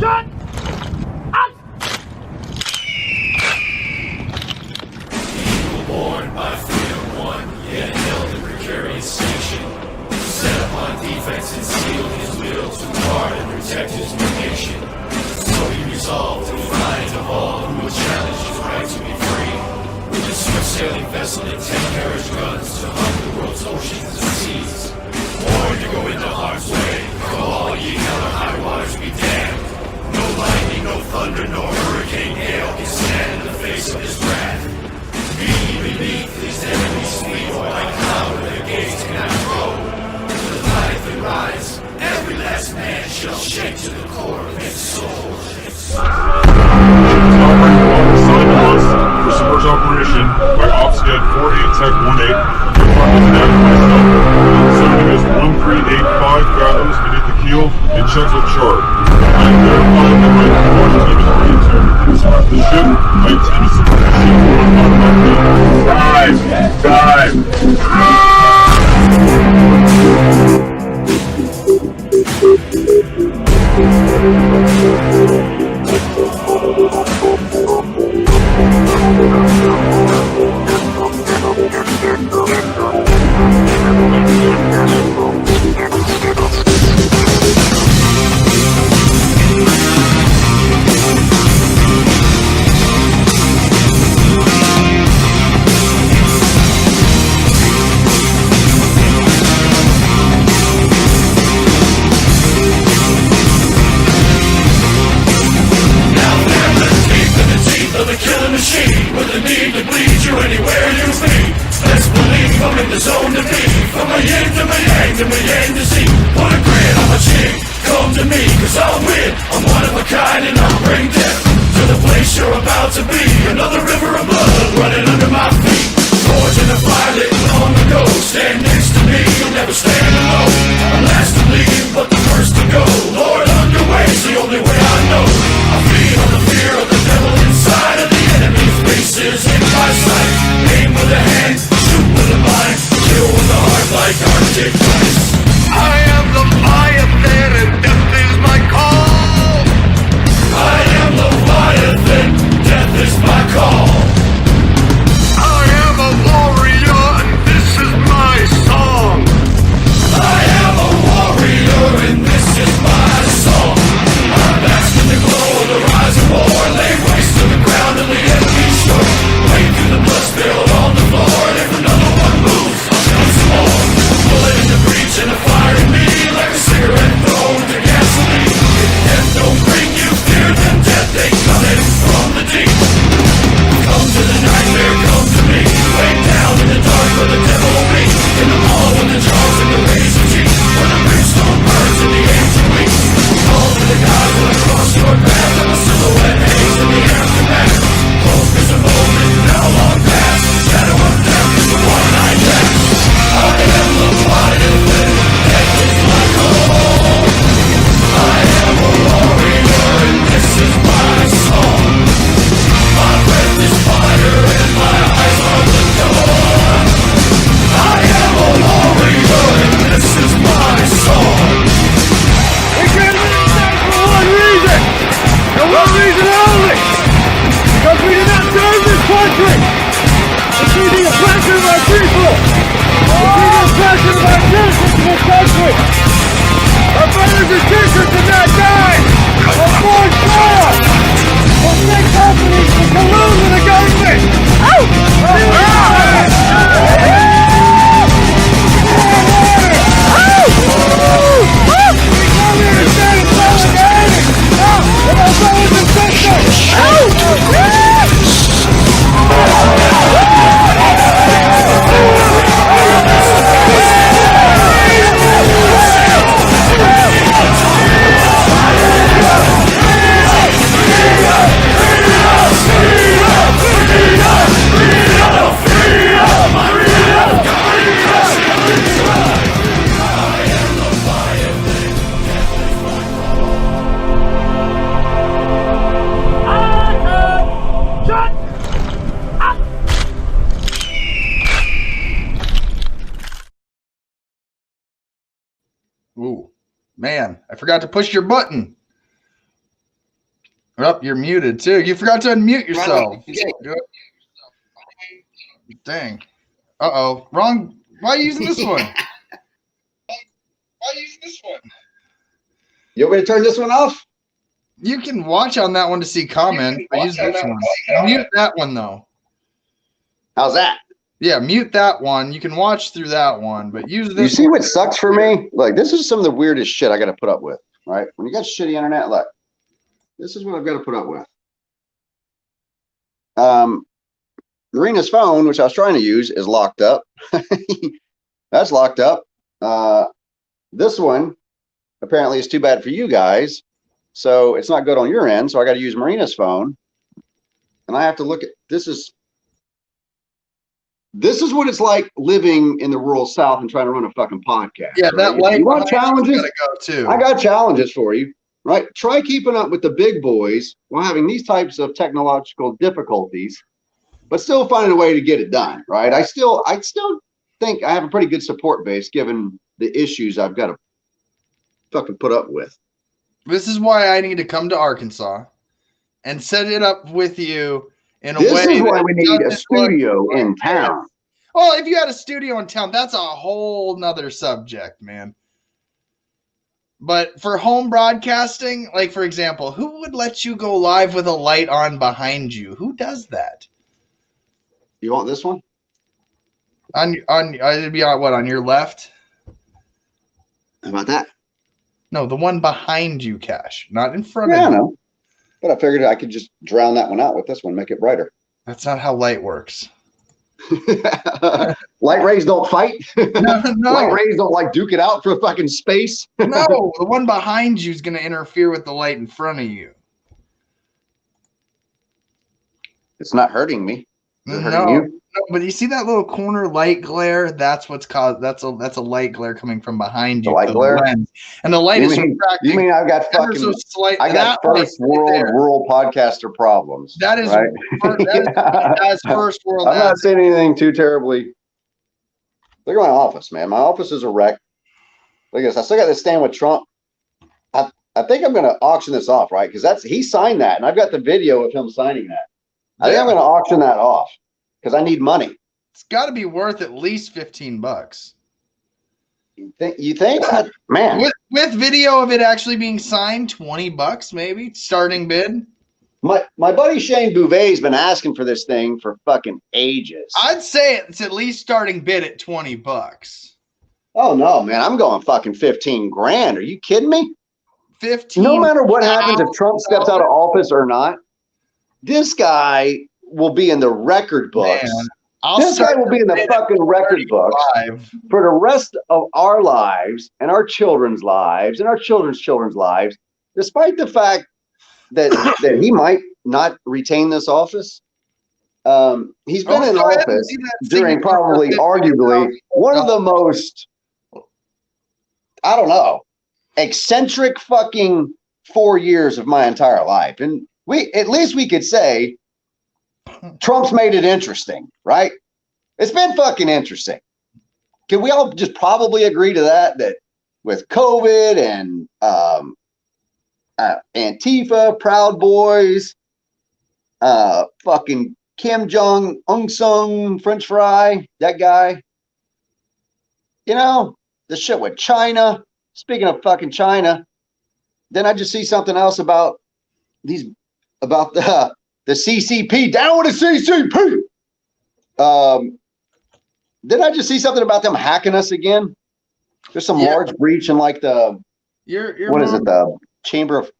Shut up! People born by freedom won, yet held in precarious station. Set upon defense and sealed his will to guard and protect his new nation. So he resolved to find of all who would challenge his right to be free. With a swift-sailing vessel and 10 carriage guns to hunt the world's oceans and seas. Born to go into harm's way, for all ye hell or high waters be damned. No lightning, no thunder, nor hurricane hail can stand in the face of his wrath. Be beneath his enemies' feet, or like cloud where their gates cannot grow. The life and rise, every last man shall shake to the core of his soul. For Submerged Operation by OpSched 48 Tech 18, myself, serving as 1385 fathoms beneath the keel in checks with chart. I am verifying that my launch team is ready to disrupt the ship. I intend to support the ship Ooh, man, I forgot to push your button. Oh, you're muted too. You forgot to unmute yourself. Dang. Uh-oh. Wrong. Why are you using this one? You want me to turn this one off? You can watch on that one to see comments, but use this one. Mute that one, though. How's that? Yeah, mute that one. You can watch through that one, but use this. You see one. what sucks for me? Like, this is some of the weirdest shit I got to put up with, right? When you got shitty internet, look, this is what I've got to put up with. Marina's phone, which I was trying to use, is locked up. That's locked up. This one apparently is too bad for you guys, so it's not good on your end. So I got to use Marina's phone, and I have to look at this is what it's like living in the rural South and trying to run a fucking podcast. Yeah, right? that light. You want challenges? Gotta go too. I got challenges for you. Right? Try keeping up with the big boys while having these types of technological difficulties, but still finding a way to get it done. Right? I still think I have a pretty good support base given the issues I've got to fucking put up with. This is why I need to come to Arkansas and set it up with you in a way. This is why we need a studio in town. Well, if you had a studio in town, that's a whole nother subject, man. But for home broadcasting, like for example, who would let you go live with a light on behind you? Who does that? You want this one? It'd be on what, on your left? How about that? No, the one behind you, Cash, not in front Yeah, of I you. know. But I figured I could just drown that one out with this one, make it brighter. That's not how light works. Light rays don't fight. No. Light rays don't like duke it out for fucking space. No, the one behind you is going to interfere with the light in front of you. It's not hurting me. Is it hurting No, you? but you see that little corner light glare? That's what's caused. That's a light glare coming from behind you. The light glare? Lens. And the light is refracting. You mean I've got ever fucking so slight. I got first world rural podcaster problems. That is right? That's first world. I'm not saying anything too terribly. Look at my office, man. My office is a wreck. Look at this. I still got this stand with Trump. I think I'm going to auction this off, right? Because he signed that, and I've got the video of him signing that. I think I'm going to auction that off because I need money. It's got to be worth at least $15. You think? Man. With video of it actually being signed, $20 maybe starting bid. My buddy Shane Bouvet's been asking for this thing for fucking ages. I'd say it's at least starting bid at $20. Oh no, man! I'm going fucking 15 grand. Are you kidding me? 15. No matter what happens if Trump steps out of office or not, this guy will be in the record books. Man, this guy will be in the fucking record books for the rest of our lives and our children's lives and our children's children's lives, despite the fact that he might not retain this office. He's been in office during probably arguably one of the most, I don't know, eccentric fucking 4 years of my entire life. And at least we could say Trump's made it interesting, right? It's been fucking interesting. Can we all just probably agree to that with COVID and Antifa, Proud Boys, fucking Kim Jong Un Sung, French fry, that guy, the shit with China. Speaking of fucking China, then I just see something else about the CCP. Down with the CCP. Then I just see something about them hacking us again. There's some large breach in like the the chamber of.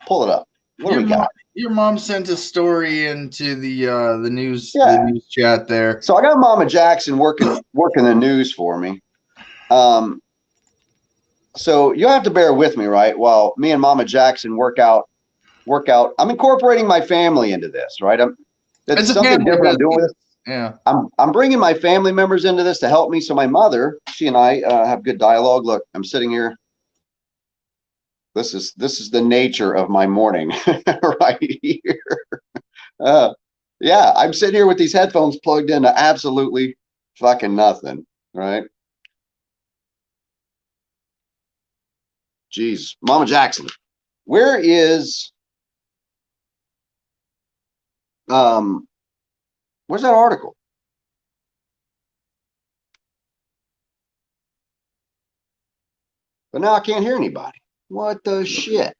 Pull it up. What do we got? Your mom sent a story into the news the news chat there. So I got Mama Jackson working the news for me. So you'll have to bear with me, right? While me and Mama Jackson work out. I'm incorporating my family into this, right? It's something different I'm doing with this. Yeah. I'm bringing my family members into this to help me. So my mother, she and I have good dialogue. Look, I'm sitting here. This is the nature of my morning right here. Yeah, I'm sitting here with these headphones plugged into absolutely fucking nothing, right? Jeez, Mama Jackson, where is Where's that article? But now I can't hear anybody. What the shit?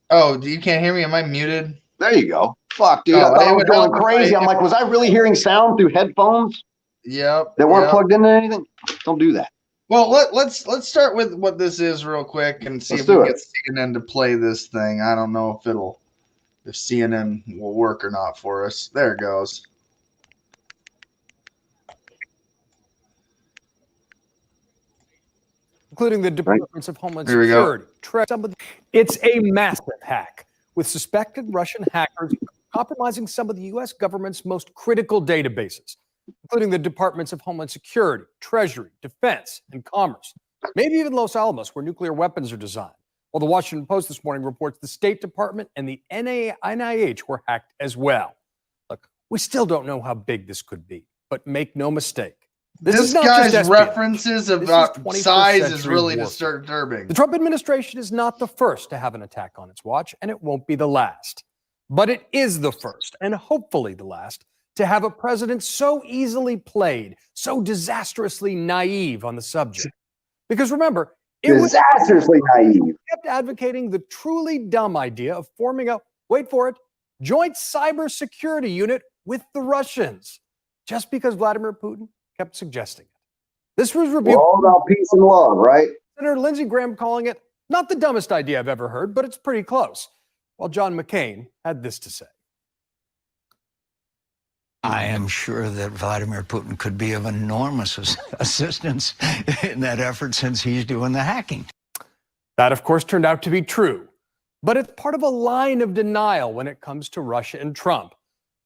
Oh, you can't hear me? Am I muted? There you go. Fuck, dude. Oh, I thought I it was would going help if crazy. I- I'm like, was I really hearing sound through headphones Yep. that weren't yep. plugged into anything? Don't do that. Well, let's start with what this is real quick and see Let's if we do can it. get CNN to play this thing. I don't know if CNN will work or not for us. There it goes. Including the Departments of Homeland Here we go. Security. It's a massive hack with suspected Russian hackers compromising some of the U.S. government's most critical databases, including the Departments of Homeland Security, Treasury, Defense, and Commerce, maybe even Los Alamos, where nuclear weapons are designed. Well, the Washington Post this morning reports the State Department and the NIH were hacked as well. Look, we still don't know how big this could be, but make no mistake. This is not guy's just references about 21st size is century really warfare. disturbing. The Trump administration is not the first to have an attack on its watch, and it won't be the last. But it is the first, and hopefully the last, to have a president so easily played, so disastrously naive on the subject. Because remember, it was Disastrously naive. kept advocating the truly dumb idea of forming a, wait for it, joint cybersecurity unit with the Russians, just because Vladimir Putin kept suggesting it. This was We're rebuked. all about peace and love, right? Senator Lindsey Graham calling it not the dumbest idea I've ever heard, but it's pretty close. While John McCain had this to say. I am sure that Vladimir Putin could be of enormous assistance in that effort since he's doing the hacking. That, of course, turned out to be true. But it's part of a line of denial when it comes to Russia and Trump.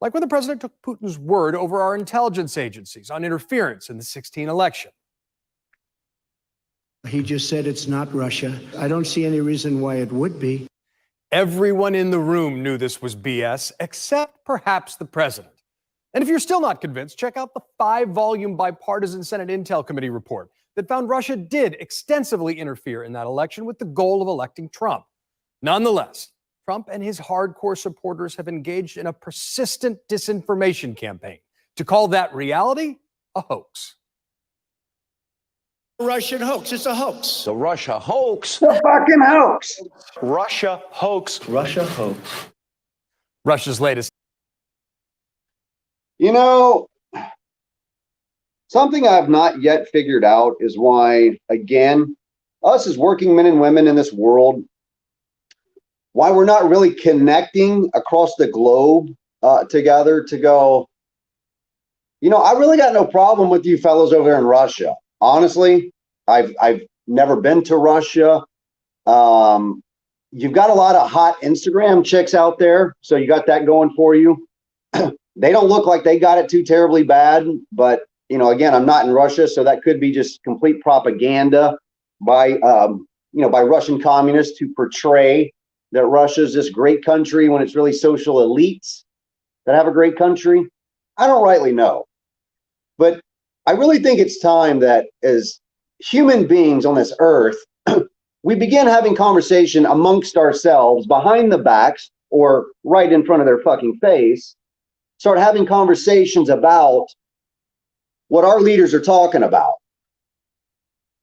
Like when the president took Putin's word over our intelligence agencies on interference in the 2016 election. He just said it's not Russia. I don't see any reason why it would be. Everyone in the room knew this was BS, except perhaps the president. And if you're still not convinced, check out the 5-volume bipartisan Senate Intel Committee report that found Russia did extensively interfere in that election with the goal of electing Trump. Nonetheless, Trump and his hardcore supporters have engaged in a persistent disinformation campaign to call that reality a hoax. Russian hoax. It's a hoax. The Russia hoax. The fucking hoax. Russia hoax. Russia hoax. Russia's latest. You know, something I've not yet figured out is why, again, us as working men and women in this world, why we're not really connecting across the globe together to go, you know, I really got no problem with you fellows over there in Russia. Honestly, I've never been to Russia. You've got a lot of hot Instagram chicks out there, so you got that going for you. They don't look like they got it too terribly bad, but you know, again, I'm not in Russia, so that could be just complete propaganda by by Russian communists to portray that Russia's this great country when it's really social elites that have a great country. I don't rightly know, but I really think it's time that as human beings on this earth, we begin having conversation amongst ourselves behind the backs or right in front of their fucking face. Start having conversations about what our leaders are talking about.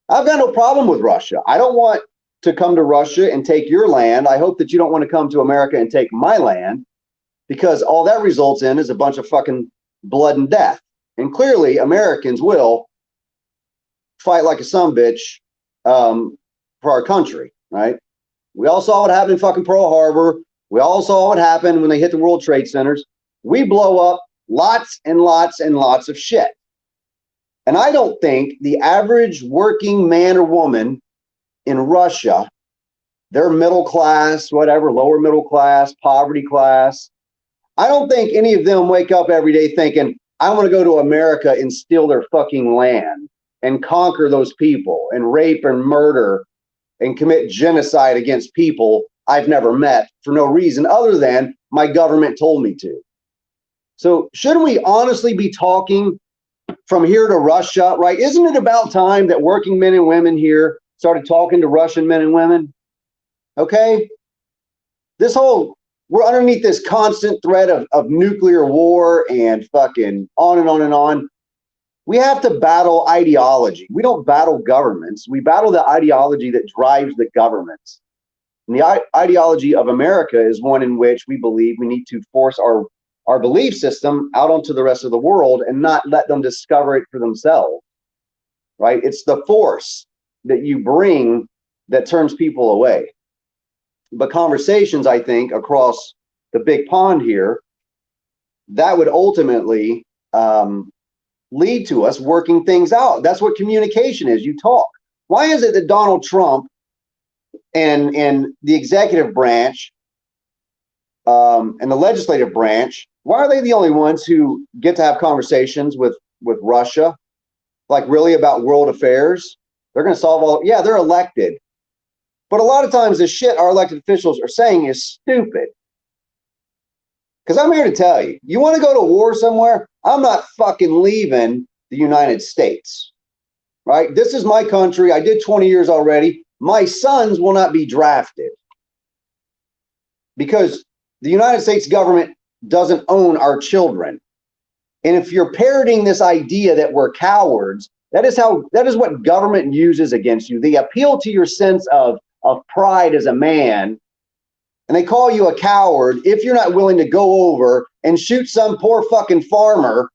I've got no problem with Russia. I don't want to come to Russia and take your land. I hope that you don't want to come to America and take my land, because all that results in is a bunch of fucking blood and death. And clearly Americans will fight like a sumbitch for our country, right? We all saw what happened in fucking Pearl Harbor. We all saw what happened when they hit the World Trade Centers. We blow up lots and lots and lots of shit. And I don't think the average working man or woman in Russia, they're middle class, whatever, lower middle class, poverty class, I don't think any of them wake up every day thinking, I want to go to America and steal their fucking land and conquer those people and rape and murder and commit genocide against people I've never met for no reason other than my government told me to. So shouldn't we honestly be talking from here to Russia, right? Isn't it about time that working men and women here started talking to Russian men and women? Okay? This whole we're underneath this constant threat of nuclear war and fucking on and on and on. We have to battle ideology. We don't battle governments. We battle the ideology that drives the governments. And the ideology of America is one in which we believe we need to force our belief system out onto the rest of the world and not let them discover it for themselves, right? It's the force that you bring that turns people away. But conversations, I think, across the big pond here, that would ultimately lead to us working things out. That's what communication is. You talk. Why is it that Donald Trump and the executive branch and the legislative branch, why are they the only ones who get to have conversations with Russia, like really about world affairs? They're going to solve all. Yeah, they're elected. But a lot of times the shit our elected officials are saying is stupid. Because I'm here to tell you, you want to go to war somewhere? I'm not fucking leaving the United States, right? This is my country. I did 20 years already. My sons will not be drafted because the United States government doesn't own our children. And if you're parroting this idea that we're cowards, that is what government uses against you. They appeal to your sense of pride as a man, and they call you a coward if you're not willing to go over and shoot some poor fucking farmer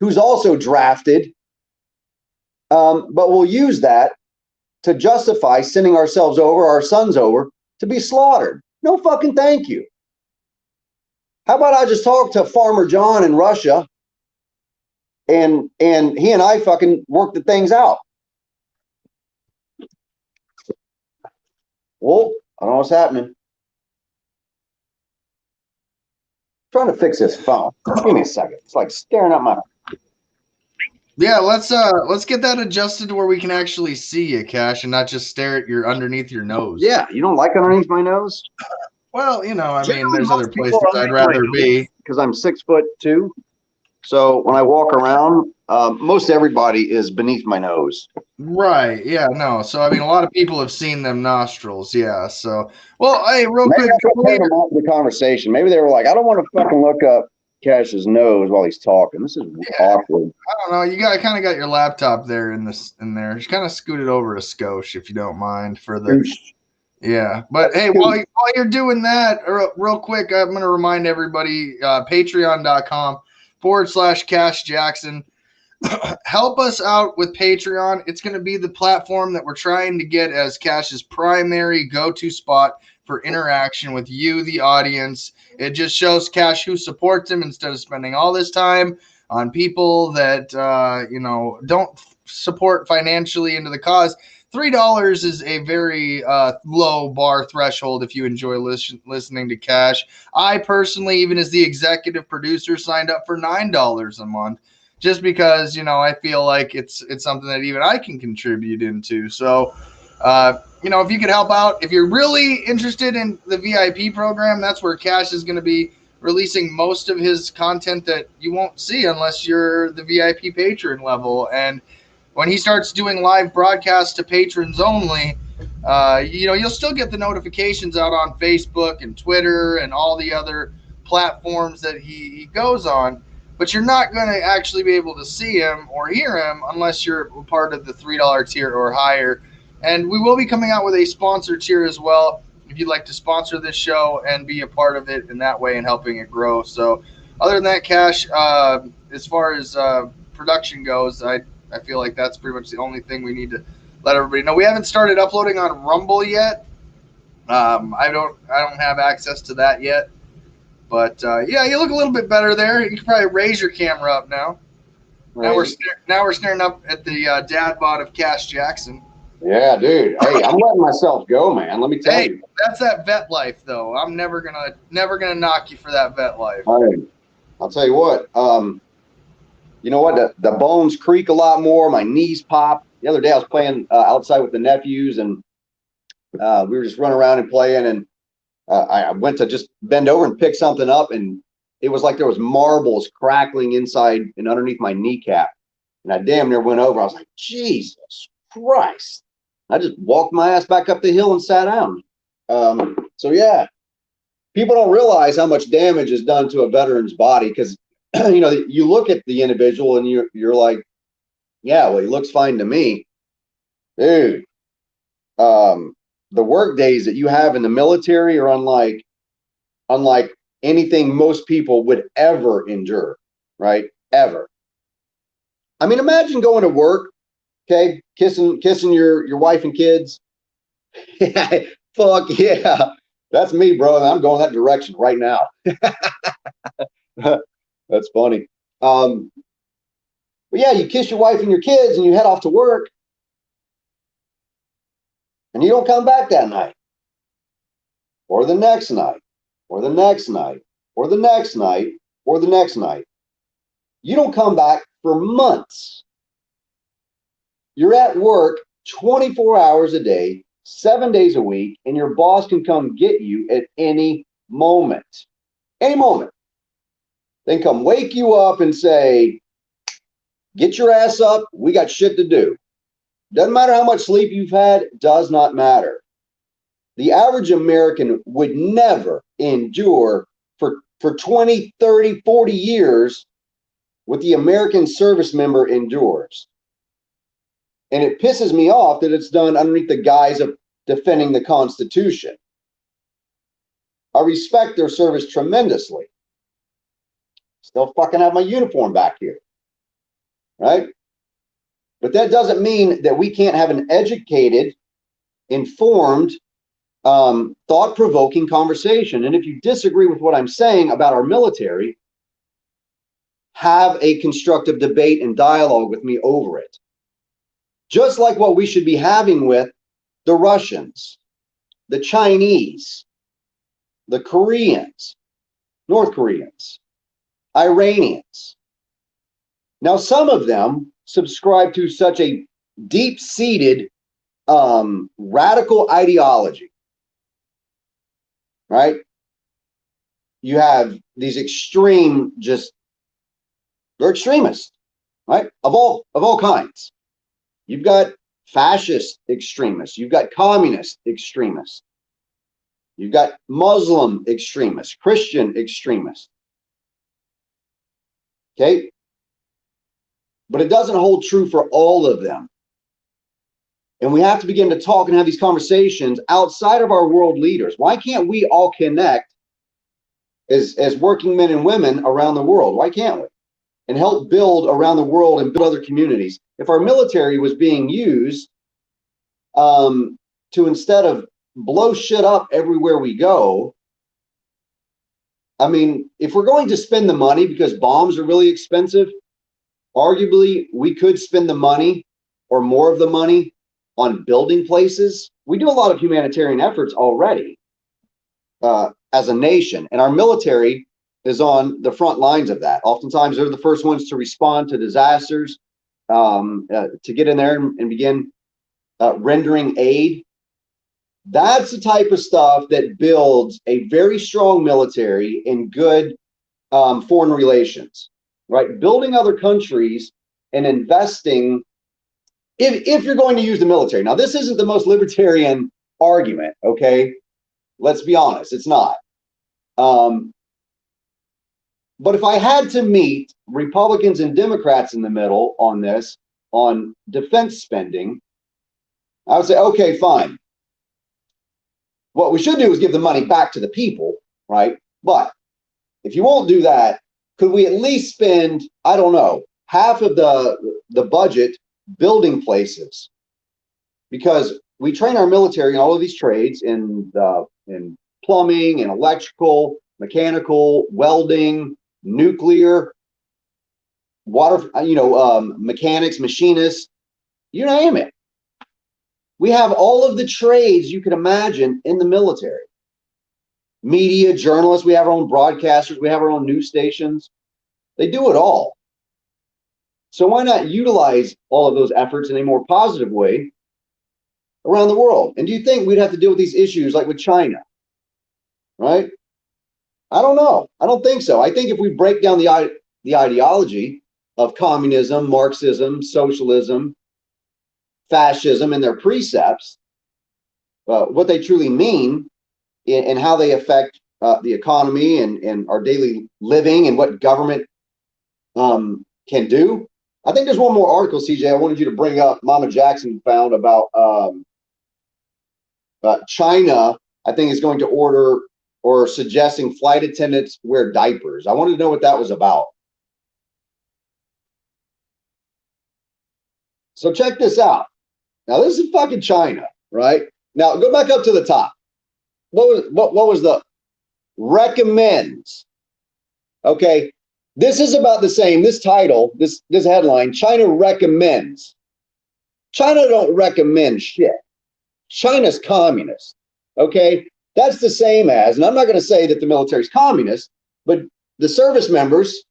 who's also drafted, but we'll use that to justify sending ourselves over, our sons over, to be slaughtered. No fucking thank you. How about I just talk to Farmer John in Russia and he and I fucking work the things out? Well, I don't know what's happening. Trying to fix this phone. Give me a second. It's like staring at my. Yeah, let's get that adjusted to where we can actually see you, Cash, and not just stare at your underneath your nose. Yeah, you don't like underneath my nose? Well, you know, I mean, there's other places I'd rather be. Because I'm 6'2". So when I walk around, most everybody is beneath my nose. Right. Yeah. No. So I mean, a lot of people have seen them nostrils. Yeah. So, well, hey, real Maybe quick. The conversation. Maybe they were like, I don't want to fucking look up Cash's nose while he's talking. This is awkward. I don't know. You kind of got your laptop there in there. Just kind of scoot it over a skosh if you don't mind for the. Yeah. But hey, while you're doing that, real quick, I'm going to remind everybody, patreon.com/Cash Jackson. Help us out with Patreon. It's going to be the platform that we're trying to get as Cash's primary go-to spot for interaction with you, the audience. It just shows Cash who supports him instead of spending all this time on people that don't support financially into the cause. $3 is a very low bar threshold if you enjoy listening to Cash. I personally, even as the executive producer, signed up for $9 a month. Just because, I feel like it's something that even I can contribute into. So, if you could help out, if you're really interested in the VIP program, that's where Cash is going to be releasing most of his content that you won't see unless you're the VIP patron level. And when he starts doing live broadcasts to patrons only, you'll still get the notifications out on Facebook and Twitter and all the other platforms that he goes on. But you're not going to actually be able to see him or hear him unless you're part of the $3 tier or higher. And we will be coming out with a sponsor tier as well if you'd like to sponsor this show and be a part of it in that way and helping it grow. So other than that, Cash, as far as production goes, I feel like that's pretty much the only thing we need to let everybody know. We haven't started uploading on Rumble yet. I don't have access to that yet. But yeah, you look a little bit better there. You can probably raise your camera up now. Right. Now we're staring up at the dad bod of Cash Jackson. Yeah, dude. Hey, I'm letting myself go, man. Let me tell you. That's that vet life, though. I'm never gonna knock you for that vet life. Right. I'll tell you what. You know what? The bones creak a lot more. My knees pop. The other day I was playing outside with the nephews, and we were just running around and playing, and I went to just bend over and pick something up, and it was like there was marbles crackling inside and underneath my kneecap. And I damn near went over. I was like, Jesus Christ. I just walked my ass back up the hill and sat down. So, yeah. people don't realize how much damage is done to a veteran's body because, you know, you look at the individual and you're like, yeah, well, he looks fine to me. Dude, the work days that you have in the military are unlike anything most people would ever endure, right? Ever. I mean, imagine going to work, okay, kissing your wife and kids. Fuck yeah. That's me, bro. And I'm going that direction right now. That's funny. But yeah, you kiss your wife and your kids and you head off to work. And you don't come back that night. Or the next night. Or the next night. Or the next night. Or the next night. You don't come back for months. You're at work 24 hours a day, 7 days a week, and your boss can come get you at any moment. Any moment. They can come wake you up and say, get your ass up, we got shit to do. Doesn't matter how much sleep you've had, does not matter. The average American would never endure for 20, 30, 40 years what the American service member endures. And it pisses me off that it's done underneath the guise of defending the Constitution. I respect their service tremendously. Still fucking have my uniform back here, right? But that doesn't mean that we can't have an educated, informed, thought-provoking conversation. And if you disagree with what I'm saying about our military, have a constructive debate and dialogue with me over it. Just like what we should be having with the Russians, the Chinese, the Koreans, North Koreans, Iranians. Now, some of them subscribe to such a deep-seated radical ideology, right? You have these extreme, they're extremists, right? Of all kinds. You've got fascist extremists. You've got communist extremists. You've got Muslim extremists, Christian extremists. Okay? But it doesn't hold true for all of them. And we have to begin to talk and have these conversations outside of our world leaders. Why can't we all connect as working men and women around the world? Why can't we? And help build around the world and build other communities. If our military was being used to, instead of blow shit up everywhere we go, I mean, if we're going to spend the money because bombs are really expensive, arguably we could spend the money or more of the money on building places. We do a lot of humanitarian efforts already as a nation, and our military is on the front lines of that. Oftentimes, they're the first ones to respond to disasters, to get in there and begin rendering aid. That's the type of stuff that builds a very strong military and good foreign relations, right? Building other countries and investing, if you're going to use the military. Now, this isn't the most libertarian argument, okay? Let's be honest, it's not. But if I had to meet Republicans and Democrats in the middle on this, on defense spending, I would say, okay, fine. What we should do is give the money back to the people, right? But if you won't do that, could we at least spend, I don't know, half of the budget building places? Because we train our military in all of these trades in plumbing and electrical, mechanical, welding, nuclear, water, mechanics, machinists, you name it. We have all of the trades you can imagine in the military. Media, journalists, we have our own broadcasters, we have our own news stations. They do it all. So why not utilize all of those efforts in a more positive way around the world? And do you think we'd have to deal with these issues like with China, right? I don't know. I don't think so. I think if we break down the ideology of communism, Marxism, socialism, fascism, and their precepts, what they truly mean and how they affect the economy and our daily living and what government can do. I think there's one more article, CJ, I wanted you to bring up. Mama Jackson found about China, I think, is going to order or suggesting flight attendants wear diapers. I wanted to know what that was about. So check this out. Now, this is fucking China, right? Now, go back up to the top. What was the recommends? Okay, this is about the same. This title, this headline, China recommends. China don't recommend shit. China's communist. Okay, that's the same as, and I'm not going to say that the military's communist, but the service members,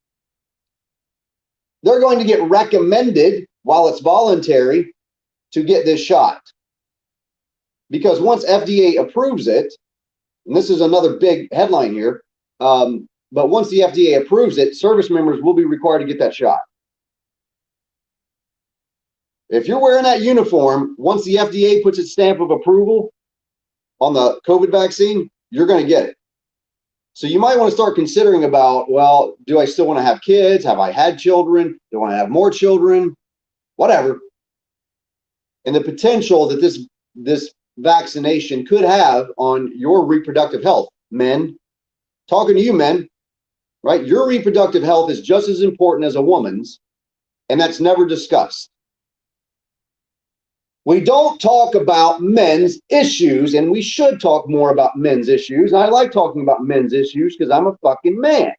they're going to get recommended while it's voluntary to get this shot. Because once FDA approves it, and this is another big headline here, but once the FDA approves it, service members will be required to get that shot. If you're wearing that uniform, once the FDA puts its stamp of approval on the COVID vaccine, you're going to get it. So you might want to start considering about, well, do I still want to have kids? Have I had children? Do I want to have more children? Whatever. And the potential that this vaccination could have on your reproductive health. Men, talking to you men, right? Your reproductive health is just as important as a woman's, and that's never discussed. We don't talk about men's issues, and we should talk more about men's issues. And I like talking about men's issues because I'm a fucking man.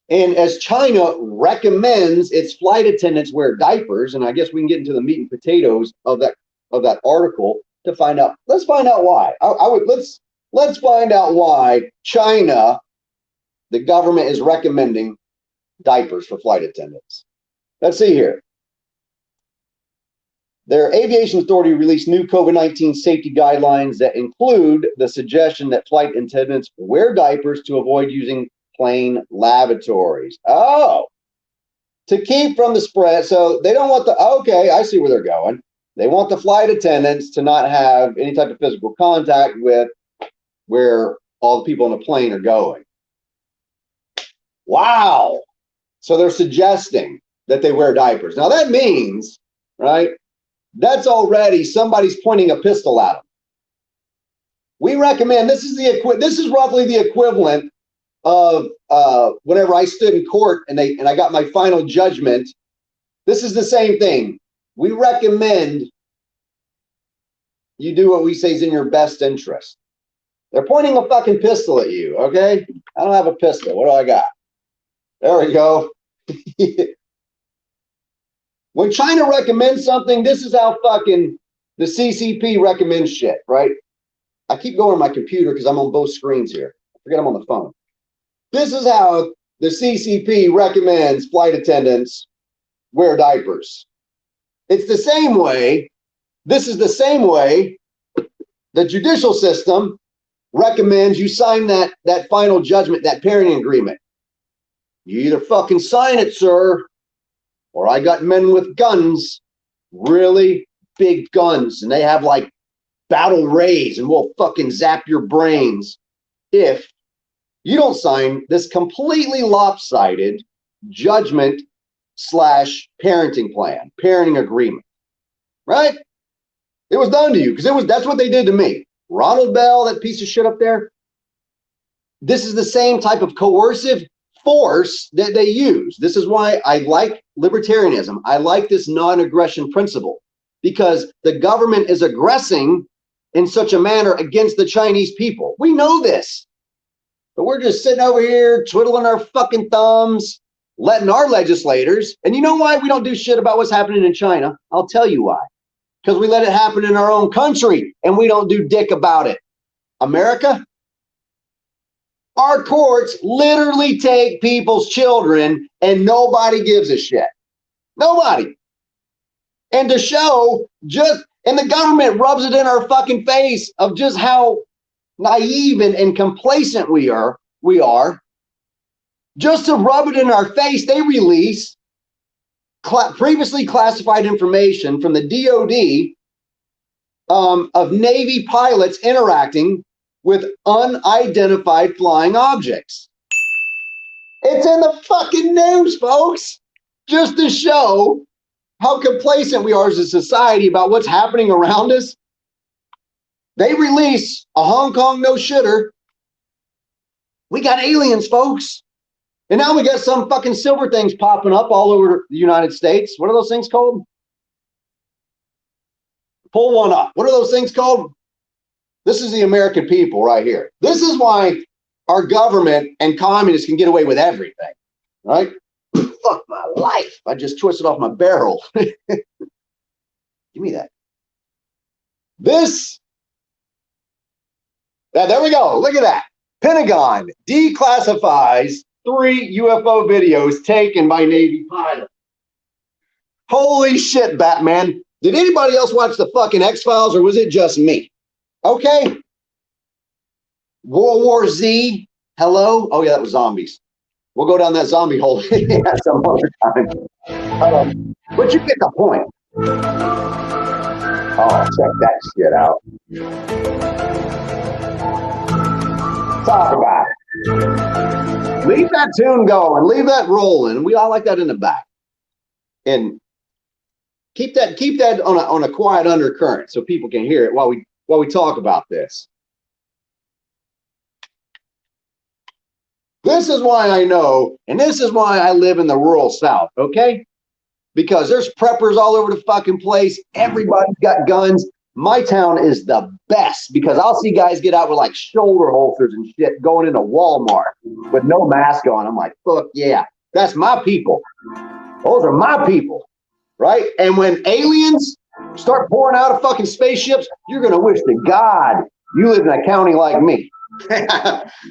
And as China recommends its flight attendants wear diapers, and I guess we can get into the meat and potatoes of that article to find out. Let's find out why. Let's find out why China, the government, is recommending diapers for flight attendants. Let's see here. Their aviation authority released new COVID-19 safety guidelines that include the suggestion that flight attendants wear diapers to avoid using plane lavatories. Oh, to keep from the spread. So they don't want okay, I see where they're going. They want the flight attendants to not have any type of physical contact with where all the people on the plane are going. Wow. So they're suggesting that they wear diapers. Now that means, right, that's already somebody's pointing a pistol at them. We recommend, this is roughly the equivalent of whenever I stood in court and I got my final judgment. This is the same thing. We recommend you do what we say is in your best interest. They're pointing a fucking pistol at you, okay? I don't have a pistol. What do I got? There we go. When China recommends something, this is how fucking the CCP recommends shit, right? I keep going on my computer because I'm on both screens here. I forget I'm on the phone. This is how the CCP recommends flight attendants wear diapers. It's the same way, this is the same way the judicial system recommends you sign that final judgment, that parenting agreement. You either fucking sign it, sir, or I got men with guns, really big guns, and they have like battle rays and will fucking zap your brains if you don't sign this completely lopsided judgment / parenting plan, parenting agreement, right? It was done to you because that's what they did to me. Ronald Bell, that piece of shit up there. This is the same type of coercive force that they use. This is why I like libertarianism. I like this non-aggression principle because the government is aggressing in such a manner against the Chinese people. We know this, but we're just sitting over here twiddling our fucking thumbs, letting our legislators, and you know why we don't do shit about what's happening in China? I'll tell you why. Because we let it happen in our own country and we don't do dick about it. America? Our courts literally take people's children and nobody gives a shit. Nobody. And to show and the government rubs it in our fucking face of just how naive and complacent we are. Just to rub it in our face, they release previously classified information from the DOD of Navy pilots interacting with unidentified flying objects. It's in the fucking news, folks, just to show how complacent we are as a society about what's happening around us. They release a Hong Kong no-shitter. We got aliens, folks. And now we got some fucking silver things popping up all over the United States. What are those things called? Pull one up. What are those things called? This is the American people right here. This is why our government and communists can get away with everything, right? Fuck my life. I just twisted off my barrel. Give me that. This. Yeah, there we go. Look at that. Pentagon declassifies 3 UFO videos taken by Navy pilots. Holy shit, Batman. Did anybody else watch the fucking X-Files or was it just me? Okay. World War Z. Hello? Oh, yeah, that was zombies. We'll go down that zombie hole some other time. But you get the point. Oh, check that shit out. Talk about it. Leave that tune going. Leave that rolling. We all like that in the back. And keep that on a quiet undercurrent so people can hear it while we talk about this. This is why I know, and this is why I live in the rural South, okay? Because there's preppers all over the fucking place. Everybody's got guns. My town is the best because I'll see guys get out with like shoulder holsters and shit going into Walmart with no mask on. I'm like, fuck yeah, that's my people. Those are my people, right? And when aliens start pouring out of fucking spaceships, you're going to wish to God you lived in a county like me.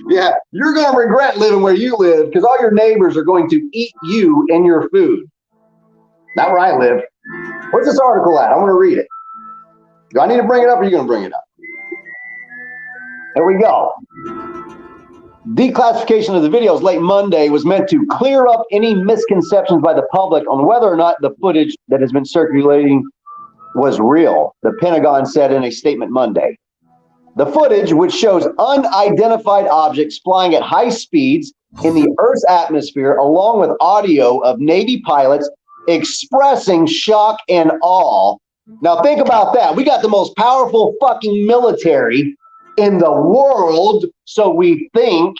Yeah, you're going to regret living where you live because all your neighbors are going to eat you and your food. Not where I live. What's this article at? I want to read it. Do I need to bring it up or are you going to bring it up? There we go. Declassification of the videos late Monday was meant to clear up any misconceptions by the public on whether or not the footage that has been circulating was real, the Pentagon said in a statement Monday. The footage, which shows unidentified objects flying at high speeds in the Earth's atmosphere, along with audio of Navy pilots expressing shock and awe. Now think about that. We got the most powerful fucking military in the world, so we think,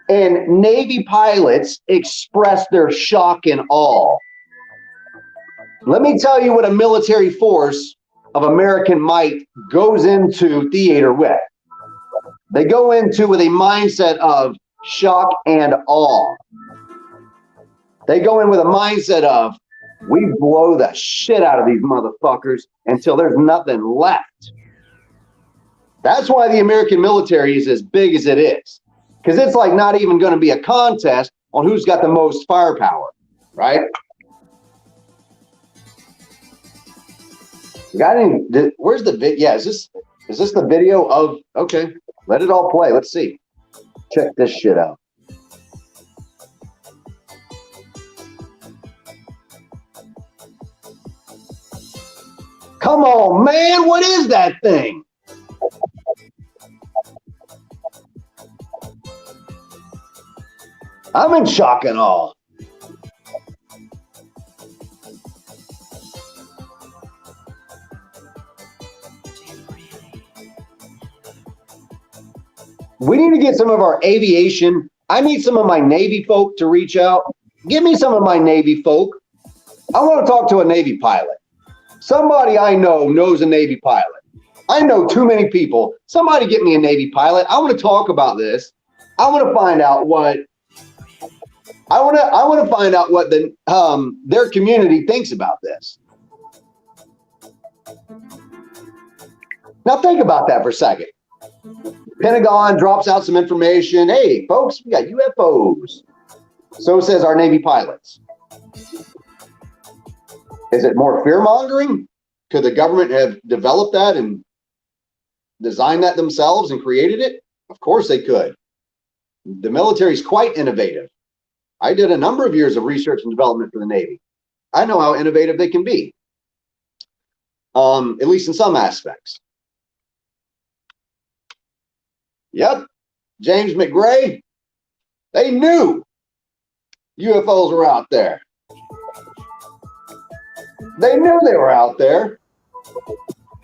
and Navy pilots express their shock and awe. Let me tell you what a military force of American might goes into theater with. They go into with a mindset of shock and awe. They go in with a mindset of, we blow the shit out of these motherfuckers until there's nothing left. That's why the American military is as big as it is. Because it's like not even going to be a contest on who's got the most firepower, right? Got any? Where's the video? Yeah, is this the video of? Okay, let it all play. Let's see. Check this shit out. Come on, man! What is that thing? I'm in shock and awe. We need to get some of our aviation. I need some of my Navy folk to reach out. Give me some of my Navy folk. I want to talk to a Navy pilot. Somebody I know knows a Navy pilot. I know too many people. Somebody get me a Navy pilot. I want to talk about this. I want to find out what the their community thinks about this. Now think about that for a second. Pentagon drops out some information. Hey, folks, we got UFOs. So says our Navy pilots. Is it more fear-mongering? Could the government have developed that and designed that themselves and created it? Of course they could. The military is quite innovative. I did a number of years of research and development for the Navy. I know how innovative they can be. at least in some aspects. Yep, James McGray, they knew UFOs were out there. They knew they were out there.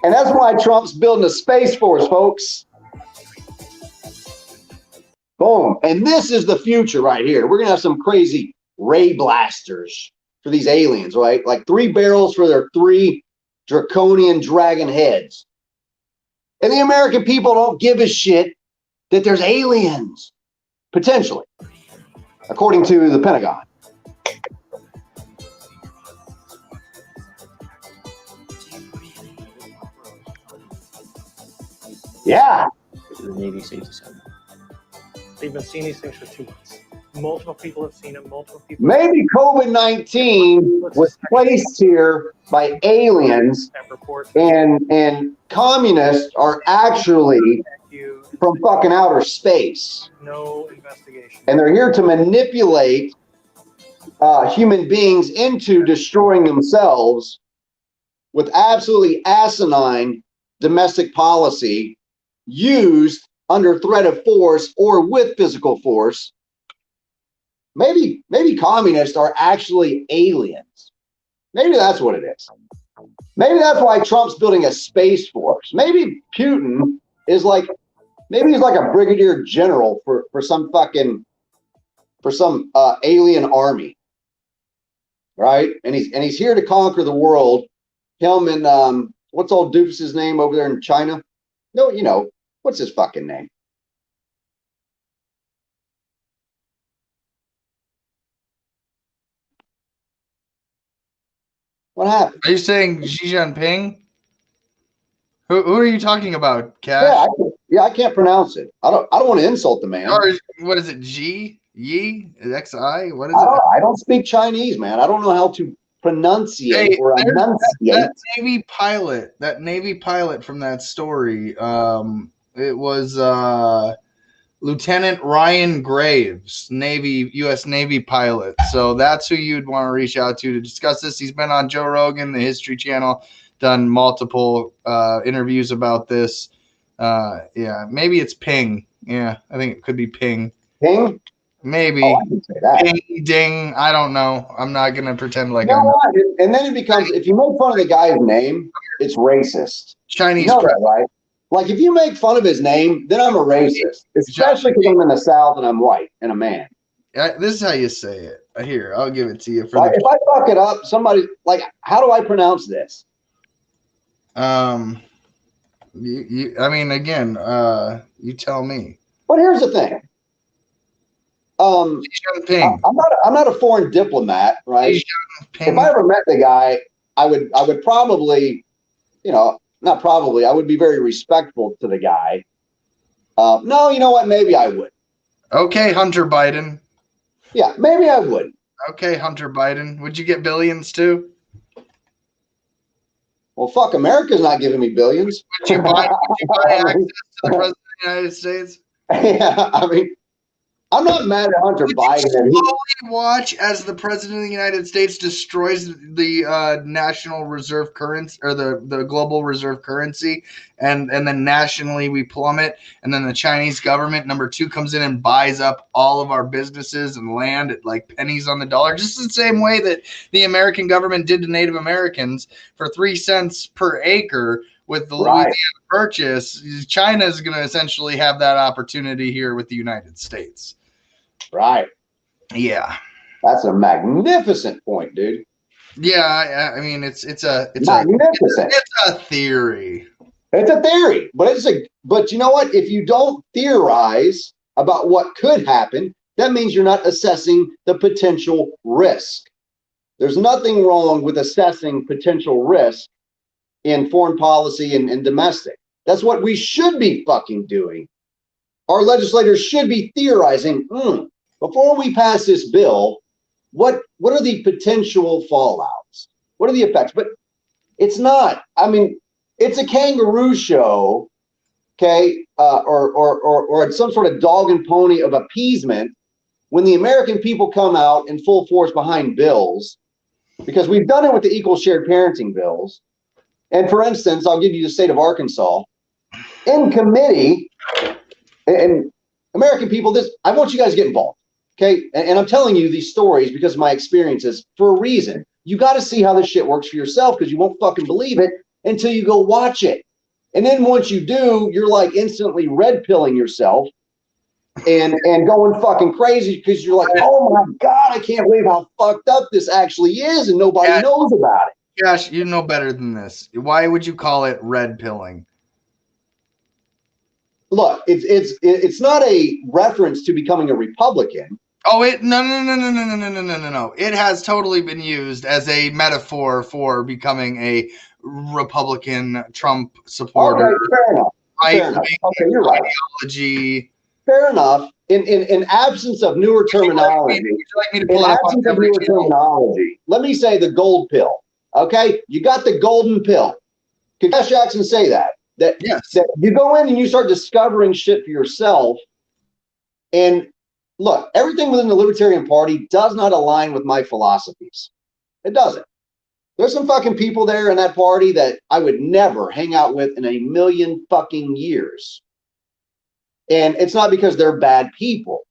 And that's why Trump's building a space force, folks. Boom. And this is the future right here. We're going to have some crazy ray blasters for these aliens, right? Like 3 barrels for their 3 draconian dragon heads. And the American people don't give a shit that there's aliens, potentially, according to the Pentagon. Yeah. The Navy Safety Center. They've been seeing these things for 2 months. Multiple people have seen them. Multiple people. Maybe COVID-19 was placed here by aliens, and communists are actually from fucking outer space. No investigation. And they're here to manipulate human beings into destroying themselves with absolutely asinine domestic policy used under threat of force or with physical force. Maybe communists are actually aliens. Maybe that's what it is. Maybe that's why Trump's building a space force. Maybe Putin is like, maybe he's like a brigadier general for some alien army, right? And he's here to conquer the world. Him and what's old Doofus's name over there in China? No, you know, what's his fucking name? What happened? Are you saying Xi Jinping? Who are you talking about, Cash? Yeah, I can't pronounce it. I don't want to insult the man. Or what is it? Yi? X-I? What is it? I don't speak Chinese, man. I don't know how to pronunciate or enunciate. That Navy pilot from that story. It was Lieutenant Ryan Graves, U.S. Navy pilot. So that's who you'd want to reach out to discuss this. He's been on Joe Rogan, the History Channel, done multiple interviews about this. Yeah, maybe it's Ping. Yeah, I think it could be Ping. Ping? Maybe. Oh, I can say that. Ping, ding. I don't know. I'm not going to pretend like I'm not. And then it becomes, if you make fun of the guy's name, it's racist. Chinese. You know that, right? Like, if you make fun of his name, then I'm a racist, especially because I'm in the South and I'm white and a man. This is how you say it. Here, I'll give it to you. If I fuck it up, somebody, like, how do I pronounce this? I mean, again, you tell me. But here's the thing. I'm not a foreign diplomat, right? If I ever met the guy, I would probably, not probably, I would be very respectful to the guy. No, you know what? Maybe I would. Okay, Hunter Biden. Yeah, maybe I would. Okay, Hunter Biden. Would you get billions too? Well, fuck, America's not giving me billions. Would you buy access to the President of the United States? Yeah, I mean, I'm not mad at Hunter Biden. Would you slowly watch as the President of the United States destroys the national reserve currency, or the global reserve currency, and then nationally we plummet, and then the Chinese government, number 2, comes in and buys up all of our businesses and land at like pennies on the dollar, just the same way that the American government did to Native Americans for 3 cents per acre with the Louisiana Purchase. China is going to essentially have that opportunity here with the United States. Right. Yeah. That's a magnificent point, dude. Yeah, I mean it's magnificent. It's a theory. It's a theory, but you know what? If you don't theorize about what could happen, that means you're not assessing the potential risk. There's nothing wrong with assessing potential risk in foreign policy and domestic. That's what we should be fucking doing. Our legislators should be theorizing, before we pass this bill, what are the potential fallouts? What are the effects? But it's not. I mean, it's a kangaroo show, okay, or it's some sort of dog and pony of appeasement when the American people come out in full force behind bills, because we've done it with the equal shared parenting bills. And for instance, I'll give you the state of Arkansas. In committee, and American people, I want you guys to get involved, okay? And I'm telling you these stories because of my experiences for a reason. You got to see how this shit works for yourself because you won't fucking believe it until you go watch it. And then once you do, you're like instantly red pilling yourself and going fucking crazy because you're like, oh my God, I can't believe how fucked up this actually is, and nobody knows about it. Gosh, you know better than this. Why would you call it red pilling? Look, it's not a reference to becoming a Republican. Oh, no. It has totally been used as a metaphor for becoming a Republican Trump supporter. Okay, fair enough. Fair enough. Okay, you're right. Ideology. Fair enough. In absence of newer terminology, let me say the gold pill. Okay, you got the golden pill. Could Cash Jackson say that? That you go in and you start discovering shit for yourself. And look, everything within the Libertarian Party does not align with my philosophies. It doesn't. There's some fucking people there in that party that I would never hang out with in a million fucking years. And it's not because they're bad people,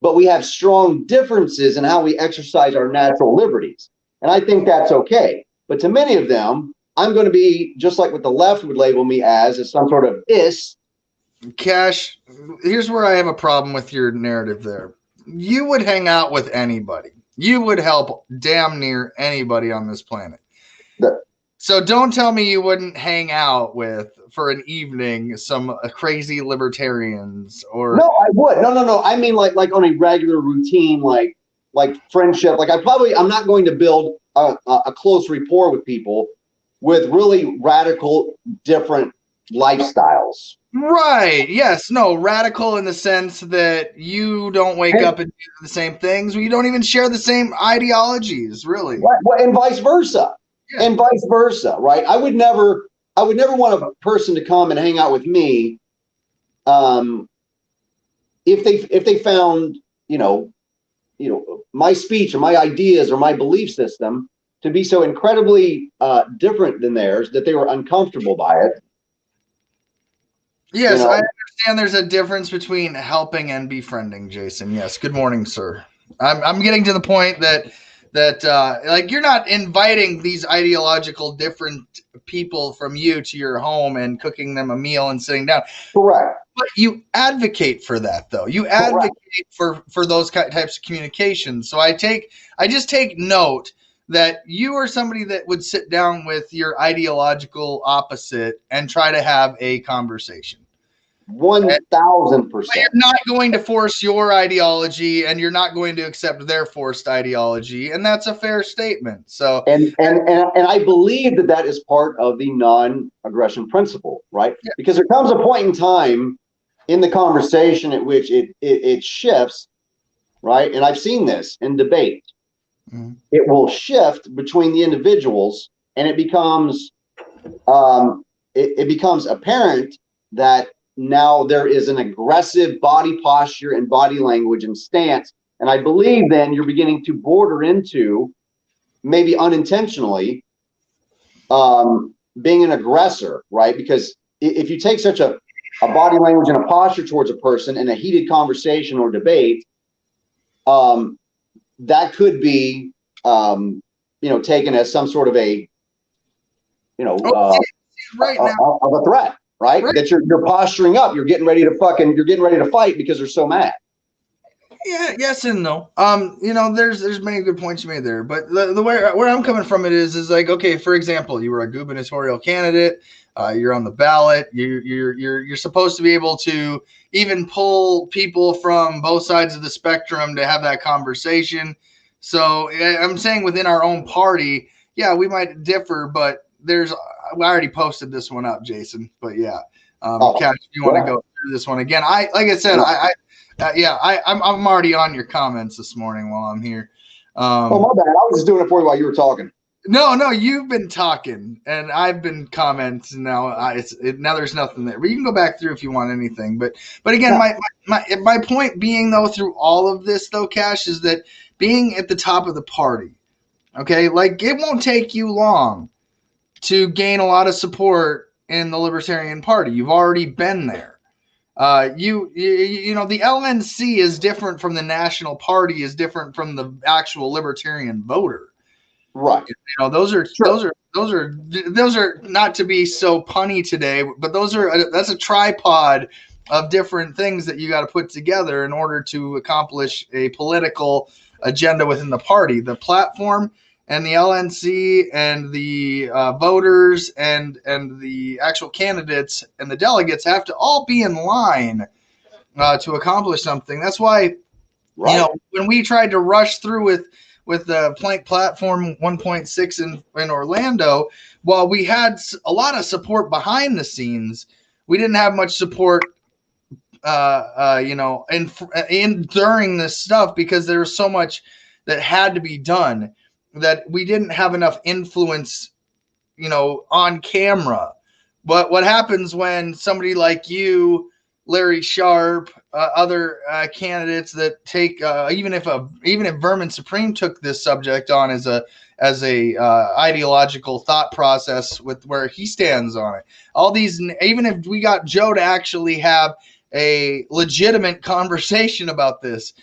but we have strong differences in how we exercise our natural liberties. And I think that's okay. But to many of them, I'm going to be just like what the left would label me as some sort of Cash, here's where I have a problem with your narrative there. You would hang out with anybody. You would help damn near anybody on this planet. So don't tell me you wouldn't hang out with, for an evening, some crazy libertarians or... No, I would. No. I mean like on a regular routine, like friendship. Like I'm not going to build a close rapport with people with really radical, different lifestyles. Right. Yes. No. Radical in the sense that you don't wake up and do the same things. You don't even share the same ideologies, really. Right. Well, and vice versa. Yeah. And vice versa. Right. I would never want a person to come and hang out with me. If they found, my speech or my ideas or my belief system to be so incredibly different than theirs that they were uncomfortable by it. Yes, I understand there's a difference between helping and befriending, Jason. Yes. Good morning, sir. I'm getting to the point that like you're not inviting these ideological different people from you to your home and cooking them a meal and sitting down. Correct. But you advocate for that, though. You advocate for those types of communications. So I just take note that you are somebody that would sit down with your ideological opposite and try to have a conversation. 1,000%. You're not going to force your ideology, and you're not going to accept their forced ideology, and that's a fair statement. So, and I believe that is part of the non-aggression principle, right? Yeah. Because there comes a point in time in the conversation at which it shifts, right? And I've seen this in debate. Mm-hmm. It will shift between the individuals, and it becomes apparent that now there is an aggressive body posture and body language and stance. And I believe then you're beginning to border into, maybe unintentionally, being an aggressor, right? Because if you take such a body language and a posture towards a person in a heated conversation or debate, that could be, taken as some sort of a, of a threat. Right? That you're posturing up, you're getting ready to fight because they're so mad. Yeah, yes and no. There's many good points you made there, but the way where I'm coming from is like, okay, for example, you were a gubernatorial candidate, you're on the ballot, you're supposed to be able to even pull people from both sides of the spectrum to have that conversation. So I'm saying within our own party, yeah, we might differ, but I already posted this one up, Jason, but yeah. Cash, if you want to go through this one again, I'm already on your comments this morning while I'm here. My bad. I was just doing it for you while you were talking. No, you've been talking and I've been commenting now. Now there's nothing there, but you can go back through if you want anything. But again, my point being though, through all of this though, Cash, is that being at the top of the party, okay, like it won't take you long to gain a lot of support in the Libertarian Party. You've already been there. You know, the LNC is different from the National Party, is different from the actual Libertarian voter. Right. You know, those are not to be so punny today, but that's a tripod of different things that you got to put together in order to accomplish a political agenda within the party. The platform and the LNC and the voters and the actual candidates and the delegates have to all be in line to accomplish something. That's why, Right. you know, when we tried to rush through with the Plank Platform 1.6 in Orlando, while we had a lot of support behind the scenes, we didn't have much support, you know, in during this stuff, because there was so much that had to be done that we didn't have enough influence, you know, on camera. But what happens when somebody like you, Larry Sharp, other candidates that take even if Vermin Supreme took this subject on as a ideological thought process with where he stands on it, all these, even if we got Joe to actually have a legitimate conversation about this,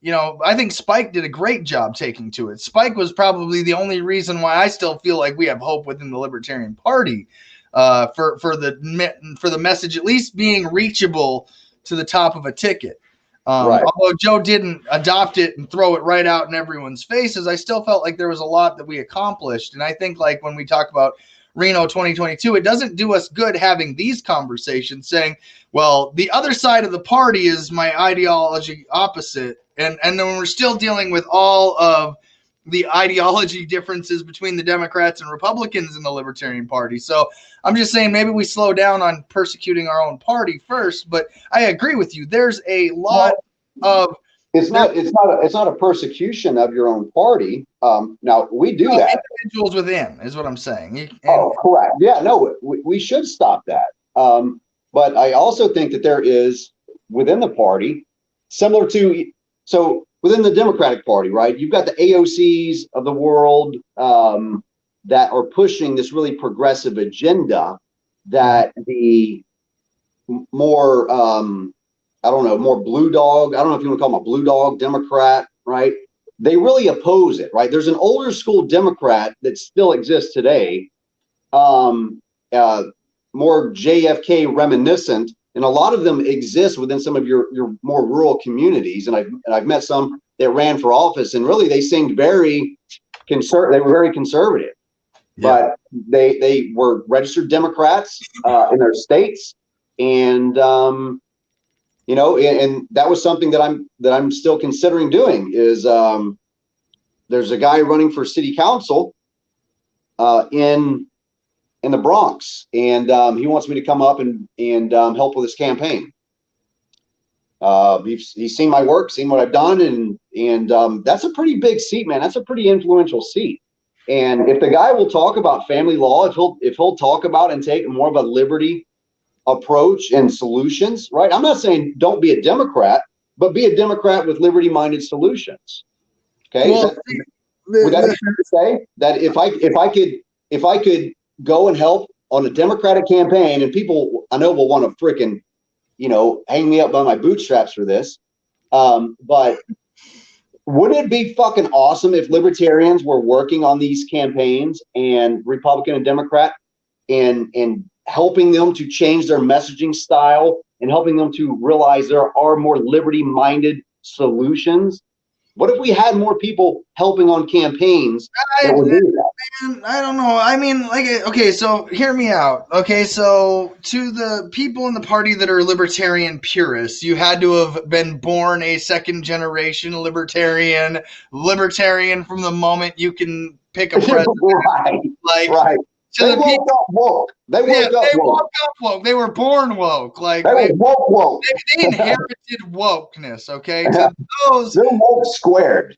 you know, I think Spike did a great job taking to it. Spike was probably the only reason why I still feel like we have hope within the Libertarian Party. For the message at least being reachable to the top of a ticket. Right. Although Joe didn't adopt it and throw it right out in everyone's faces, I still felt like there was a lot that we accomplished. And I think, like, when we talk about Reno 2022, it doesn't do us good having these conversations saying, well, the other side of the party is my ideology opposite. And then we're still dealing with all of the ideology differences between the Democrats and Republicans in the Libertarian Party. So I'm just saying, maybe we slow down on persecuting our own party first. But I agree with you. There's a lot of it's not a persecution of your own party. Now we do that. Individuals within is what I'm saying. Correct. Yeah, no, we should stop that. But I also think that there is within the party, similar to, so within the Democratic Party, right? You've got the AOCs of the world that are pushing this really progressive agenda that the more, more blue dog, I don't know if you want to call them a blue dog Democrat, right? They really oppose it, right? There's an older school Democrat that still exists today, more JFK reminiscent, and a lot of them exist within some of your more rural communities. And I've met some that ran for office, and really they seemed very they were very conservative, but they were registered Democrats in their states, and you know, and that was something that I'm still considering doing. Is there's a guy running for city council in the Bronx, and he wants me to come up and help with his campaign. He's seen my work, seen what I've done, and that's a pretty big seat, man. That's a pretty influential seat. And if the guy will talk about family law, if he'll talk about and take more of a liberty approach and solutions, right? I'm not saying don't be a Democrat, but be a Democrat with liberty-minded solutions. Okay, well, would that be fair to say that if I could go and help on a Democratic campaign, and people I know will want to frickin', you know, hang me up by my bootstraps for this. But wouldn't it be fucking awesome if libertarians were working on these campaigns and Republican and Democrat and helping them to change their messaging style and helping them to realize there are more liberty-minded solutions? What if we had more people helping on campaigns that would do that? Man, I don't know. I mean, like, okay, so hear me out. Okay, so to the people in the party that are libertarian purists, you had to have been born a second-generation libertarian from the moment you can pick a president. Right. Like, right. They woke up woke. They woke up woke. They were born woke. Like, they woke. They inherited wokeness. Okay, to those they're woke squared.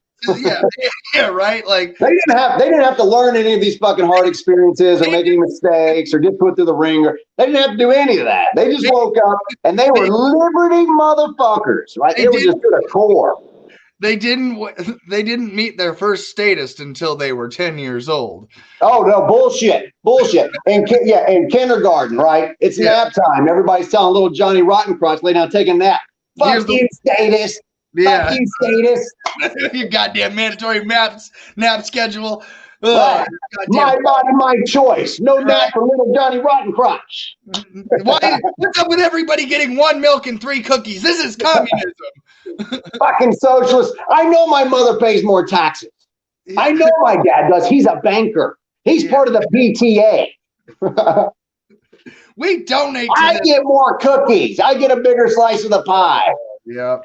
yeah, right. Like they didn't have to learn any of these fucking hard experiences or make any mistakes or get put through the ringer. They didn't have to do any of that. They just woke up and they were liberty motherfuckers. Right? They were just to the core. They didn't meet their first statist until they were 10 years old. Oh no, bullshit. And in kindergarten, right? It's nap time. Everybody's telling little Johnny Rottencrotch lay down, take a nap. Fuck you, statist. Yeah. Fuck you, statist. Your goddamn mandatory nap schedule. Right. My body, my choice. No nap for little Johnny Rottencrotch. What's up with everybody getting 1 milk and 3 cookies? This is communism. Fucking socialist. I know my mother pays more taxes. I know my dad does. He's a banker. He's part of the PTA. We donate to I get more cookies. I get a bigger slice of the pie. Yeah,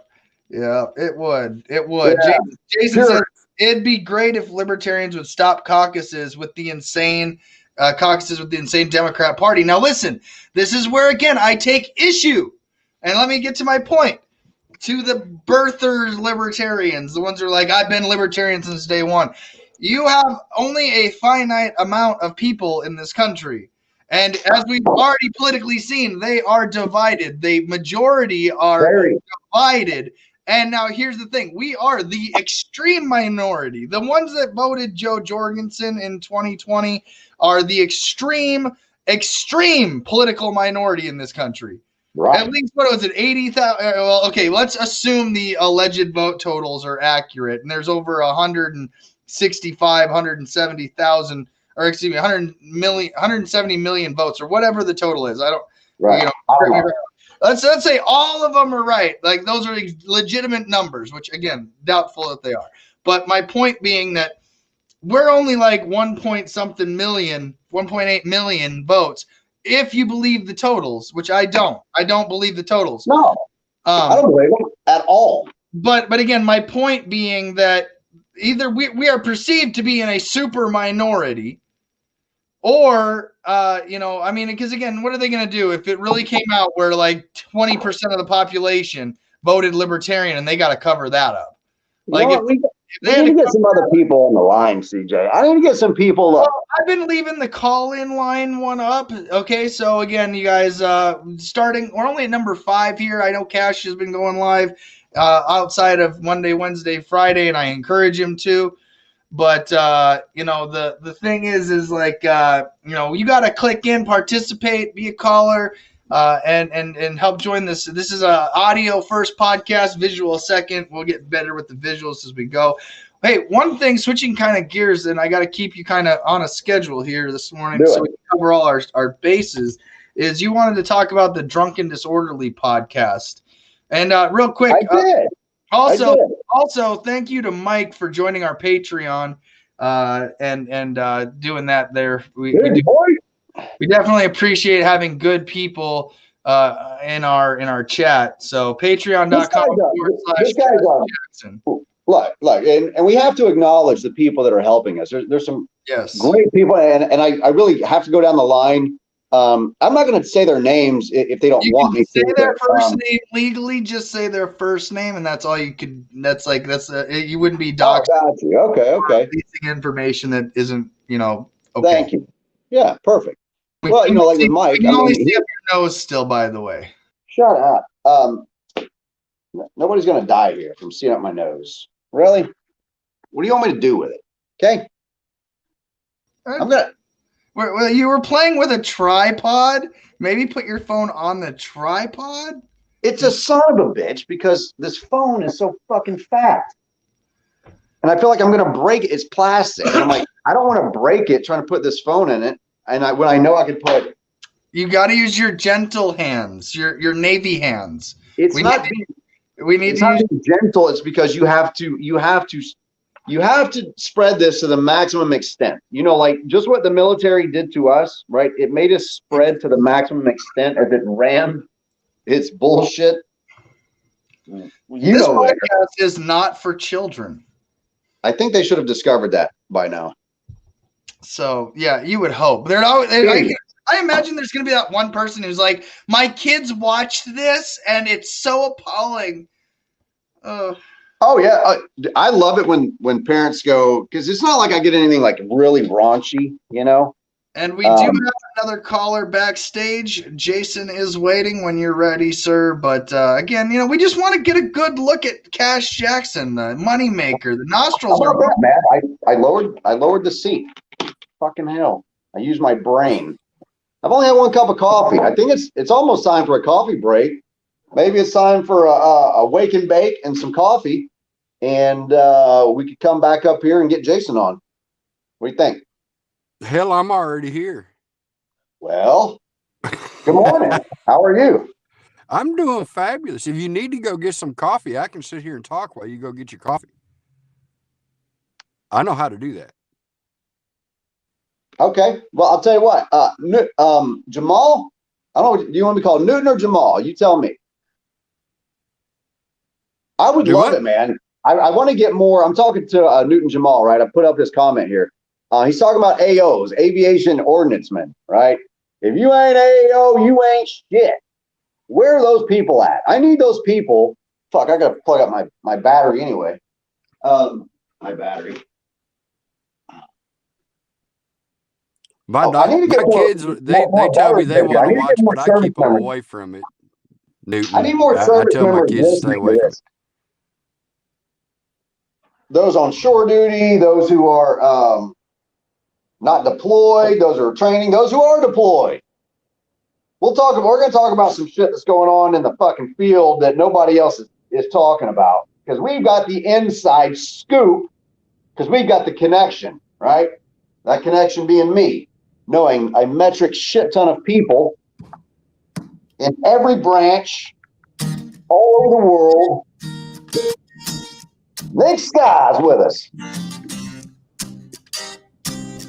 it would. Yeah. Jason says it'd be great if libertarians would stop caucuses with the insane Democrat Party. Now listen, this is where again I take issue, and let me get to my point. To the birthers libertarians, the ones who are like, I've been libertarian since day one. You have only a finite amount of people in this country. And as we've already politically seen, they are divided. The majority are divided. And now here's the thing. We are the extreme minority. The ones that voted Joe Jorgensen in 2020 are the extreme political minority in this country. Right. At least, what was it, 80,000? Well, okay, let's assume the alleged vote totals are accurate. And there's over 170 million votes, or whatever the total is. I don't, let's say all of them are right. Like, those are legitimate numbers, which again, doubtful that they are. But my point being that we're only like 1.8 million votes. If you believe the totals, which I don't believe the totals. No, I don't believe them at all. But again, my point being that either we are perceived to be in a super minority, or because again, what are they going to do if it really came out where like 20% of the population voted libertarian and they got to cover that up? Like, we need to get some other people on the line, CJ. I need to get some people. I've been leaving the call-in line one up. Okay, so again, you guys, starting, we're only at number 5 here. I know Cash has been going live outside of Monday, Wednesday, Friday, and I encourage him to. But the thing is like you got to click in, participate, be a caller, and help join this. This is a audio first podcast, visual second. We'll get better with the visuals as we go. Hey, one thing, switching kind of gears, and I got to keep you kind of on a schedule here this morning so we can cover all our bases, is you wanted to talk about the Drunken Disorderly podcast. And real quick, I did. Also, thank you to Mike for joining our Patreon and doing that there. We definitely appreciate having good people in our chat. So patreon.com/Jackson. Look, and we have to acknowledge the people that are helping us. There's some great people, and I really have to go down the line. I'm not going to say their names if they don't want me to. Say their first name legally. Just say their first name, and that's all you could. You wouldn't be doxed. Oh, got you. Okay. Releasing information that isn't, Okay. Thank you. Yeah, perfect. Well, like with Mike, you can only see up your nose still. By the way, shut up. Nobody's going to die here from seeing up my nose. Really? What do you want me to do with it? Okay. I'm gonna. Well, you were playing with a tripod. Maybe put your phone on the tripod. It's a son of a bitch because this phone is so fucking fat, and I feel like I'm gonna break it. It's plastic. And I'm like, I don't want to break it trying to put this phone in it. And when I know I could put. You got to use your gentle hands, your Navy hands. It's not being gentle. It's because you have to spread this to the maximum extent. Like just what the military did to us, right? It made us spread to the maximum extent as it rammed its bullshit. This podcast is not for children. I think they should have discovered that by now. So yeah, you would hope. I imagine there's going to be that one person who's like, my kids watched this and it's so appalling. Oh yeah, I love it when parents go, because it's not like I get anything like really raunchy, And we do have another caller backstage. Jason is waiting when you're ready, sir. But again, we just want to get a good look at Cash Jackson, the moneymaker. The nostrils How are. about that, man? I lowered the seat. Fucking hell! I used my brain. I've only had one cup of coffee. I think it's almost time for a coffee break. Maybe it's time for a wake and bake and some coffee, and we could come back up here and get Jason on. What do you think? Hell, I'm already here. Well, good morning. How are you? I'm doing fabulous. If you need to go get some coffee, I can sit here and talk while you go get your coffee. I know how to do that. Okay. Well, I'll tell you what. Jamal, I don't know. Do you want to be called Newton or Jamal? You tell me. I would love it, man. I want to get more. I'm talking to Newton Jamal, right? I put up this comment here. He's talking about AOs, aviation ordnancemen, right? If you ain't AO, you ain't shit. Where are those people at? I need those people. Fuck, I got to plug up my battery anyway. My battery. My kids, they tell me they want to watch, but I keep them away from it. Newton, I need more service I tell my members kids to stay away from it. Those on shore duty, those who are not deployed, those who are training, those who are deployed. We're going to talk about some shit that's going on in the fucking field that nobody else is talking about, because we've got the inside scoop, because we've got the connection, right? That connection being me, knowing a metric shit ton of people in every branch, all over the world. Nick Sky's with us.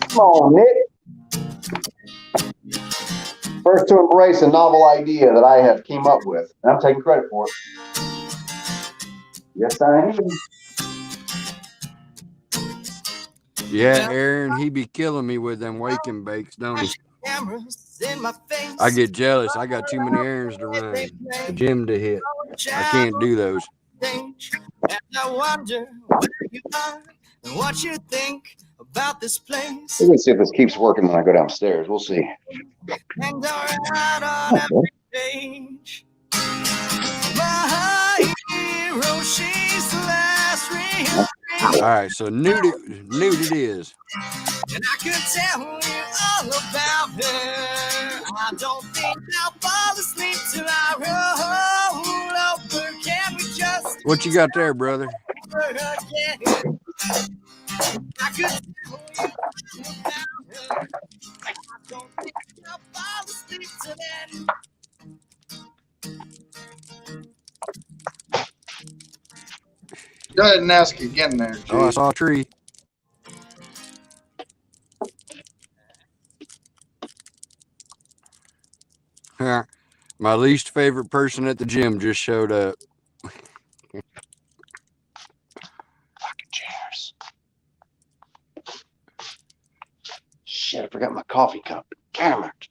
Come on, Nick. First to embrace a novel idea that I have came up with, and I'm taking credit for it. Yes, I am. Yeah, Aaron, he be killing me with them wake and bakes, don't he? I get jealous. I got too many errands to run, the gym to hit. I can't do those. And I wonder where you are and what you think about this place. We're gonna see if this keeps working when I go downstairs. We'll see. And out on every page. My hero, she's the last real. All right, so nude it is. And I could tell you all about her. I don't think I'll fall asleep till I roll over. Can we just What you got there, brother? again? I could tell you all about her. I don't think I'll fall asleep till then. Go ahead and ask again there, Jay. Oh, I saw a tree. My least favorite person at the gym just showed up. Fucking chairs. Shit, I forgot my coffee cup. Damn it.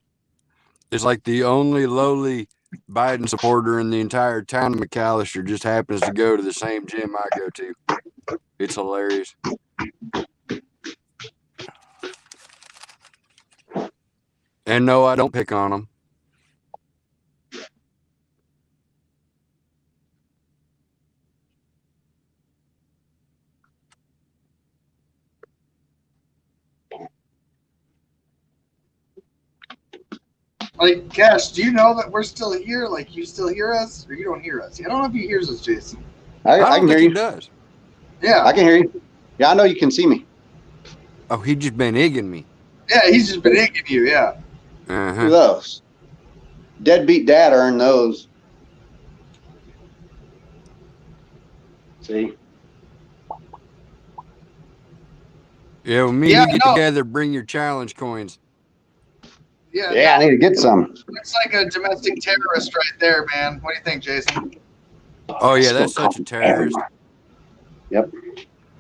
It's like the only lowly Biden supporter in the entire town of McAllister just happens to go to the same gym I go to. It's hilarious. And no, I don't pick on them. Like, Cash, do you know that we're still here? Like, you still hear us, or you don't hear us? I don't know if he hears us, Jason. I can hear you. He does. Yeah, I can hear you. Yeah, I know you can see me. Oh, he just been egging me. Yeah, he's just been egging you. Yeah. Who those? Deadbeat dad earned those. See? Yeah, well, me and you get together, bring your challenge coins. Yeah, I need to get some. Looks like a domestic terrorist right there, man. What do you think, Jason? Oh, yeah, that's such a terrorist. Yep.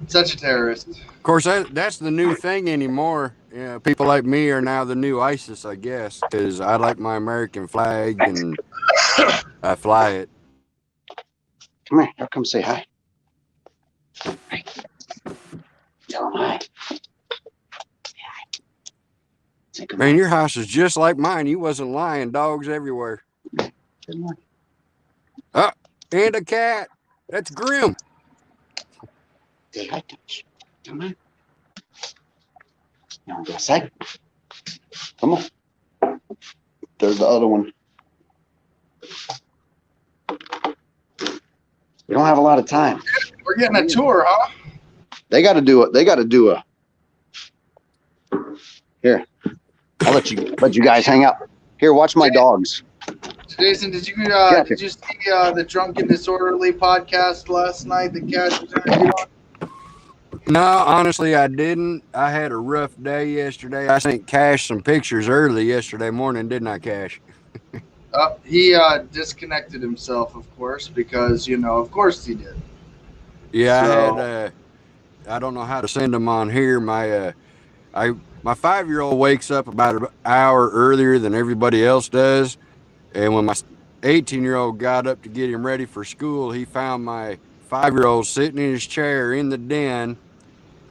Such a terrorist. Of course, that's the new thing anymore. Yeah, people like me are now the new ISIS, I guess, because I like my American flag and I fly it. Come here. I'll come say hi. Hey. Tell him hi. Man, your house is just like mine. You wasn't lying. Dogs everywhere. Oh, and a cat. That's Grim. Say hi, Touch. Come on. You want to go outside? Come on. There's the other one. We don't have a lot of time. We're getting a tour, huh? They got to do it. They got to do a. Here, I'll let you guys hang out. Here, watch my dogs. Jason, did you see the Drunken Disorderly podcast last night that Cash was interviewed on? No, honestly, I didn't. I had a rough day yesterday. I sent Cash some pictures early yesterday morning, didn't I, Cash? He disconnected himself, of course, because, of course he did. Yeah, So- I don't know how to send them on here. My 5-year-old wakes up about an hour earlier than everybody else does. And when my 18-year-old got up to get him ready for school, he found my 5-year-old sitting in his chair in the den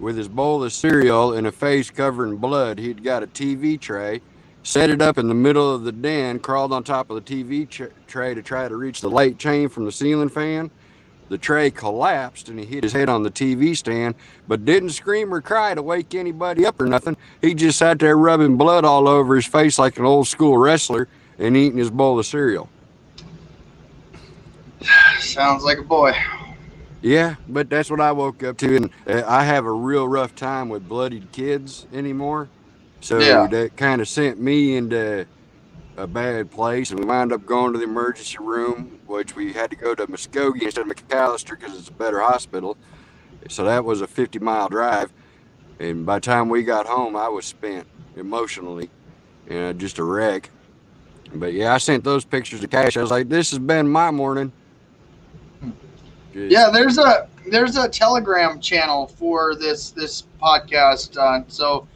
with his bowl of cereal and a face covered in blood. He'd got a TV tray, set it up in the middle of the den, crawled on top of the TV tray to try to reach the light chain from the ceiling fan. The tray collapsed and he hit his head on the TV stand, but didn't scream or cry to wake anybody up or nothing. He just sat there rubbing blood all over his face like an old school wrestler and eating his bowl of cereal. Sounds like a boy. Yeah, but that's what I woke up to, and I have a real rough time with bloodied kids anymore. So Yeah. that kind of sent me into a bad place, and we wound up going to the emergency room, which we had to go to Muskogee instead of McAllister because it's a better hospital. So that was a 50-mile drive, and by the time we got home, I was spent emotionally and just a wreck. But yeah, I sent those pictures to Cash. I was like, "This has been my morning." Yeah, there's a Telegram channel for this podcast, so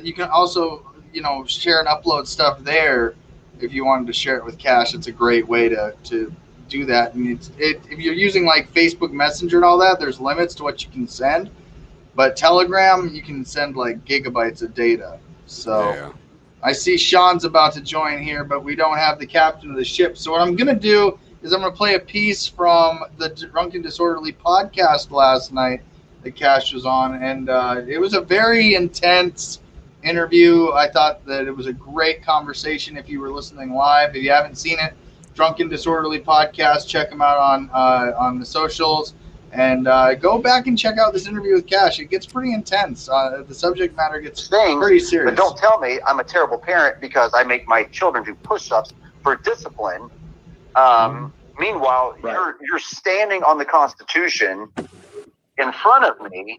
you can also share and upload stuff there if you wanted to share it with Cash. It's a great way to do that. And if you're using like Facebook Messenger and all that, there's limits to what you can send, but Telegram you can send like gigabytes of data. So Yeah. I see Sean's about to join here, but we don't have the captain of the ship. So what I'm gonna do is I'm going to play a piece from the Drunken Disorderly podcast last night that Cash was on, and it was a very intense interview. I thought that it was a great conversation if you were listening live. If you haven't seen it, Drunken Disorderly podcast, check them out on the socials, and go back and check out this interview with Cash. It gets pretty intense. The subject matter gets pretty serious. But don't tell me I'm a terrible parent because I make my children do push-ups for discipline. Meanwhile, you're standing on the Constitution in front of me.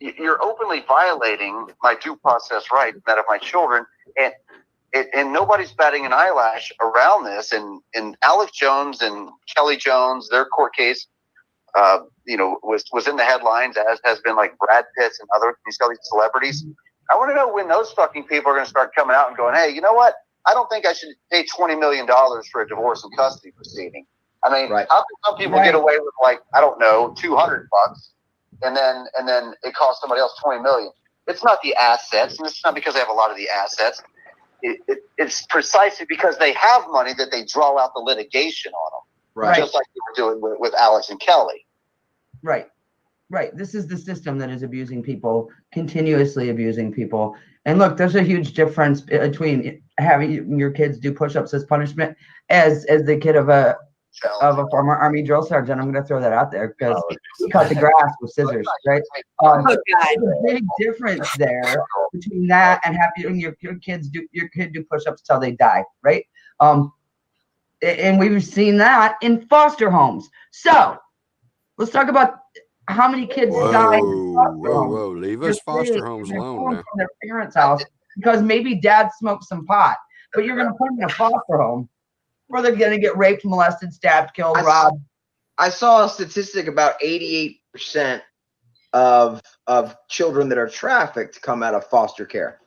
You're openly violating my due process right, that of my children, and nobody's batting an eyelash around this. And Alex Jones and Kelly Jones, their court case, was in the headlines, as has been like Brad Pitts and other these celebrities. I want to know when those fucking people are going to start coming out and going, "Hey, you know what? I don't think I should pay $20 million for a divorce and custody proceeding." I mean, how can some people get away with like, I don't know, $200, and then it costs somebody else $20 million? It's not the assets, and it's not because they have a lot of the assets. It's precisely because they have money that they draw out the litigation on them, Right. just like they were doing with Alex and Kelly. Right. This is the system that is abusing people, continuously abusing people. And look, there's a huge difference between having your kids do push-ups as punishment as the kid of a former Army drill sergeant. I'm going to throw that out there because he cut the grass with scissors, right? There's a big difference there between that and having your kid do push-ups till they die, right? And we've seen that in foster homes. So let's talk about how many kids die in foster homes. Whoa, leave us foster homes alone now. From their parents' house because maybe dad smoked some pot, but you're going to put them in a foster home where they're going to get raped, molested, stabbed, killed, robbed. I saw a statistic about 88% of children that are trafficked come out of foster care.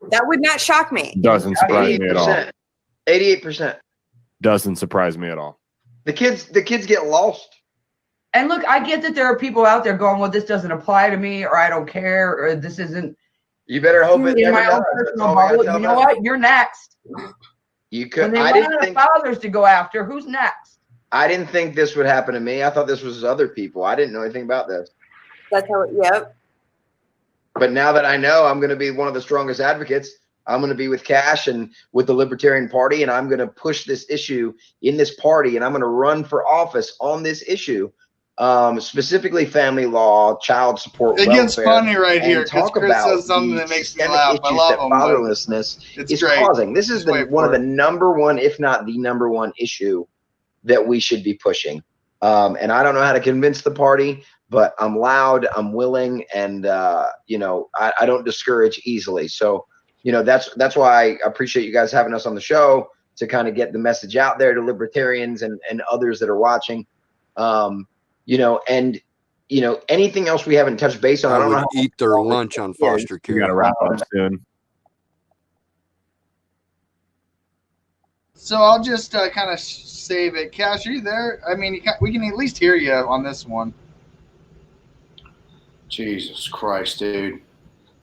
That would not shock me. Doesn't surprise me at all. 88%. Doesn't surprise me at all. The kids get lost. And look, I get that there are people out there going, well, this doesn't apply to me, or I don't care, or this isn't. You better hope it In never my own does. That's personal all I gotta bubble, tell you know them. what? You're next. You When could. they I run didn't out of think. fathers to go after, who's next? I didn't think this would happen to me. I thought this was other people. I didn't know anything about this. That's how. Yep. But now that I know, I'm going to be one of the strongest advocates. I'm going to be with Cash and with the Libertarian Party, and I'm going to push this issue in this party, and I'm going to run for office on this issue, specifically family law, child support, It gets welfare, funny right and here because talk Chris about says something the that makes me systemic laugh. I issues love that him. but fatherlessness It's is great. causing. This is Just wait one of for the number one, if not the number one issue that we should be pushing. And I don't know how to convince the party, but I'm loud, I'm willing, and you know, I don't discourage easily. So, you know, that's why I appreciate you guys having us on the show to kind of get the message out there to libertarians and others that are watching. You know, and you know, anything else we haven't touched base on, I I don't would know. eat their lunch on foster care. We got to wrap up soon. So I'll just kind of save it. Cash, are you there? I mean, we can at least hear you on this one. Jesus Christ, dude.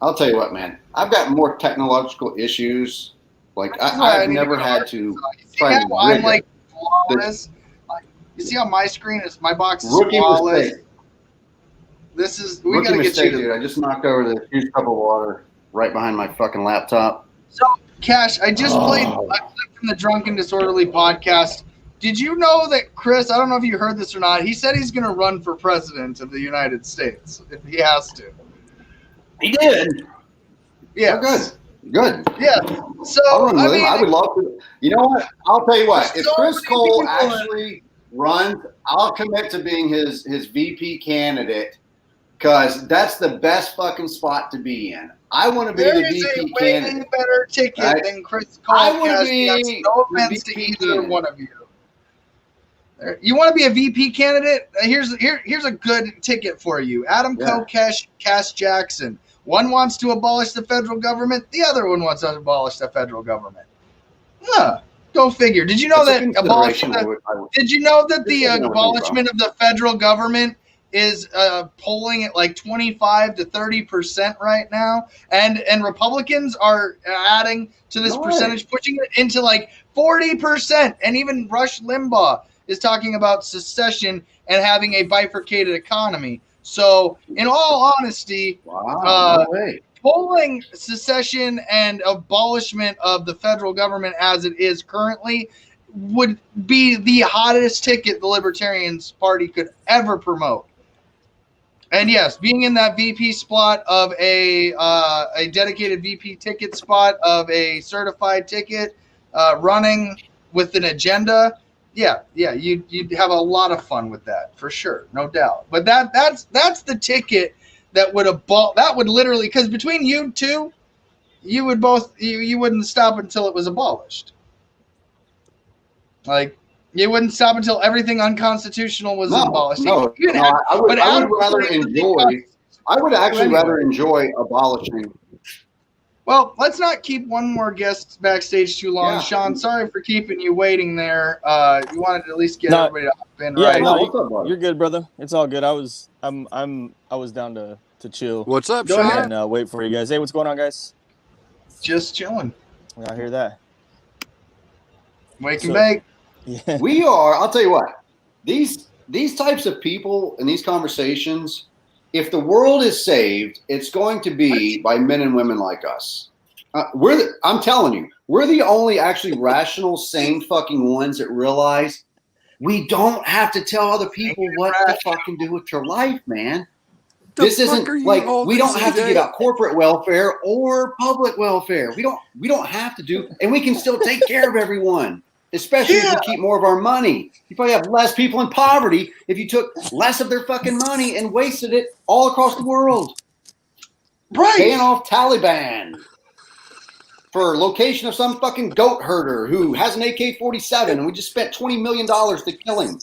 I'll tell you what, man. I've got more technological issues. Like, I've never had to try to I'm like flawless. You see how my screen is? My box is rookie flawless. mistake. This is we Rookie gotta get mistake, you to. dude. I just knocked over the huge cup of water right behind my fucking laptop. So, Cash, I just played a clip from the Drunken Disorderly podcast. Did you know that Chris, I don't know if you heard this or not, he said he's going to run for president of the United States if he has to. He did? Yeah. Oh, good. Good. Yeah. So, I'll run with him. mean, I would love to. You know what? I'll tell you what. If so Chris many Cole people- actually runs, I'll commit to being his VP candidate because that's the best fucking spot to be in. I want to be there the is VP a way candidate. better ticket Right? than Chris Cole. I want to Cash. be That's no the offense to VP either candidate. one of you. You want to be a VP candidate? Here's a good ticket for you. Adam Kokesh, Cass Jackson. One wants to abolish the federal government. The other one wants to abolish the federal government. Go figure. Did you know That's a that consideration abolishment? I would- Did you know that the This isn't what abolishment of the federal government is polling at like 25 to 30% right now, and Republicans are adding to this No way. percentage, pushing it into like 40%, and even Rush Limbaugh is talking about secession and having a bifurcated economy. So, in all honesty, no way. polling secession and abolishment of the federal government as it is currently would be the hottest ticket the Libertarians Party could ever promote. And yes, being in that VP spot of a dedicated VP ticket spot of a certified ticket, running with an agenda, you'd have a lot of fun with that for sure, no doubt. But that's the ticket that would literally, because between you two, you would both you wouldn't stop until it was abolished. Like, you wouldn't stop until everything unconstitutional was abolished. I would rather enjoy. I would actually Anyway. rather enjoy abolishing. Well, let's not keep one more guest backstage too long. Yeah. Sean, sorry for keeping you waiting there. You wanted to at least get No, everybody to hop in, Yeah, right? no, you're good, brother. It's all good. I was down to chill. What's up, Go Sean? ahead. And wait for you guys. Hey, what's going on, guys? Just chilling. I hear that. Wake and So- bake. Yeah. We are. I'll tell you what. These types of people in these conversations, if the world is saved, it's going to be by men and women like us. I'm telling you, we're the only actually rational, sane fucking ones that realize we don't have to tell other people what to fucking do with your life, man. This isn't like we don't have to get out corporate welfare or public welfare. We don't have to do, and we can still take care of everyone. Especially if we keep more of our money. You probably have less people in poverty if you took less of their fucking money and wasted it all across the world. Right. Paying off Taliban for location of some fucking goat herder who has an AK-47 and we just spent $20 million to kill him.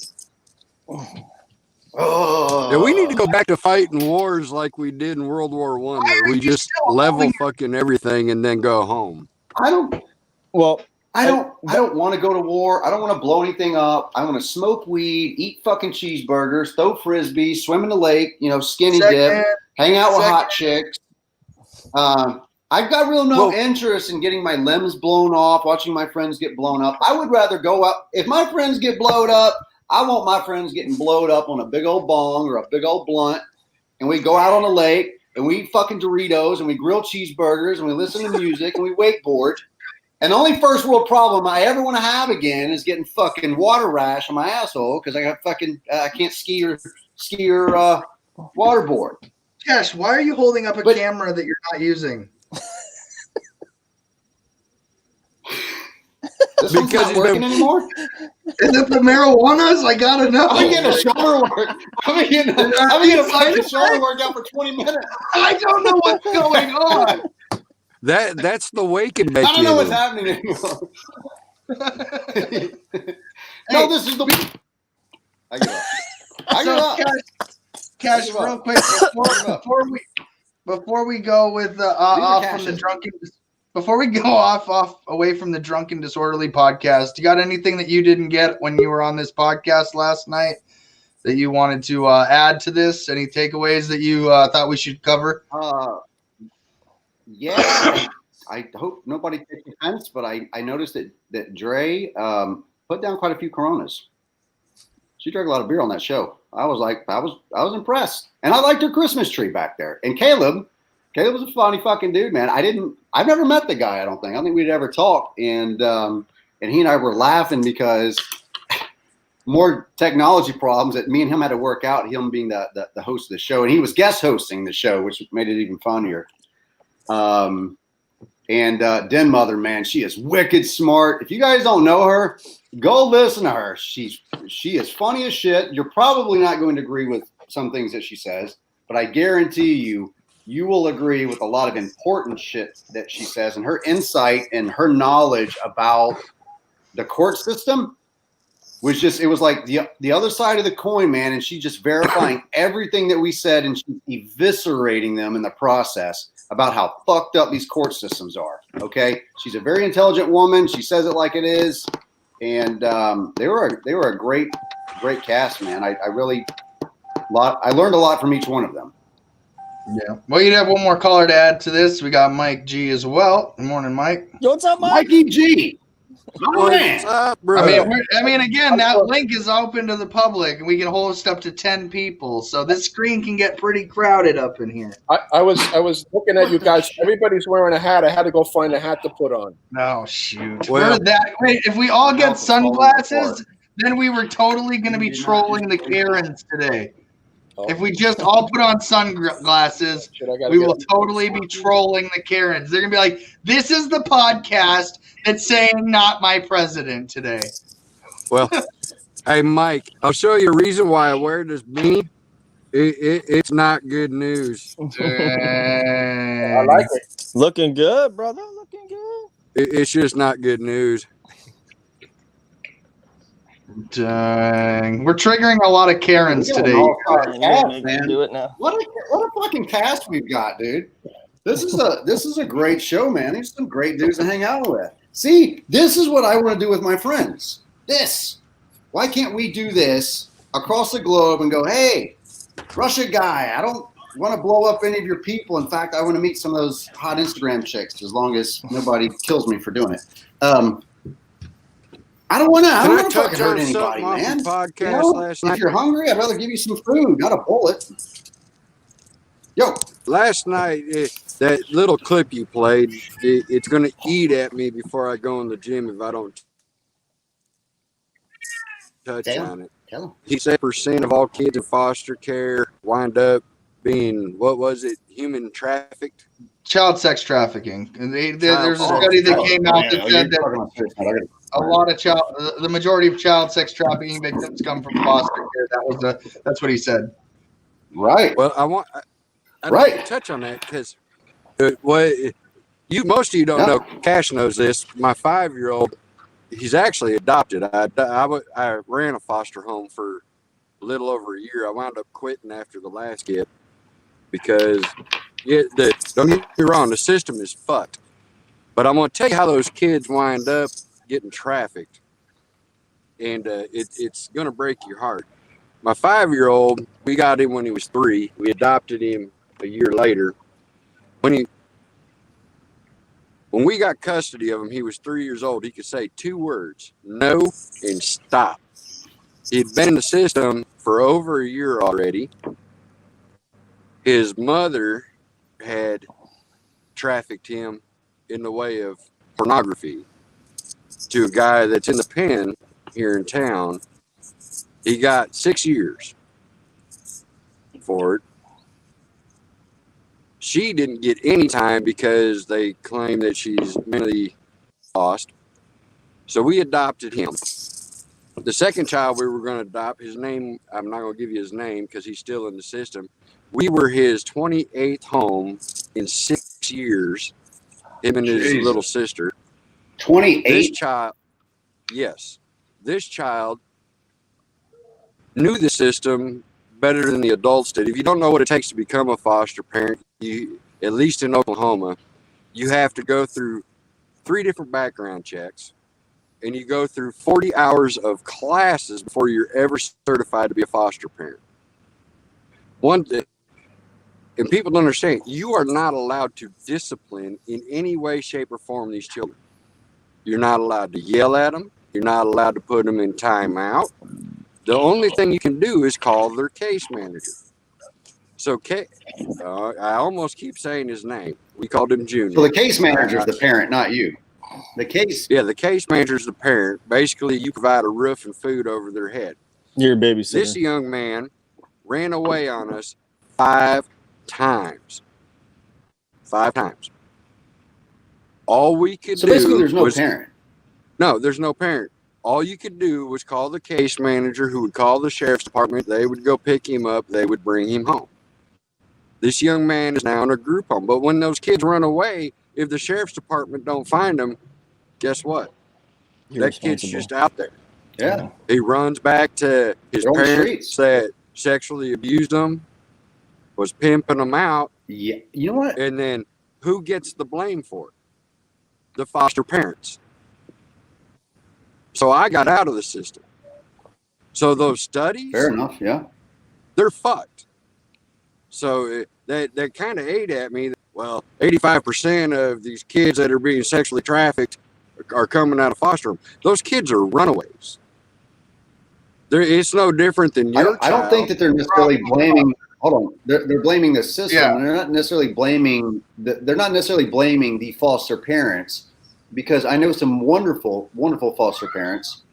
Oh. Yeah, we need to go back to fighting wars like we did in World War I, where we just level fucking everything and then go home. I don't want to go to war. I don't want to blow anything up. I want to smoke weed, eat fucking cheeseburgers, throw frisbees, swim in the lake, skinny dip, hang out with hot chicks. I've got no interest in getting my limbs blown off, watching my friends get blown up. I would rather go up. If my friends get blowed up, I want my friends getting blowed up on a big old bong or a big old blunt, and we go out on the lake and we eat fucking Doritos and we grill cheeseburgers and we listen to music and we wakeboard. And the only first world problem I ever want to have again is getting fucking water rash on my asshole because I got fucking I can't ski or waterboard. Cash, why are you holding up a camera that you're not using? This one's not working anymore. Is it the marijuana's? I gotta know. I'm getting a shoulder work. I'm getting a fucking shoulder workout for 20 minutes. I don't know what's going on. That's the wake and bake. I don't know what's happening anymore. No, this is the. I give up. I give up. Cash, real quick before we go with off from the drunken. Before we go off away from the Drunken Disorderly podcast, you got anything that you didn't get when you were on this podcast last night that you wanted to add to this? Any takeaways that you thought we should cover? Yeah, I hope nobody takes offense, but I noticed that Dre put down quite a few Coronas. She drank a lot of beer on that show. I was impressed, and I liked her Christmas tree back there. And Caleb was a funny fucking dude, man. I've never met the guy. I don't think we'd ever talked. And he and I were laughing because more technology problems that me and him had to work out. Him being the host of the show, and he was guest hosting the show, which made it even funnier. Den Mother, man, she is wicked smart. If you guys don't know her, go listen to her. She is funny as shit. You're probably not going to agree with some things that she says, but I guarantee you will agree with a lot of important shit that she says, and her insight and her knowledge about the court system was just, it was like the other side of the coin, man. And she's just verifying everything that we said, and she's eviscerating them in the process about how fucked up these court systems are. Okay. She's a very intelligent woman. She says it like it is. And they were a great cast, man. I learned a lot from each one of them. Yeah. Well, you'd have one more caller to add to this. We got Mike G as well. Good morning, Mike. Yo, what's up, Mike? Mikey G. What's up, bro? I mean, again, that link is open to the public, and we can host up to 10 people. So this screen can get pretty crowded up in here. I was looking at you guys. Everybody's wearing a hat. I had to go find a hat to put on. Oh shoot! Well, wait, if we all get sunglasses, then we were totally going to be trolling the Karens today. If we just all put on sunglasses, we will totally be trolling the Karens. They're going to be like, this is the podcast that's saying not my president today. Well, hey, Mike, I'll show you a reason why I wear this beanie. It's not good news. I like it. Looking good, brother. Looking good. It's just not good news. Dang. We're triggering a lot of Karens today. Do it now. What a fucking cast we've got, dude. This is a great show, man. There's some great dudes to hang out with. See, this is what I want to do with my friends. This. Why can't we do this across the globe and go, hey, Russia guy, I don't want to blow up any of your people. In fact, I want to meet some of those hot Instagram chicks as long as nobody kills me for doing it. I don't want to fucking hurt anybody, man. If you're hungry, I'd rather give you some food, not a bullet. Yo. Last night, that little clip you played, it's going to eat at me before I go in the gym if I don't touch on it. Tell him. 7% of all kids in foster care wind up being, what was it, human trafficked? Child sex trafficking. And there's a study that came out that said that the majority of child sex trafficking victims come from foster care. That's what he said. Right. Well, I'd like to touch on that because most of you don't know. Cash knows this. My 5-year-old, he's actually adopted. I ran a foster home for a little over a year. I wound up quitting after the last kid because don't get me wrong, the system is fucked. But I'm going to tell you how those kids wind up getting trafficked, and it's going to break your heart. My 5-year-old, we got him when he was 3. We adopted him a year later. When When we got custody of him, he was 3 years old. He could say 2 words, no and stop. He'd been in the system for over a year already. His mother had trafficked him in the way of pornography to a guy that's in the pen here in town. He got 6 years for it. She didn't get any time because they claim that she's mentally lost. So we adopted him. The second child we were going to adopt, his name, I'm not going to give you his name because he's still in the system. We were his 28th home in 6 years, him and his little sister. 28? This child, yes. This child knew the system better than the adults did. If you don't know what it takes to become a foster parent, you, at least in Oklahoma, you have to go through 3 different background checks, and you go through 40 hours of classes before you're ever certified to be a foster parent. One thing, and people don't understand, you are not allowed to discipline in any way, shape, or form these children. You're not allowed to yell at them. You're not allowed to put them in timeout. The only thing you can do is call their case manager. So I almost keep saying his name. We called him Junior. So the case manager is the parent, not you. The case manager is the parent. Basically, you provide a roof and food over their head. You're a babysitter. This young man ran away on us 5 times. 5 times. All we could do. So basically, there's no parent. No, there's no parent. All you could do was call the case manager, who would call the sheriff's department. They would go pick him up. They would bring him home. This young man is now in a group home. But when those kids run away, if the sheriff's department don't find them, guess what? That kid's just out there. Yeah. He runs back to his They're on the parents streets. that sexually abused him, was pimping them out. Yeah. You know what? And then who gets the blame for it? The foster parents. So I got out of the system. So those studies, Fair enough, yeah. they're fucked. So they kind of ate at me. Well, 85% of these kids that are being sexually trafficked are coming out of foster home. Those kids are runaways. It's no different than your I don't think that they're necessarily blaming. Hold on, they're blaming the system. Yeah. They're not necessarily blaming. They're not necessarily blaming the foster parents, because I know some wonderful, wonderful foster parents,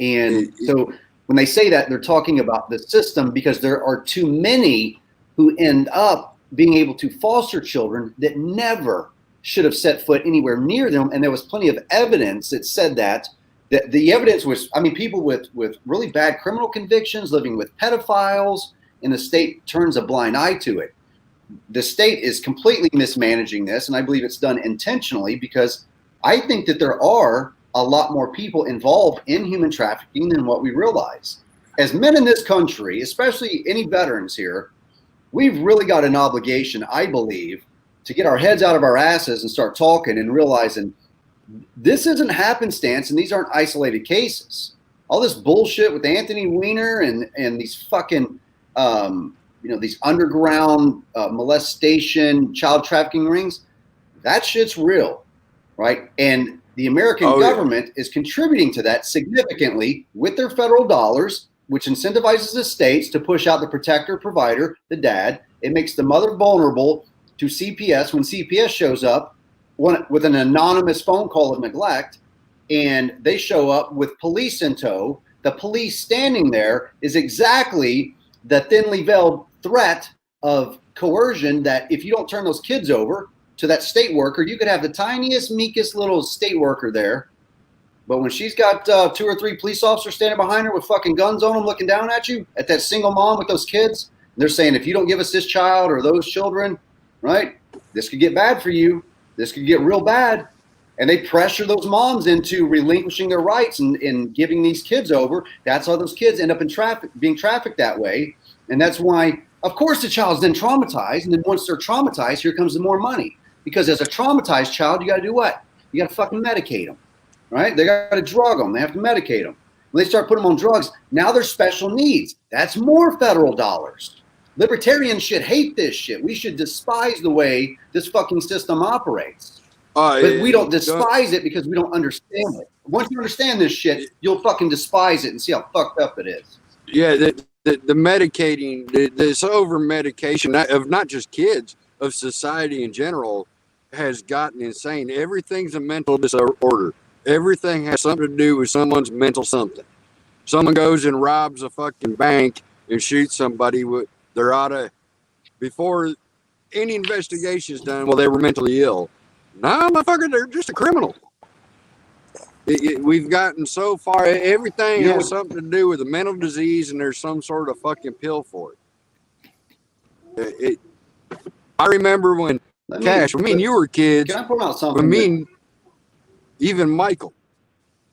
and so when they say that, they're talking about the system, because there are too many who end up being able to foster children that never should have set foot anywhere near them, and there was plenty of evidence that said that. That the evidence was, I mean, people with really bad criminal convictions, living with pedophiles, and the state turns a blind eye to it. The state is completely mismanaging this, and I believe it's done intentionally, because I think that there are a lot more people involved in human trafficking than what we realize. As men in this country, especially any veterans here, we've really got an obligation, I believe, to get our heads out of our asses and start talking and realizing this isn't happenstance, and these aren't isolated cases. All this bullshit with Anthony Weiner and these fucking, these underground molestation, child trafficking rings, that shit's real. Right. And the American government is contributing to that significantly with their federal dollars, which incentivizes the states to push out the protector, provider, the dad. It makes the mother vulnerable to CPS when CPS shows up with an anonymous phone call of neglect, and they show up with police in tow. The police standing there is exactly the thinly veiled threat of coercion that if you don't turn those kids over to that state worker, you could have the tiniest, meekest little state worker there. But when she's got 2 or 3 police officers standing behind her with fucking guns on them, looking down at you, at that single mom with those kids, they're saying, if you don't give us this child or those children, right, this could get bad for you. This could get real bad. And they pressure those moms into relinquishing their rights and giving these kids over. That's how those kids end up in being trafficked that way. And that's why, of course, the child's then traumatized. And then once they're traumatized, here comes the more money. Because as a traumatized child, you got to do what? You got to fucking medicate them, right? They got to drug them. They have to medicate them. When they start putting them on drugs, now they're special needs. That's more federal dollars. Libertarians should hate this shit. We should despise the way this fucking system operates. But we don't despise it because we don't understand it. Once you understand this shit, you'll fucking despise it and see how fucked up it is. Yeah, the medicating, this over medication of not just kids, of society in general, has gotten insane. Everything's a mental disorder. Everything has something to do with someone's mental something. Someone goes and robs a fucking bank and shoots somebody. They're out of, before any investigation is done, well, they were mentally ill. No, motherfucker, they're just a criminal. We've gotten so far. Everything has something to do with a mental disease, and there's some sort of fucking pill for it. I remember when Cash, you were kids. Can I point out something? Even Michael,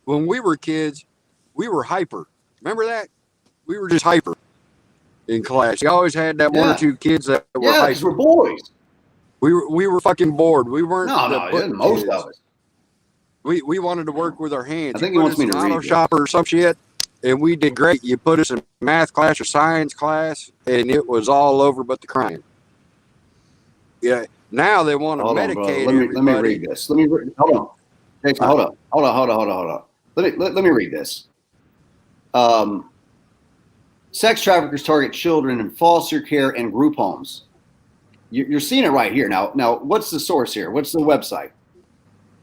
when we were kids, we were hyper. Remember that? We were just hyper in class. You always had that one or two kids that were hyper. Yeah, we're boys. We were fucking bored. We weren't. No, most of us. We wanted to work with our hands. I think he wants me to read auto shopper or some shit, and we did great. You put us in math class or science class, and it was all over but the crying. Yeah. Now they want to medicate everybody. Let me read this. Hold on. Jason, hold on. Let me read this. Sex traffickers target children in foster care and group homes. You're seeing it right here. Now, what's the source here? What's the website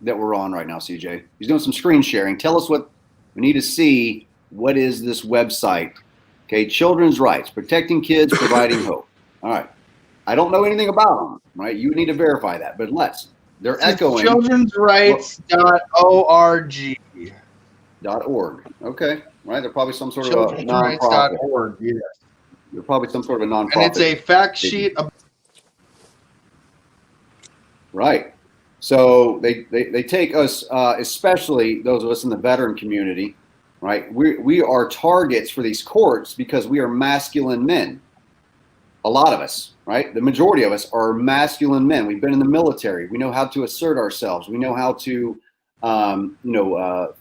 that we're on right now, CJ? He's doing some screen sharing. Tell us what we need to see. What is this website? Okay, Children's Rights, Protecting Kids, Providing Hope. All right. I don't know anything about them, right? You need to verify that, but they're echoing. Childrensrights.org. .org. Okay. Right. They're probably some sort of a nonprofit. Childrensrights.org. Yes. They're probably some sort of a nonprofit. And it's a fact sheet. Right. So they take us, especially those of us in the veteran community, right? We are targets for these courts because we are masculine men. A lot of us, right? The majority of us are masculine men. We've been in the military. We know how to assert ourselves. We know how to,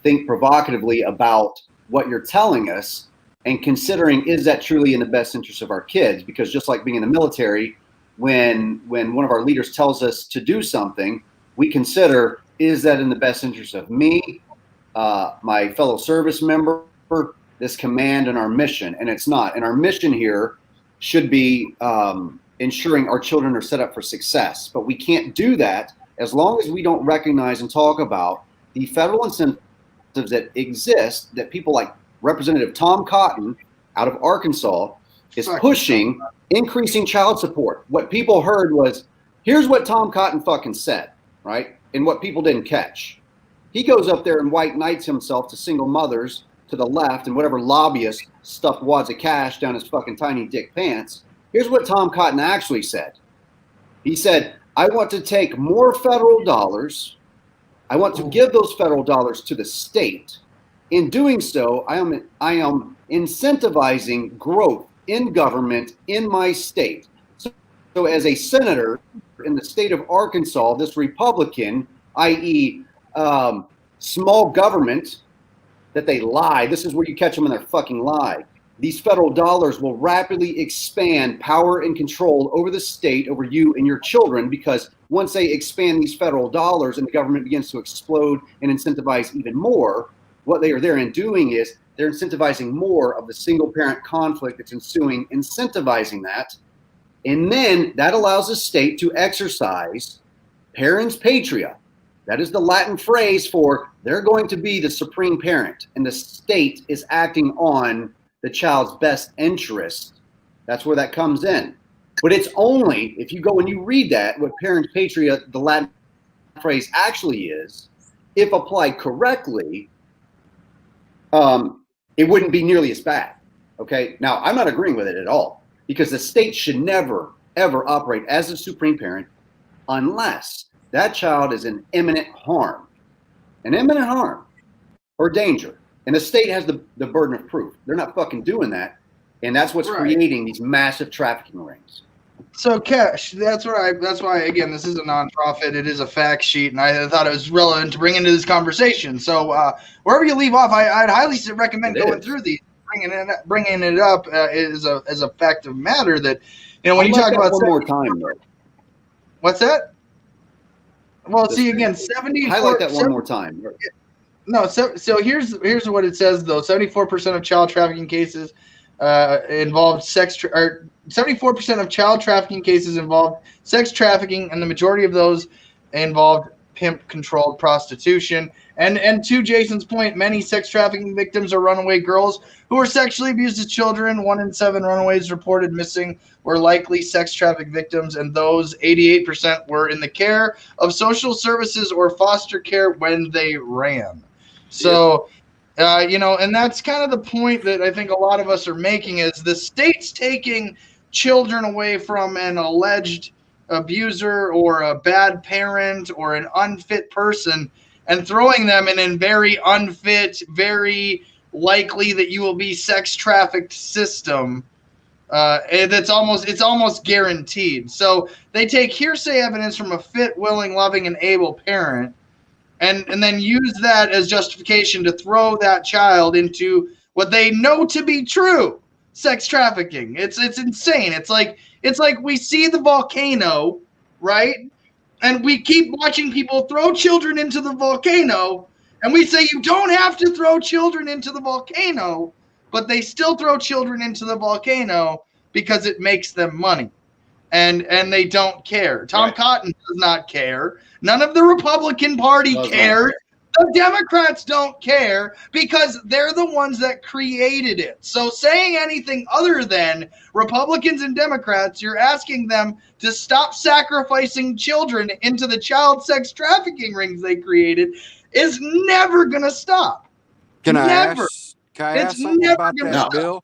think provocatively about what you're telling us and considering, is that truly in the best interest of our kids? Because just like being in the military, when one of our leaders tells us to do something, we consider, is that in the best interest of me, my fellow service member, this command, and our mission? And it's not. And our mission here should be ensuring our children are set up for success. But we can't do that as long as we don't recognize and talk about the federal incentives that exist, that people like Representative Tom Cotton out of Arkansas is pushing, increasing child support. What people heard was, here's what Tom Cotton fucking said, right? And what people didn't catch. He goes up there and white knights himself to single mothers to the left and whatever lobbyist stuffed wads of cash down his fucking tiny dick pants. Here's what Tom Cotton actually said. He said, I want to take more federal dollars. I want to give those federal dollars to the state. In doing so, I am incentivizing growth in government in my state. So as a senator in the state of Arkansas, this Republican, i.e. Small government, that they lie. This is where you catch them in their fucking lie. These federal dollars will rapidly expand power and control over the state, over you and your children, because once they expand these federal dollars and the government begins to explode and incentivize even more, what they are therein doing is they're incentivizing more of the single parent conflict that's ensuing, incentivizing that. And then that allows the state to exercise parens patria. That is the Latin phrase for they're going to be the supreme parent, and the state is acting on the child's best interest. That's where that comes in. But it's only, if you go and you read that, what parens patria, the Latin phrase actually is, if applied correctly, it wouldn't be nearly as bad. Okay. Now, I'm not agreeing with it at all, because the state should never, ever operate as a supreme parent unless that child is in imminent harm or danger. And the state has the burden of proof. They're not fucking doing that. And that's what's creating these massive trafficking rings. So, Cash, that's why, again, this is a nonprofit. It is a fact sheet, and I thought it was relevant to bring into this conversation. So, wherever you leave off, I'd highly recommend going through these, bringing it up as a fact of matter that, when you talk about one more time, though. What's that? Well, see again, 74. Highlight that one more time. No, so here's what it says though. 74% of child trafficking cases involved 74% of child trafficking cases involved sex trafficking, and the majority of those involved pimp-controlled prostitution. And to Jason's point, many sex trafficking victims are runaway girls who were sexually abused as children. 1 in 7 runaways reported missing were likely sex traffic victims, and those 88% were in the care of social services or foster care when they ran. So, and that's kind of the point that I think a lot of us are making is the state's taking children away from an alleged abuser or a bad parent or an unfit person and throwing them in a very unfit, very likely that you will be sex trafficked system. It's almost guaranteed. So they take hearsay evidence from a fit, willing, loving, and able parent and then use that as justification to throw that child into what they know to be true, sex trafficking. It's insane. It's like we see the volcano, right? And we keep watching people throw children into the volcano, and we say you don't have to throw children into the volcano, but they still throw children into the volcano because it makes them money. And they don't care. Tom Cotton does not care. None of the Republican Party cares. The Democrats don't care because they're the ones that created it. So saying anything other than Republicans and Democrats, you're asking them to stop sacrificing children into the child sex trafficking rings they created is never going to stop. Can I never. ask something about that bill?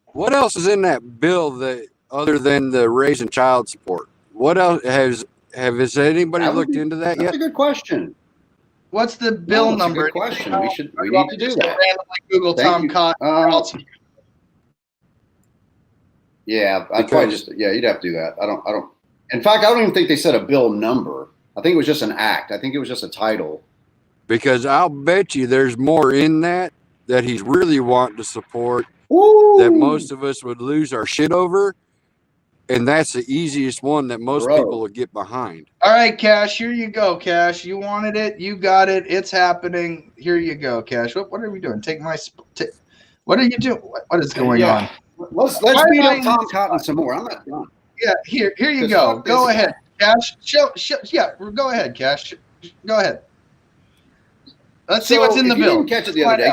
What else is in that bill that other than the raising child support? What else has anybody looked into that yet? That's a good question. What's the bill number? That's a good question. We need to do that. Randomly Google Tom Cotton. Yeah, I'd probably you'd have to do that. I don't. In fact, I don't even think they said a bill number. I think it was just an act. I think it was just a title. Because I'll bet you there's more in that he's really wanting to support that most of us would lose our shit over. And that's the easiest one that most people will get behind. All right, Cash, here you go, Cash. You wanted it. You got it. It's happening. Here you go, Cash. What are we doing? What are you doing? What is going on? Let's beat up Tom Cotton some more. I'm not done. Yeah, here you go. Go ahead, Cash. Go ahead, Cash. Go ahead. Let's see what's in the bill. You didn't catch it the other day.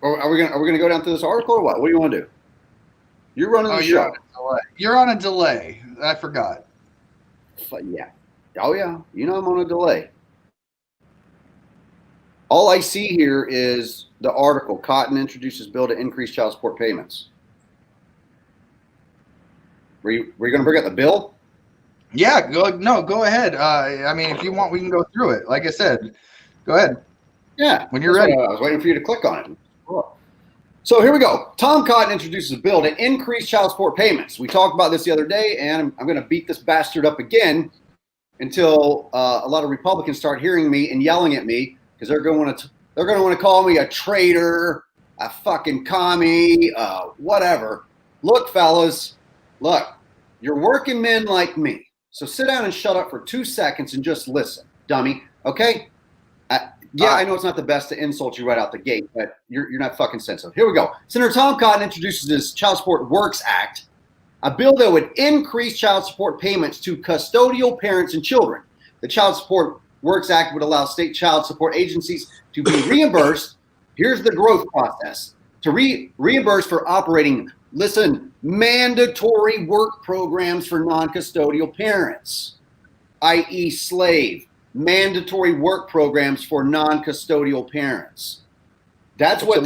Or are we gonna go down through this article or what? What do you want to do? You're running the show. You're on a delay. I forgot. Yeah. Oh yeah. You know I'm on a delay. All I see here is the article. Cotton introduces bill to increase child support payments. Were you going to bring up the bill? Yeah. Go ahead. I mean, if you want, we can go through it. Like I said, go ahead. Yeah. When you're ready. I was waiting for you to click on it. So here we go. Tom Cotton introduces a bill to increase child support payments. We talked about this the other day, and I'm going to beat this bastard up again until a lot of Republicans start hearing me and yelling at me because they're going to want to call me a traitor, a fucking commie, whatever. Look, fellas, you're working men like me. So sit down and shut up for 2 seconds and just listen, dummy. Okay? I know it's not the best to insult you right out the gate, but you're not fucking sensitive. Here we go. Senator Tom Cotton introduces this Child Support Works Act, a bill that would increase child support payments to custodial parents and children. The Child Support Works Act would allow state child support agencies to be reimbursed. Here's the growth process. To reimburse for operating, mandatory work programs for non-custodial parents, i.e. slave. Mandatory work programs for non-custodial parents. That's what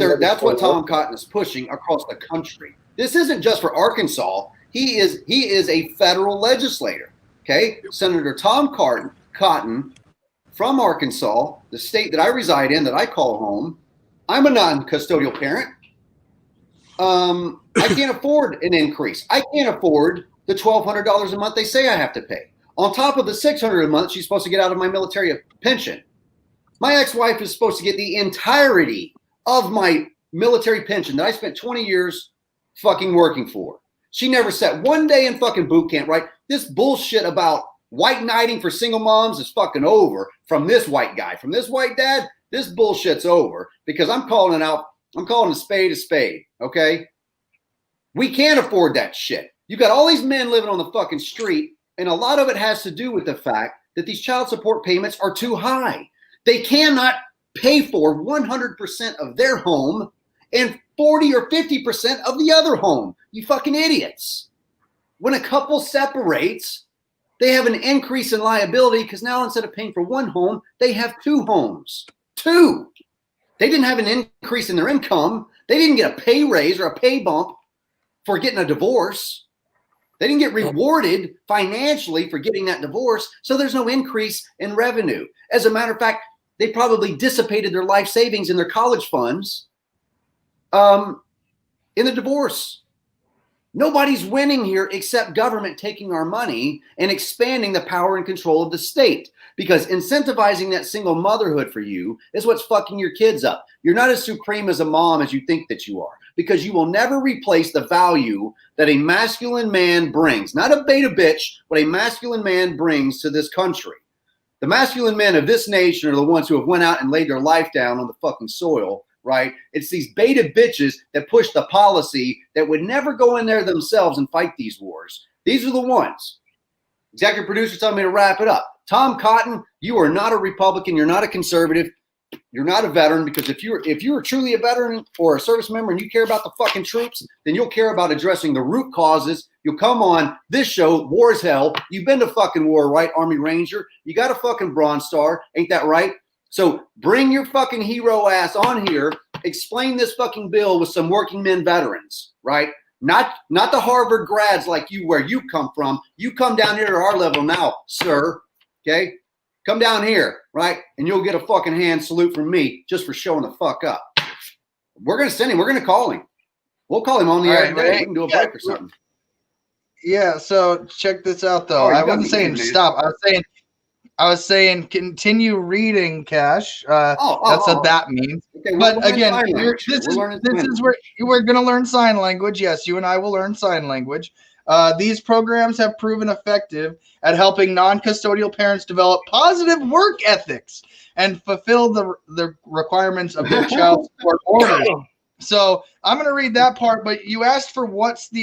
Tom Cotton is pushing across the country. This isn't just for Arkansas. He is a federal legislator. Okay, Senator Tom Cotton from Arkansas, the state that I reside in, that I call home. I'm a non-custodial parent. I can't afford an increase. I can't afford the $1,200 a month they say I have to pay. On top of the $600 a month she's supposed to get out of my military pension. My ex-wife is supposed to get the entirety of my military pension that I spent 20 years fucking working for. She never sat one day in fucking boot camp, right? This bullshit about White knighting for single moms is fucking over from this white guy. From this white dad, this bullshit's over because I'm calling it out. I'm calling a spade, okay? We can't afford that shit. You got all these men living on the fucking street, and a lot of it has to do with the fact that these child support payments are too high. They cannot pay for 100% of their home and 40 or 50% of the other home. You fucking idiots. When a couple separates, they have an increase in liability because now instead of paying for one home, they have two homes. Two. They didn't have an increase in their income. They didn't get a pay raise or a pay bump for getting a divorce. They didn't get rewarded financially for getting that divorce. So there's no increase in revenue. As a matter of fact, they probably dissipated their life savings in their college funds in the divorce. Nobody's winning here except government taking our money and expanding the power and control of the state. Because incentivizing that single motherhood for you is what's fucking your kids up. You're not as supreme as a mom as you think that you are. Because you will never replace the value that a masculine man brings. Not a beta bitch, but a masculine man brings to this country. The masculine men of this nation are the ones who have went out and laid their life down on the fucking soil. Right? It's these beta bitches that push the policy that would never go in there themselves and fight these wars. These are the ones. Executive producer telling me to wrap it up. Tom Cotton, you are not a Republican. You're not a conservative. You're not a veteran, because if you're truly a veteran or a service member and you care about the fucking troops, then you'll care about addressing the root causes. You'll come on this show, War is Hell. You've been to fucking war, right, Army Ranger? You got a fucking Bronze Star. Ain't that right? So bring your fucking hero ass on here. Explain this fucking bill with some working men veterans, right? Not the Harvard grads like you, where you come from. You come down here to our level now, sir. Okay? Come down here, right? And you'll get a fucking hand salute from me just for showing the fuck up. We're going to send him. We're going to call him. We'll call him on the air today. We can do a break or something. Yeah, so check this out, though. I wasn't saying stop. I was saying continue reading, Cash. That's what that means. Okay, but again, this is where we're going to learn sign language. Yes, you and I will learn sign language. These programs have proven effective at helping non-custodial parents develop positive work ethics and fulfill the requirements of their child support orders. So I'm going to read that part, but you asked for what's in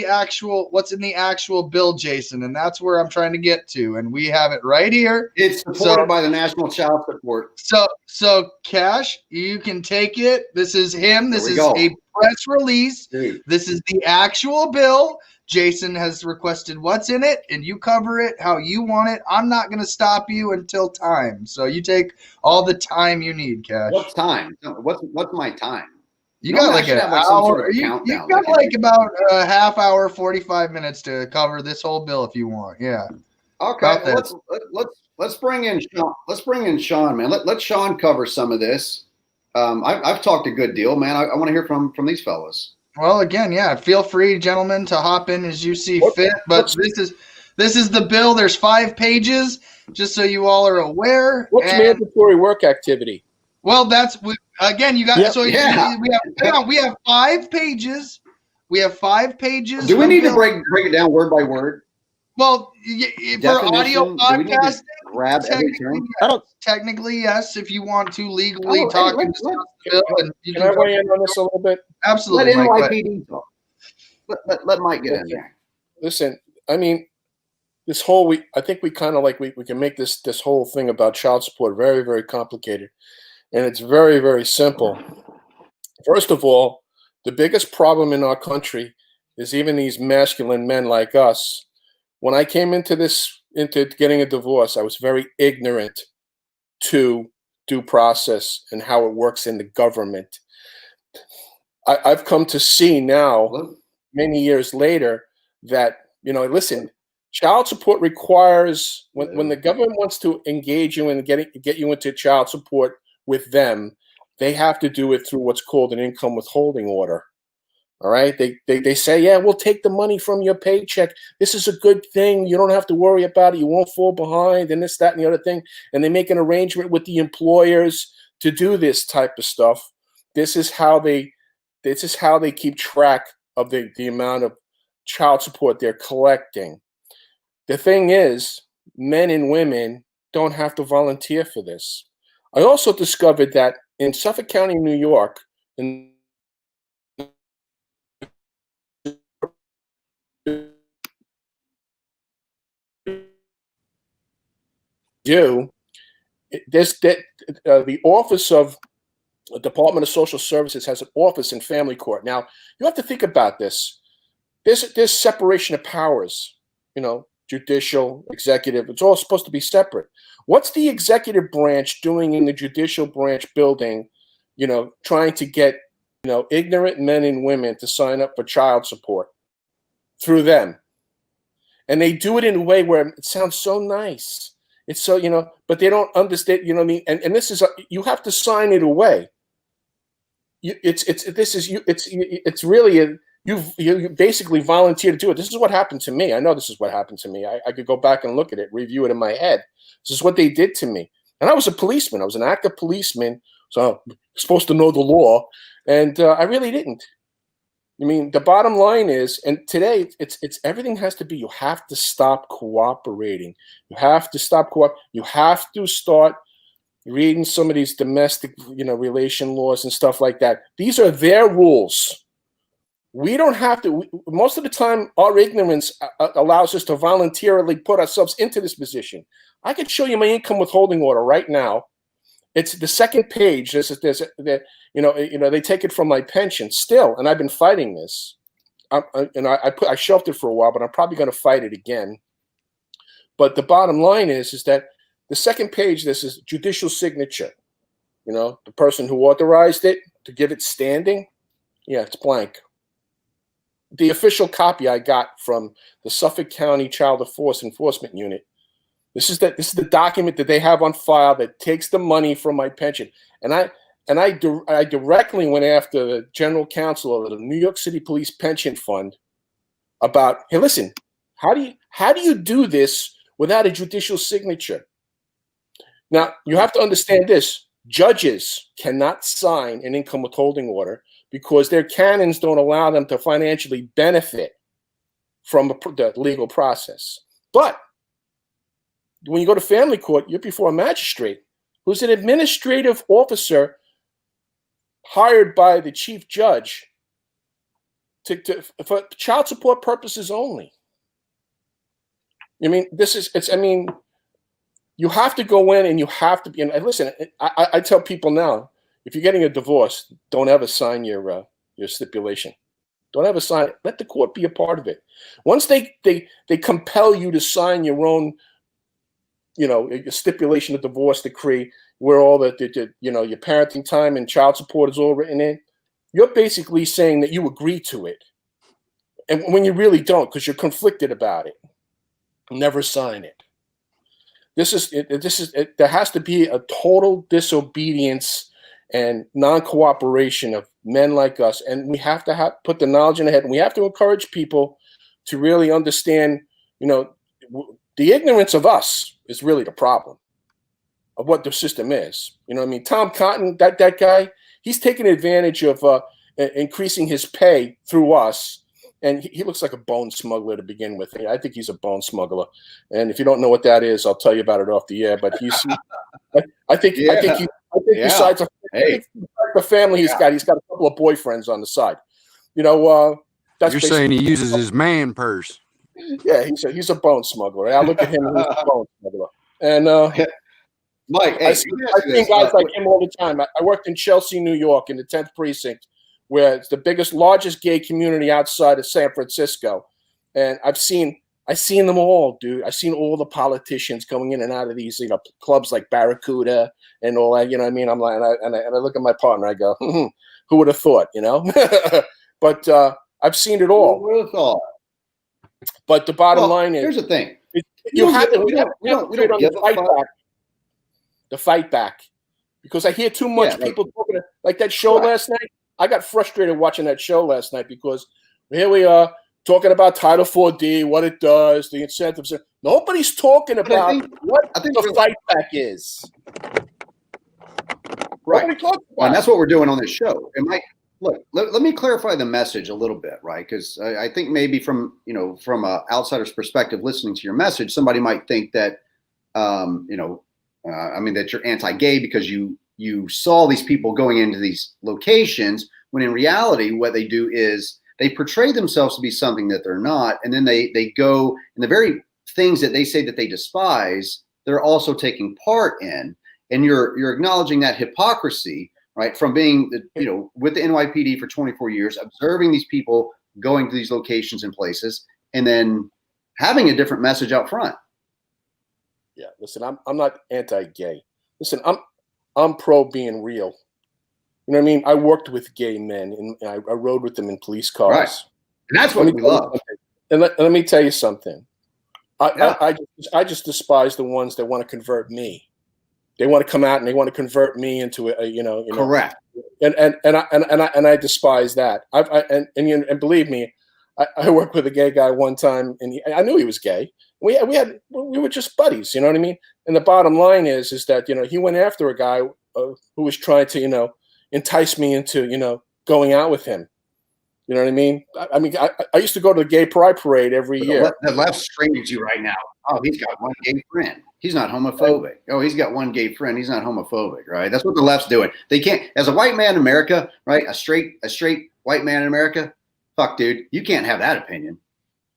the actual bill, Jason, and that's where I'm trying to get to, and we have it right here. It's supported by the National Child Support. So Cash, you can take it. This is him. This is a press release. Dude. This is the actual bill. Jason has requested what's in it, and you cover it how you want it. I'm not going to stop you until time. So you take all the time you need, Cash. What time? What's my time? You got like an hour. You got like about a half hour, 45 minutes to cover this whole bill if you want. Yeah. Okay. Let's bring in Sean. Let's bring in Sean, man. Let Sean cover some of this. I've talked a good deal, man. I want to hear from these fellas. Well, again, yeah. Feel free, gentlemen, to hop in as you see fit. But this is the bill. There's 5 pages, just so you all are aware. What's mandatory work activity? Well, again, you got we have 5 pages. We have 5 pages. Do we need to break it down word by word? Well, for audio podcasting, grab every term. Technically, yes. If you want to legally talk, can I weigh in on this a little bit? Absolutely. Let NYPD talk. Let Mike get in there. Listen, I mean, this whole week, I think we kind of we can make this whole thing about child support very, very complicated. And it's very, very simple. First of all, the biggest problem in our country is even these masculine men like us. When I came into getting a divorce, I was very ignorant to due process and how it works in the government. I've come to see now, many years later, that, listen, child support requires, when the government wants to engage you and get you into child support with them, they have to do it through what's called an income withholding order. All right. They say, yeah, we'll take the money from your paycheck. This is a good thing. You don't have to worry about it. You won't fall behind and this, that, and the other thing. And they make an arrangement with the employers to do this type of stuff. This is how they keep track of the amount of child support they're collecting. The thing is, men and women don't have to volunteer for this. I also discovered that in Suffolk County, New York, in the Office of the Department of Social Services has an office in family court. Now, you have to think about this. There's separation of powers, judicial, executive. It's all supposed to be separate. What's the executive branch doing in the judicial branch building, trying to get, ignorant men and women to sign up for child support through them? And they do it in a way where it sounds so nice. It's so, but they don't understand, And this is, you have to sign it away. You basically volunteer to do it. This is what happened to me. I know this is what happened to me. I could go back and look at it, review it in my head. This is what they did to me. And I was a policeman. I was an active policeman, so I'm supposed to know the law. And I really didn't. The bottom line is, and today it's everything has to be, you have to stop cooperating. You have to stop You have to start reading some of these domestic, relation laws and stuff like that. These are their rules. We don't have to. Most of the time, our ignorance allows us to voluntarily put ourselves into this position. I could show you my income withholding order right now. It's the second page. They take it from my pension still, and I've been fighting this. I shelved it for a while, but I'm probably going to fight it again. But the bottom line is that the second page, this is judicial signature. The person who authorized it to give it standing. Yeah, it's blank. The official copy I got from the Suffolk County Child Enforcement Unit. This is the document that they have on file that takes the money from my pension. And I directly went after the general counsel of the New York City Police Pension Fund about, hey, listen, how do you do this without a judicial signature? Now, you have to understand this. Judges cannot sign an income withholding order because their canons don't allow them to financially benefit from the legal process. But when you go to family court, you're before a magistrate who's an administrative officer hired by the chief judge for child support purposes only. You have to go in and you have to be. And listen, I tell people now, if you're getting a divorce, don't ever sign your stipulation. Don't ever sign it. Let the court be a part of it. Once they compel you to sign your own, a stipulation of divorce decree where all your parenting time and child support is all written in, you're basically saying that you agree to it. And when you really don't, because you're conflicted about it, never sign it. There has to be a total disobedience and non-cooperation of men like us. And we have to put the knowledge in the head. And we have to encourage people to really understand, the ignorance of us is really the problem of what the system is. Tom Cotton, that guy, he's taking advantage of increasing his pay through us. And he looks like a bone smuggler to begin with. I think he's a bone smuggler. And if you don't know what that is, I'll tell you about it off the air. But I think besides the family he's got a couple of boyfriends on the side. You're saying he uses his man purse. Yeah, he's a bone smuggler. I look at him and he's a bone smuggler. And Mike, I see guys like him all the time. I worked in Chelsea, New York, in the 10th precinct, where it's the largest gay community outside of San Francisco. And I've seen them all, dude. I've seen all the politicians coming in and out of these, clubs like Barracuda and all that. I'm like, and I look at my partner, I go, who would have thought, But I've seen it all. Who would have thought? But the bottom line is, here's the thing: we don't give the fight back, because I hear too much people talking like that show last night. I got frustrated watching that show last night because here we are talking about Title 4D, what it does, the incentives. Nobody's talking about what the fight back is. Right. And that's what we're doing on this show. And look, let me clarify the message a little bit, right? Because I think maybe from an outsider's perspective, listening to your message, somebody might think that, that you're anti-gay because you saw these people going into these locations, when in reality, what they do is they portray themselves to be something that they're not, and then they go, and the very things that they say that they despise, they're also taking part in, and you're acknowledging that hypocrisy. Right, from being with the NYPD for 24 years, observing these people going to these locations and places, and then having a different message out front. Yeah, listen, I'm not anti-gay. Listen, I'm pro being real. You know what I mean? I worked with gay men, and I rode with them in police cars. Right, and that's what we love. And let me tell you something. I just despise the ones that want to convert me. They want to come out and they want to convert me into a correct. And I despise that. And believe me, I worked with a gay guy one time, and I knew he was gay. We were just buddies, you know what I mean? And the bottom line is that he went after a guy who was trying to entice me into going out with him. You know what I mean? I used to go to the Gay Pride Parade every year. The left's stringing you right now. Oh, he's got one gay friend. He's not homophobic. Oh, he's got one gay friend. He's not homophobic, right? That's what the left's doing. They can't, as a white man in America, right? A straight white man in America. Fuck, dude, you can't have that opinion.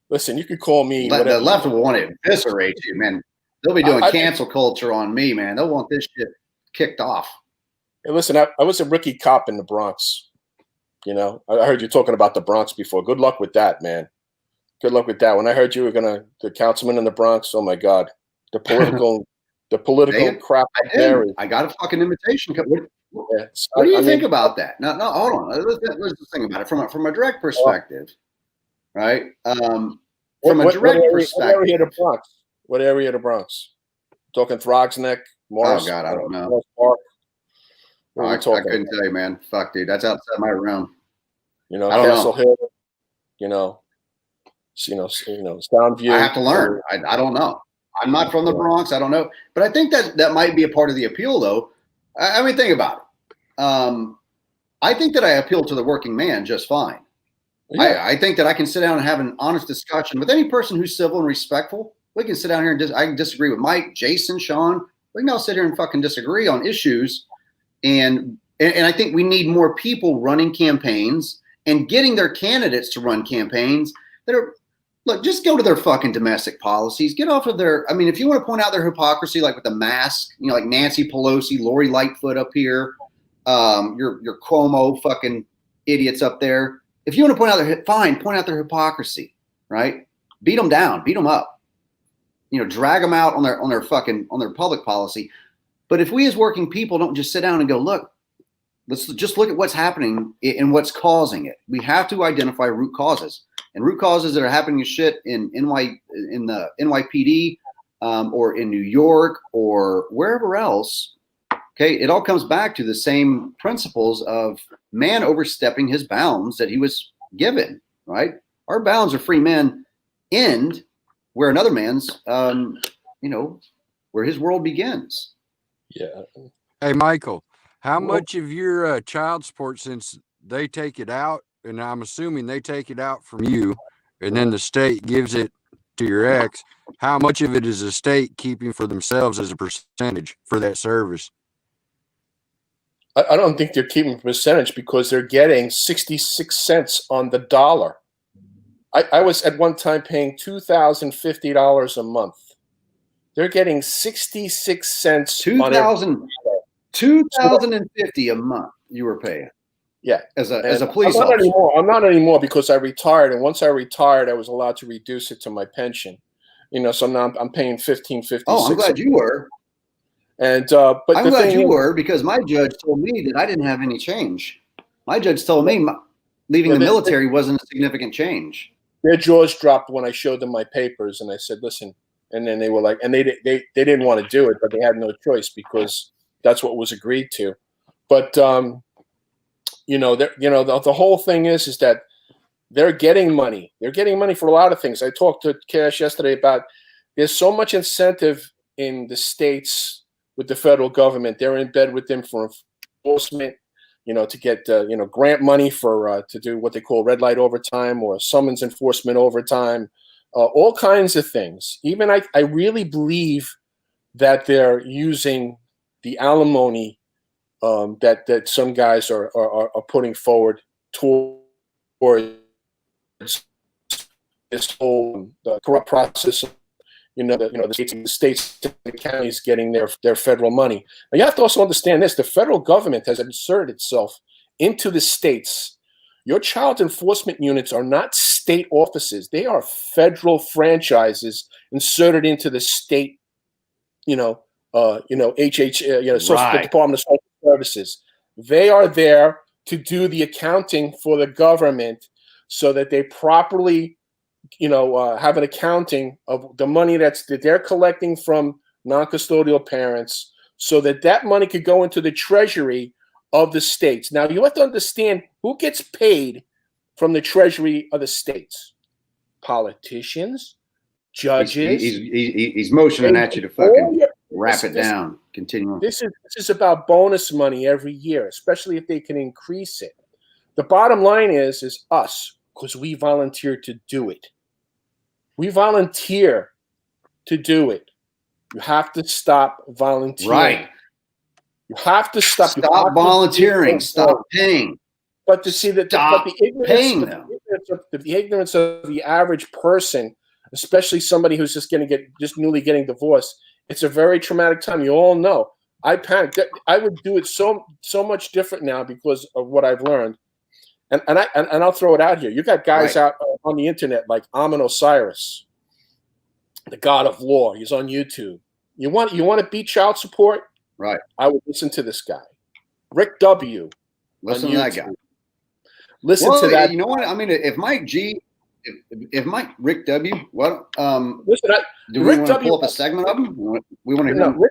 Listen, you could call me. The left will want to eviscerate you, man. They'll be doing cancel culture on me, man. They'll want this shit kicked off. Hey, listen, I was a rookie cop in the Bronx. I heard you talking about the Bronx before. Good luck with that, man. Good luck with that. When I heard you were the councilman in the Bronx, oh my God, the political crap. I got a fucking invitation. What do you think about that? No, hold on. Let's just think about it from a direct perspective, right? From a direct perspective. What area of the Bronx? Talking Throgs Neck, Morris? Oh God, I don't know. I couldn't tell you, man. Fuck, dude, that's outside my realm. Castle Hill. Soundview. I have to learn. I don't know. I'm not from the Bronx. I don't know, but I think that might be a part of the appeal, though. I mean, think about it. I think that I appeal to the working man just fine. Yeah. I think that I can sit down and have an honest discussion with any person who's civil and respectful. We can sit down here and I can disagree with Mike, Jason, Sean. We can all sit here and fucking disagree on issues. And I think we need more people running campaigns and getting their candidates to run campaigns that are, look, just go to their fucking domestic policies. Get off of their, if you want to point out their hypocrisy, like with the mask, like Nancy Pelosi, Lori Lightfoot up here, your Cuomo fucking idiots up there. If you want to point out their hypocrisy, right? Beat them down, beat them up. Drag them out on their public policy. But if we as working people don't just sit down and go, look, let's just look at what's happening and what's causing it. We have to identify root causes, and root causes that are happening as shit in the NYPD or in New York or wherever else. Okay, it all comes back to the same principles of man overstepping his bounds that he was given. Right? Our bounds of free men end where another man's, where his world begins. Yeah. Hey, Michael, how much of your child support, since they take it out, and I'm assuming they take it out from you, and then the state gives it to your ex, how much of it is the state keeping for themselves as a percentage for that service? I don't think they're keeping a percentage because they're getting 66 cents on the dollar. I was at one time paying $2,050 a month. They're getting 66 cents. $2,050 a month you were paying. Yeah, as a police officer. I'm not anymore because I retired, and once I retired, I was allowed to reduce it to my pension. So now I'm paying $1,556. Oh, I'm glad you were. And but I'm glad you were, because my judge told me that I didn't have any change. My judge told me leaving the military wasn't a significant change. Their jaws dropped when I showed them my papers, and I said, "Listen." And then they were like, and they didn't want to do it, but they had no choice because that's what was agreed to. But the whole thing is that they're getting money. They're getting money for a lot of things. I talked to Cash yesterday about there's so much incentive in the states with the federal government. They're in bed with them for enforcement. to get grant money for to do what they call red light overtime or summons enforcement overtime, all kinds of things. Even I really believe that they're using the alimony that some guys are putting forward towards this whole corrupt process. The states and the counties getting their federal money. Now you have to also understand this: the federal government has inserted itself into the states. Your child enforcement units are not state offices; they are federal franchises inserted into the state. Department of Social Services. They are there to do the accounting for the government, so that they properly have an accounting of the money that they're collecting from non-custodial parents, so that money could go into the treasury of the states. Now, you have to understand who gets paid from the treasury of the states: politicians, judges. He's motioning at you to fucking wrap it down. Continue. This is about bonus money every year, especially if they can increase it. The bottom line is us, because we volunteered to do it. We volunteer to do it. You have to stop volunteering. Right. You have to stop. Stop volunteering. Stop paying. But to see that the ignorance of the average person, especially somebody who's just newly getting divorced, it's a very traumatic time. You all know. I panicked. I would do it so much different now because of what I've learned. And I'll throw it out here. You got guys out on the internet like Amin Osiris, the God of Law. He's on YouTube. You want to beat child support? Right. I would listen to this guy. Rick W. Listen to that guy. Listen to that. You know what? I mean, if Mike G, if Mike Rick W. What? Listen, do we want to pull up a segment of him? We want to hear. No,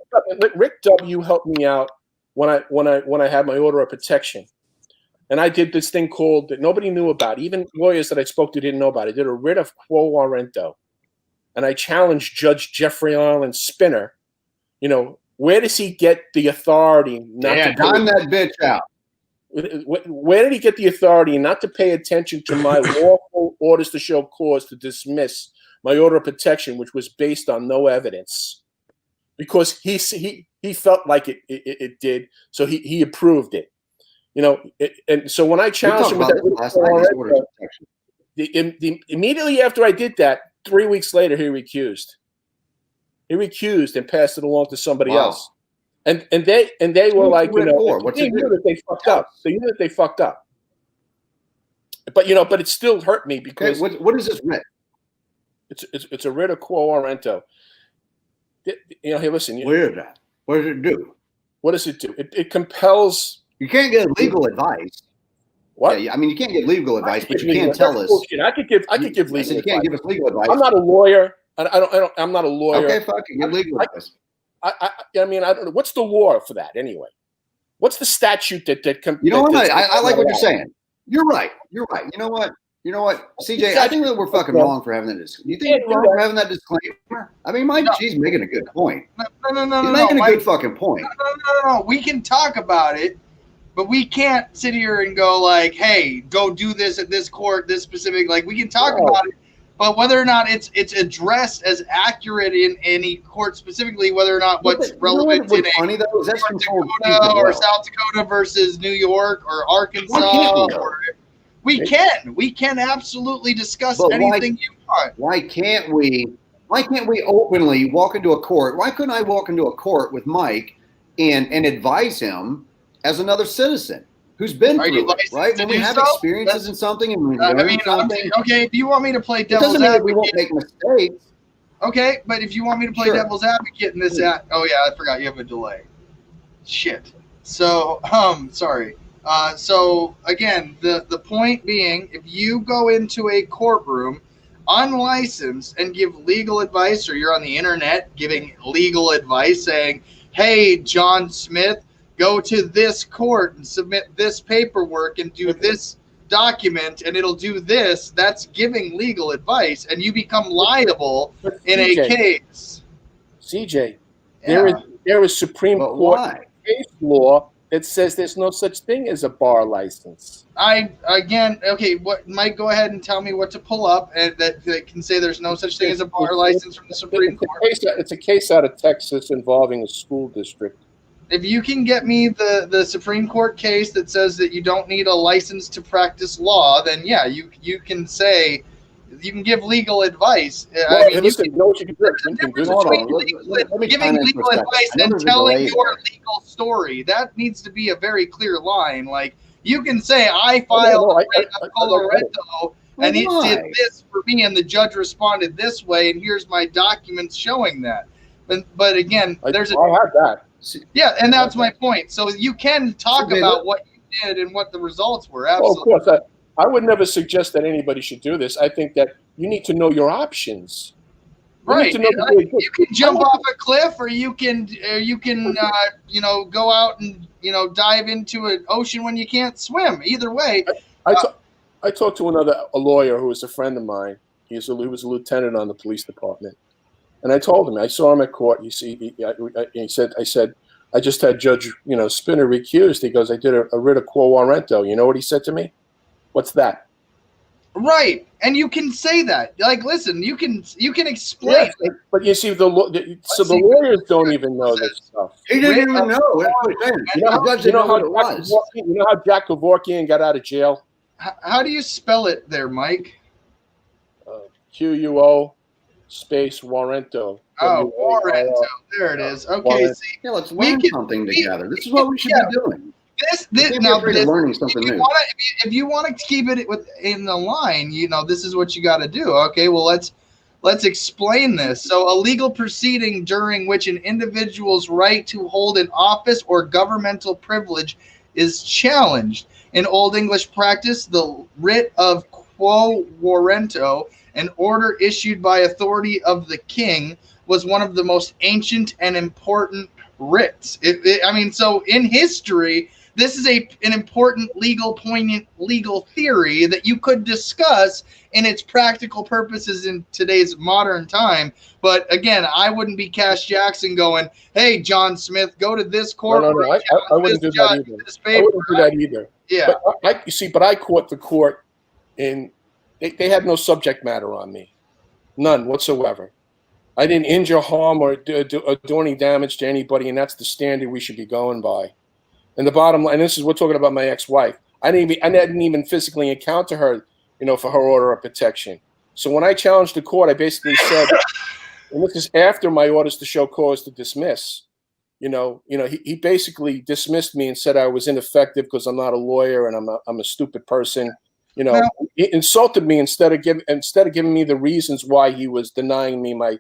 Rick W. helped me out when I had my order of protection. And I did this thing called that nobody knew about. Even lawyers that I spoke to didn't know about it. I did a writ of quo warranto. And I challenged Judge Jeffrey Arlen Spinner. Where does he get the authority not to dime that bitch out? Where did he get the authority not to pay attention to my lawful orders to show cause to dismiss my order of protection, which was based on no evidence? Because he felt like it did, so he approved it. And so when I challenged him with that, immediately after I did that, 3 weeks later, he recused. He recused and passed it along to somebody else. And they were like, they knew that they fucked up. They knew that they fucked up. But but it still hurt me because what is this writ? It's a writ of quo warranto. Hey, listen. What is that? What does it do? What does it do? It compels. You can't get legal advice. What? Yeah, I mean, you can't get legal advice, but you can't tell us. I could give legal advice. You can't give us legal advice. I'm not a lawyer. I'm not a lawyer. Okay, fucking give legal advice. I mean, I don't know. What's the law for that anyway? What's the statute that You know what? I like what you're saying. You're right. You know what? CJ, I think that we're fucking wrong for having that disclaimer. You think we're wrong for having that disclaimer? I mean, Mike G's making a good point. No. He's making a good fucking point. No. We can talk about it, but we can't sit here and go like, hey, go do this at this court, this specific. Like, we can talk about it, but whether or not it's addressed as accurate in any court specifically, whether or not what's relevant in funny though is that's North Dakota or South Dakota versus New York or Arkansas. We can absolutely discuss anything you want. Why can't we openly walk into a court? Why couldn't I walk into a court with Mike and advise him as another citizen who's been through it, right? When we have experiences in something and we learn something. Okay, if you want me to play devil's advocate, advocate, we won't make mistakes. Okay, but if you want me to play devil's advocate in this, oh yeah, I forgot you have a delay. Shit. So, sorry. So again, the point being, if you go into a courtroom unlicensed and give legal advice, or you're on the internet giving legal advice saying, hey, John Smith, go to this court and submit this paperwork and do this document and it'll do this, that's giving legal advice and you become liable in a case. CJ, there is Supreme Court case law that says there's no such thing as a bar license. What Mike? Go ahead and tell me what to pull up that can say there's no such thing as a bar license from the Supreme Court. It's a case out of Texas involving a school district. If you can get me the Supreme Court case that says that you don't need a license to practice law, then yeah, you can say, you can give legal advice. Well, listen, you know what you can do? You can do Giving legal advice and telling your legal story, that needs to be a very clear line. Like, you can say, I filed a writ of Colorado, and it did this for me, and the judge responded this way, and here's my documents showing that. But again, I have that. Yeah, and that's my point. So you can talk about what you did and what the results were. Absolutely. Well, of course, I would never suggest that anybody should do this. I think that you need to know your options. Right. You can jump off a cliff, or you can go out and dive into an ocean when you can't swim. Either way. I talked to a lawyer who was a friend of mine. He was a lieutenant on the police department. And I told him, I saw him at court. He said, I just had Judge, Spinner recused. He goes, I did a writ of quo warranto. You know what he said to me? What's that? Right, and you can say that. Like, listen, you can explain. Yeah, but you see, the lawyers don't even know this stuff. He didn't even know. You know how Jack Kevorkian got out of jail? How do you spell it there, Mike? QUO space warranto. Oh, warranto. There it is. Okay, see, let's learn something together. This is what we should be doing. Learning something new. If you want to keep it in the line, this is what you got to do. Okay, well let's explain this. So, a legal proceeding during which an individual's right to hold an office or governmental privilege is challenged. In Old English practice, the writ of quo warranto, an order issued by authority of the king, was one of the most ancient and important writs. So in history, this is an important poignant legal theory that you could discuss in its practical purposes in today's modern time. But again, I wouldn't be Cash Jackson going, hey, John Smith, go to this court. No, I wouldn't do that either. I wouldn't do that either. Yeah. But I caught the court in, they had no subject matter on me. None whatsoever. I didn't injure, harm, or do any damage to anybody, and that's the standard we should be going by. And the bottom line, and we're talking about my ex-wife. I didn't even physically encounter her, for her order of protection. So when I challenged the court, I basically said, and this is after my orders to show cause to dismiss. He basically dismissed me and said I was ineffective because I'm not a lawyer and I'm a stupid person. He insulted me instead of giving me the reasons why he was denying me my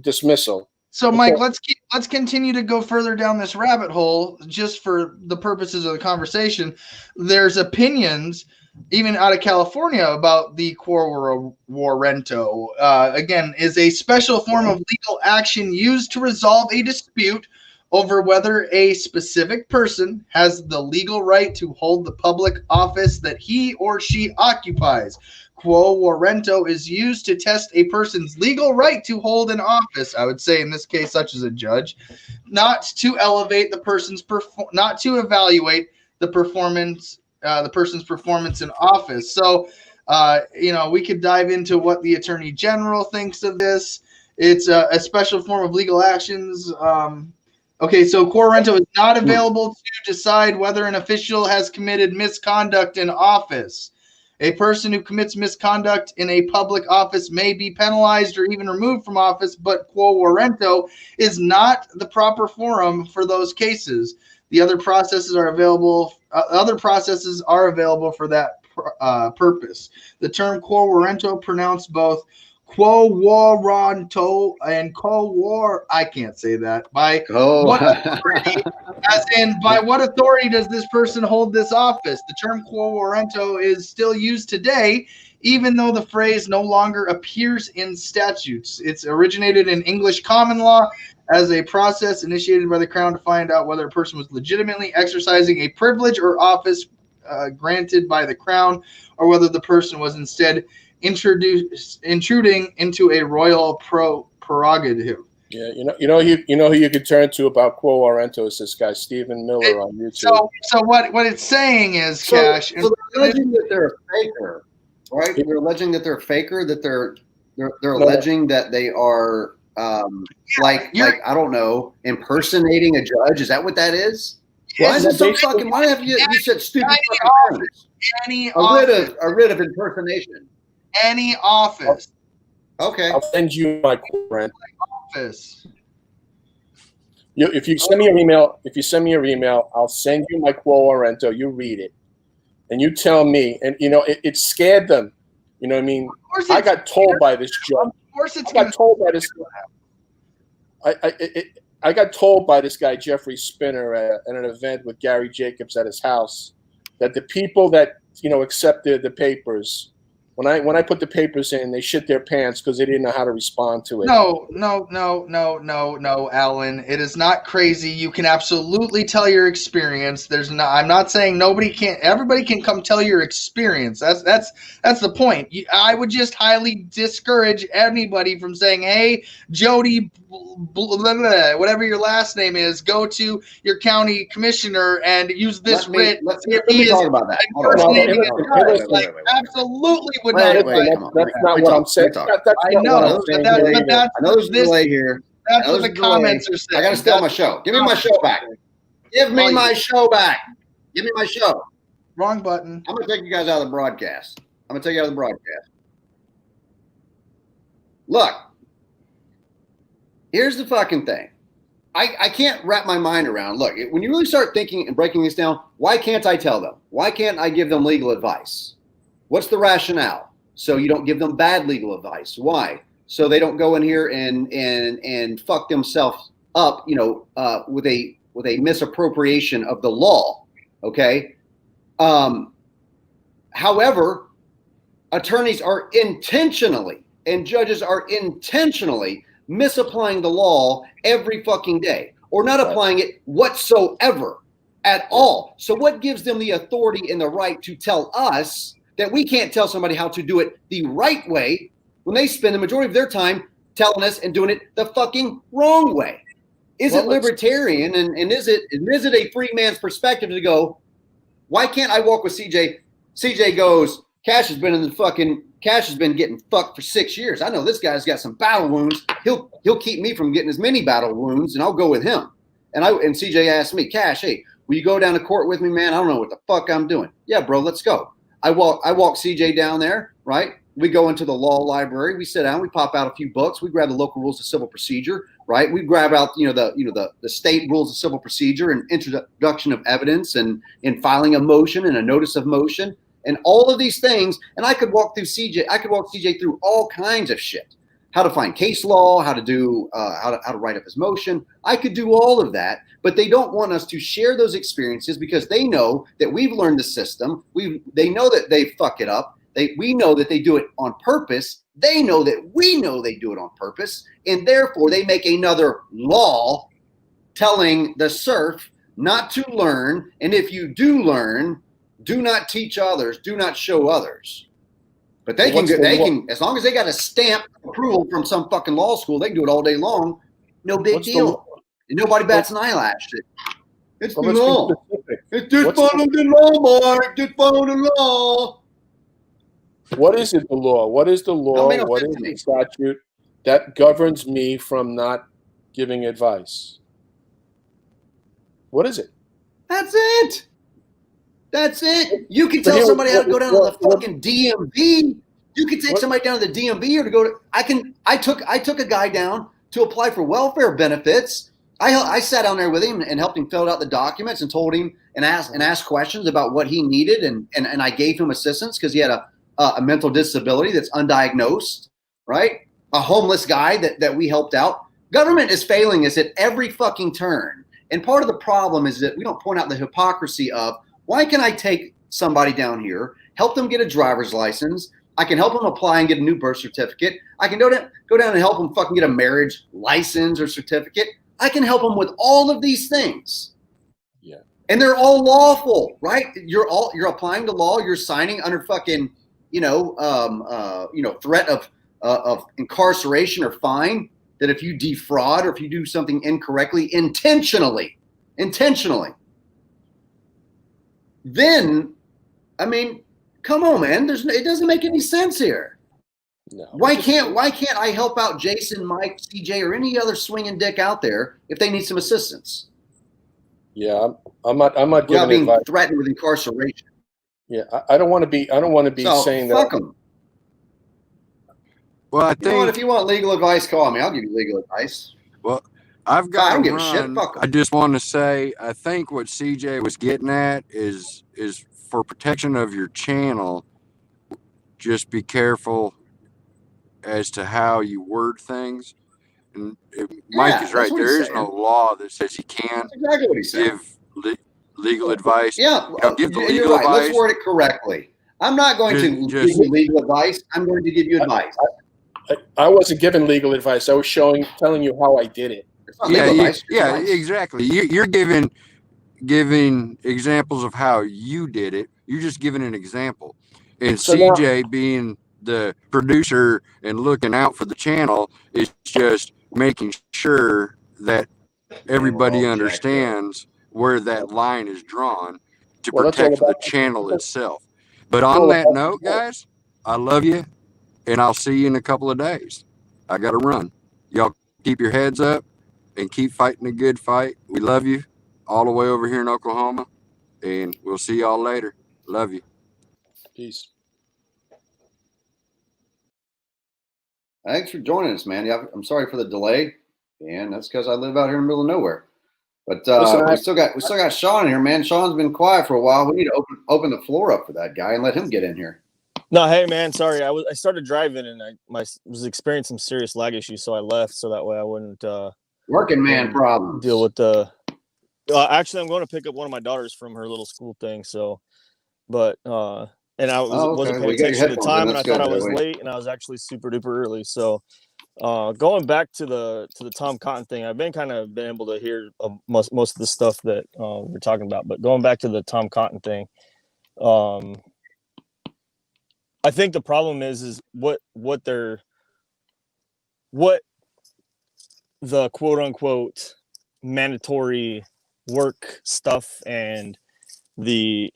dismissal. So, Mike, let's continue to go further down this rabbit hole just for the purposes of the conversation. There's opinions even out of California about the quo warranto. Again, is a special form of legal action used to resolve a dispute over whether a specific person has the legal right to hold the public office that he or she occupies. Quo warranto is used to test a person's legal right to hold an office, I would say in this case, such as a judge, not to elevate the person's not to evaluate the person's performance in office. So, we could dive into what the Attorney General thinks of this. It's a special form of legal actions. Okay, so quo warranto is not available to decide whether an official has committed misconduct in office. A person who commits misconduct in a public office may be penalized or even removed from office, but quo warranto is not the proper forum for those cases. The other processes are available. For that purpose. The term quo warranto, pronounced both quo warranto and I can't say that. By what authority, as in, by what authority does this person hold this office? The term quo warranto is still used today, even though the phrase no longer appears in statutes. It's originated in English common law as a process initiated by the Crown to find out whether a person was legitimately exercising a privilege or office granted by the Crown, or whether the person was instead intruding into a royal prerogative. Yeah, you know who you could turn to about Quo Warranto is this guy Stephen Miller on YouTube. So what it's saying is, Cash. So they're alleging that they're a faker, right? They're alleging that they're a faker. That they're alleging that they are like I don't know, impersonating a judge. Is that what that is? Why is it so fucking? Why have you said stupid fucking terms? A writ of impersonation. Any office. Okay. I'll send you my Warrant. Office. If you send me your email, I'll send you my Quo Warranto. You read it, and you tell me. And it scared them. You know what I mean? I got told by this judge. Of course, it's. I got told by this. I got told by this guy Jeffrey Spinner at an event with Gary Jacobs at his house that the people that accepted the papers. When I put the papers in, they shit their pants because they didn't know how to respond to it. No, Alan. It is not crazy. You can absolutely tell your experience. I'm not saying nobody can't. Everybody can come tell your experience. That's the point. I would just highly discourage anybody from saying, "Hey, Jody, whatever your last name is, go to your county commissioner and use this writ." Let me talk about that. Absolutely would Wait, not. That's not what I'm saying. I know, but that's I know there's a delay here. That's what the comments are saying. I got to steal my show. Give me my show back. Give me my show back. Give me my show. Wrong button. I'm going to take you guys out of the broadcast. Look, here's the fucking thing. I can't wrap my mind around. Look, when you really start thinking and breaking this down, why can't I tell them? Why can't I give them legal advice? What's the rationale? So you don't give them bad legal advice. Why? So they don't go in here and fuck themselves up, with a misappropriation of the law. Okay. However, attorneys are intentionally and judges are intentionally misapplying the law every fucking day, or not applying it whatsoever at all. So what gives them the authority and the right to tell us that we can't tell somebody how to do it the right way when they spend the majority of their time telling us and doing it the fucking wrong way? Is it libertarian and is it a free man's perspective to go, why can't I walk with CJ? CJ goes, Cash has been getting fucked for 6 years. I know this guy's got some battle wounds. He'll keep me from getting as many battle wounds, and I'll go with him. And CJ asked me, Cash, hey, will you go down to court with me, man? I don't know what the fuck I'm doing. Yeah, bro, let's go. I walk CJ down there, right? We go into the law library. We sit down. We pop out a few books. We grab the local rules of civil procedure, right? We grab out the state rules of civil procedure and introduction of evidence and filing a motion and a notice of motion and all of these things. And I could walk CJ through all kinds of shit. How to find case law, how to do, how to write up his motion. I could do all of that, but they don't want us to share those experiences because they know that we've learned the system. They know that they fuck it up. We know that they do it on purpose. They know that we know they do it on purpose, and therefore they make another law telling the serf not to learn. And if you do learn, do not teach others. Do not show others. But they can, as long as they got a stamp approval from some fucking law school, they can do it all day long. No big deal. And nobody bats an eyelash. It's the law. It's just follow the law, Mark. Just follow the law. What is it, the law? What is the law? What is the statute that governs me from not giving advice? What is it? That's it. That's it. You can tell somebody how to go down to the fucking DMV. You can take somebody down to the DMV or to go to. I took a guy down to apply for welfare benefits. I sat down there with him and helped him fill out the documents and told him and asked questions about what he needed and I gave him assistance because he had a mental disability that's undiagnosed, right? A homeless guy that we helped out. Government is failing us at every fucking turn. And part of the problem is that we don't point out the hypocrisy of, why can I take somebody down here, help them get a driver's license? I can help them apply and get a new birth certificate. I can go down and help them fucking get a marriage license or certificate. I can help them with all of these things. Yeah. And they're all lawful, right? You're applying the law. You're signing under fucking, threat of incarceration or fine. that if you defraud or if you do something incorrectly, intentionally, then, I mean, come on, man. It doesn't make any sense here. No. Why can't I help out Jason, Mike, CJ, or any other swinging dick out there if they need some assistance? Yeah, I'm not Without giving being advice. threatened with incarceration. Yeah, I don't want to be So, saying fuck that. them. Well, I You know what? think. If you want legal advice, call me. I'll give you legal advice. Well, I've I got don't to give a shit. run. Fuck 'em. I just want to say, I think what CJ was getting at is for protection of your channel. Just be careful as to how you word things. And Mike is that's right. what There he's is no saying. law that says you can't That's exactly what he's saying. give legal advice. Yeah, You know, give the you're legal right. Let's advice. word it correctly. I'm not going to give you legal advice. I'm going to give you advice. I wasn't giving legal advice. I was telling you how I did it. Yeah, exactly. You're giving examples of how you did it. You're just giving an example. And So now- CJ being the producer and looking out for the channel is just making sure that everybody understands where that line is drawn to Well, that's all protect the about- channel itself. But That's on all that about- note, guys, I love you, and I'll see you in a couple of days. I got to run. Y'all keep your heads up and keep fighting a good fight. We love you all the way over here in Oklahoma, and we'll see y'all later. Love you. Peace. Thanks for joining us, man. Yeah, I'm sorry for the delay, and that's because I live out here in the middle of nowhere. But Listen, we still got Sean in here, man. Sean's been quiet for a while. We need to open the floor up for that guy and let him get in here. No, hey man, sorry. I started driving and I was experiencing some serious lag issues, so I left so that way I wouldn't Working man problems. deal with the. Actually, I'm going to pick up one of my daughters from her little school thing. So, but and I wasn't Well, paying you got your attention to the headphones time, in. and I That's thought I good, was Joey. late, and I was actually super duper early. So, going back to the Tom Cotton thing, I've been able to hear most of the stuff that we're talking about. But going back to the Tom Cotton thing, I think the problem is what the quote unquote mandatory work stuff and the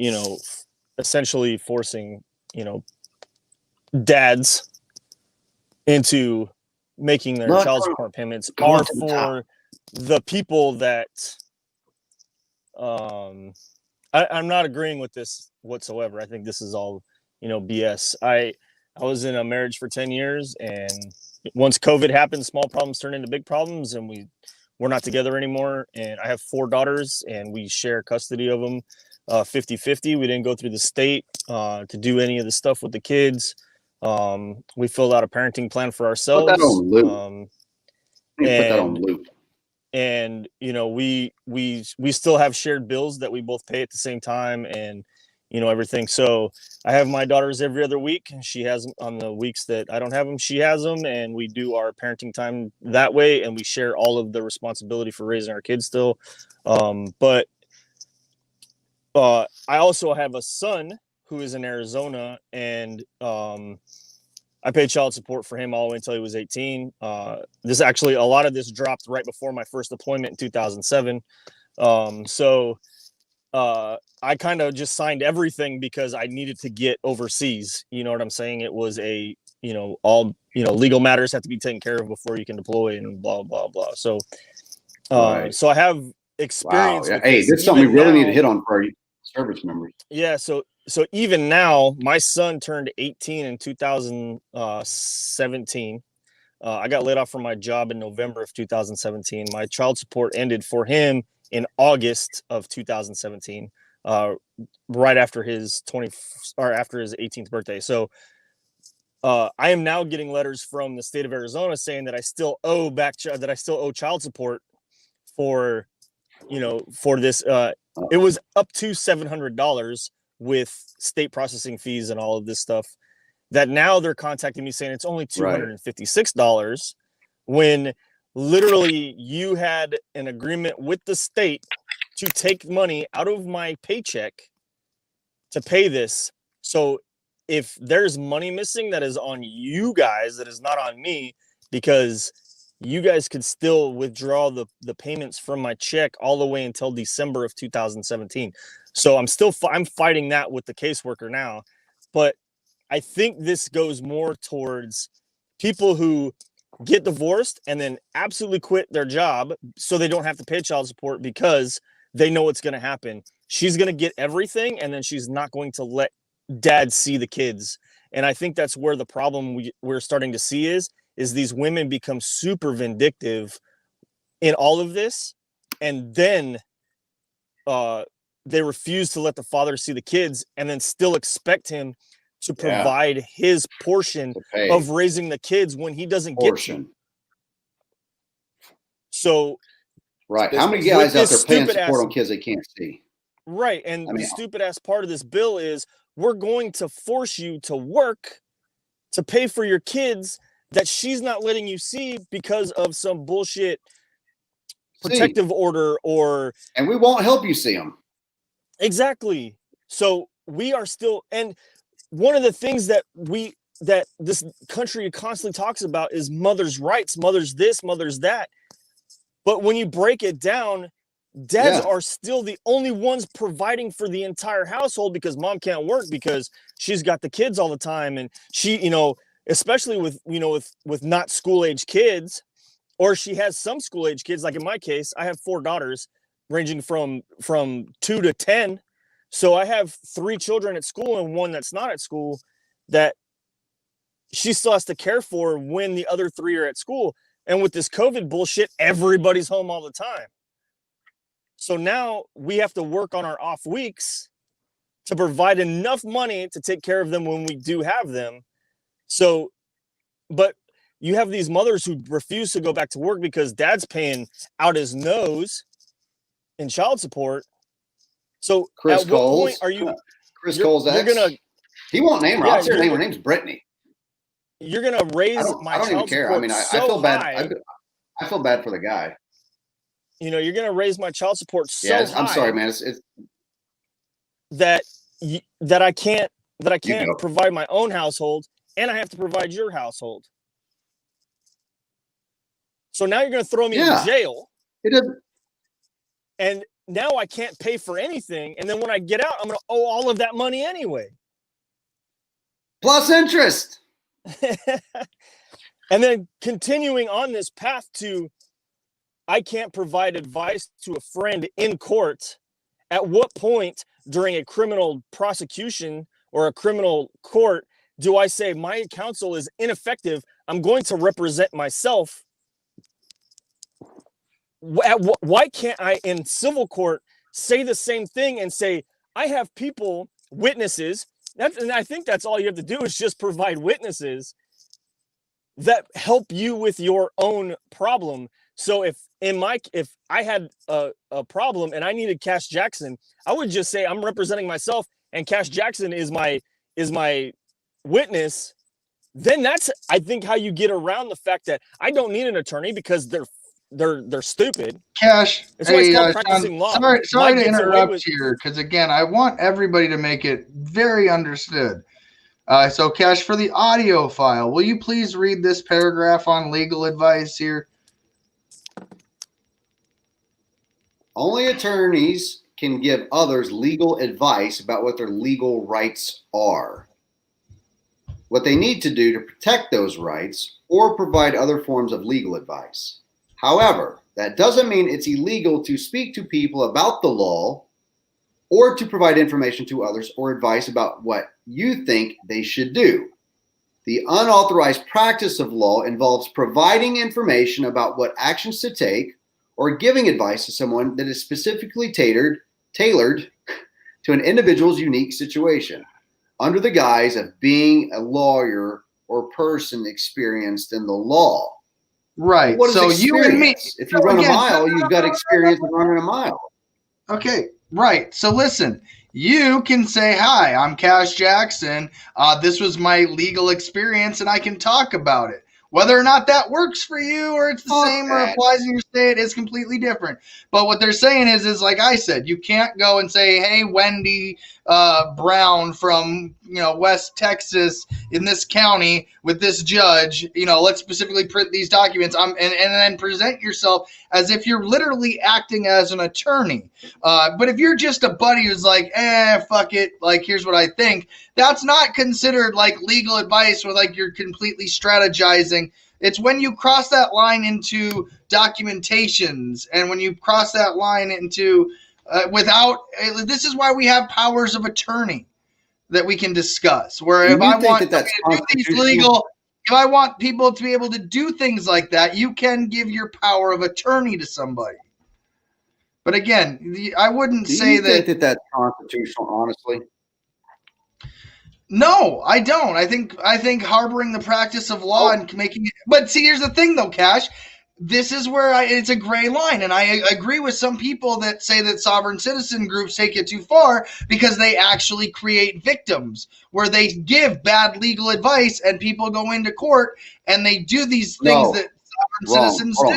essentially forcing dads into making their child support payments are for the people that I'm not agreeing with this whatsoever. I think this is all BS. I was in a marriage for 10 years, and once COVID happened, small problems turned into big problems, and we're not together anymore. And I have 4 daughters, and we share custody of them 50-50. We didn't go through the state to do any of the stuff with the kids. We filled out a parenting plan for ourselves. Put that on loop. Put that on loop. And we still have shared bills that we both pay at the same time, and everything. So I have my daughters every other week, and she has them on the weeks that I don't have them. She has them, and we do our parenting time that way, and we share all of the responsibility for raising our kids still. But I also have a son who is in Arizona, and I paid child support for him all the way until he was 18. A lot of this dropped right before my first deployment in 2007. I kind of just signed everything because I needed to get overseas. You know what I'm saying? It was all legal matters have to be taken care of before you can deploy and blah, blah, blah. So, so I have experience. Wow. With Hey, this. this is something we Even really need now- to hit on for our service members. Yeah. So even now, my son turned 18 in 2017. I got laid off from my job in November of 2017. My child support ended for him in August of 2017, right after his 18th birthday. So I am now getting letters from the state of Arizona saying that I still owe child support for this. It was up to $700 with state processing fees and all of this stuff. That now they're contacting me saying it's only $256 when literally you had an agreement with the state to take money out of my paycheck to pay this. So if there's money missing, that is on you guys, that is not on me, because you guys could still withdraw the payments from my check all the way until December of 2017. So I'm fighting that with the caseworker now. But I think this goes more towards people who get divorced and then absolutely quit their job so they don't have to pay child support because they know what's going to happen. She's going to get everything, and then she's not going to let dad see the kids. And I think that's where the problem we're starting to see is these women become super vindictive in all of this, and then they refuse to let the father see the kids and then still expect him to provide his portion of raising the kids when he doesn't get to. So right, how many guys out there paying support on kids they can't see? Right, and the stupid ass part of this bill is we're going to force you to work to pay for your kids that she's not letting you see because of some bullshit protective order and we won't help you see them. Exactly. So we are still, and one of the things that this country constantly talks about is mother's rights, mother's this, mother's that. But when you break it down, dads are still the only ones providing for the entire household because mom can't work because she's got the kids all the time. And she, especially with not school age kids, or she has some school age kids. Like in my case, I have 4 daughters ranging from 2 to 10. So I have 3 children at school and 1 that's not at school that she still has to care for when the other 3 are at school. And with this COVID bullshit, everybody's home all the time. So now we have to work on our off weeks to provide enough money to take care of them when we do have them. So, but you have these mothers who refuse to go back to work because dad's paying out his nose in child support. So Chris at what Coles, point are you Chris Coles ex? He won't name her. I'll just name her name's Brittany. You're gonna raise my child support. I don't even care. I mean, I feel bad. I feel bad for the guy. You're gonna raise my child support so high. I'm sorry, man. It's that I can't provide my own household, and I have to provide your household. So now you're gonna throw me in jail. It doesn't. And now I can't pay for anything, and then when I get out, I'm gonna owe all of that money anyway. Plus interest. And then continuing on this path to I can't provide advice to a friend in court. At what point during a criminal prosecution or a criminal court do I say my counsel is ineffective? I'm going to represent myself. Why can't I in civil court say the same thing and say I have people, witnesses, and I think that's all you have to do is just provide witnesses that help you with your own problem. So if I had a problem and I needed Cash Jackson, I would just say I'm representing myself and Cash Jackson is my witness. Then that's, I think, how you get around the fact that I don't need an attorney because they're stupid. Cash, it's why it's called practicing law. Sorry to interrupt here, because again, I want everybody to make it very understood. So Cash, for the audio file, will you please read this paragraph on legal advice here? Only attorneys can give others legal advice about what their legal rights are, what they need to do to protect those rights, or provide other forms of legal advice. However, that doesn't mean it's illegal to speak to people about the law or to provide information to others or advice about what you think they should do. The unauthorized practice of law involves providing information about what actions to take or giving advice to someone that is specifically tailored to an individual's unique situation under the guise of being a lawyer or person experienced in the law. Right. What is so experience? You and me. If you run a mile, you've got experience in running a mile. Okay. Right. So listen, you can say, hi, I'm Cash Jackson. This was my legal experience and I can talk about it. Whether or not that works for you or it's the same or applies in your state is completely different. But what they're saying is like I said, you can't go and say, hey, Wendy Brown from West Texas in this county with this judge, let's specifically print these documents, and then present yourself as if you're literally acting as an attorney. But if you're just a buddy who's like, fuck it, like, here's what I think, that's not considered like legal advice, or like you're completely strategizing. It's when you cross that line into documentations, and when you cross that line into this is why we have powers of attorney that we can discuss. Where if I want if I want people to be able to do things like that, you can give your power of attorney to somebody. But again, I wouldn't say that that's constitutional, honestly. No, I don't. I think harboring the practice of law and making it. But see, here's the thing, though, Cash. This is where it's a gray line, and I agree with some people that say that sovereign citizen groups take it too far because they actually create victims where they give bad legal advice and people go into court and they do these things that sovereign citizens do.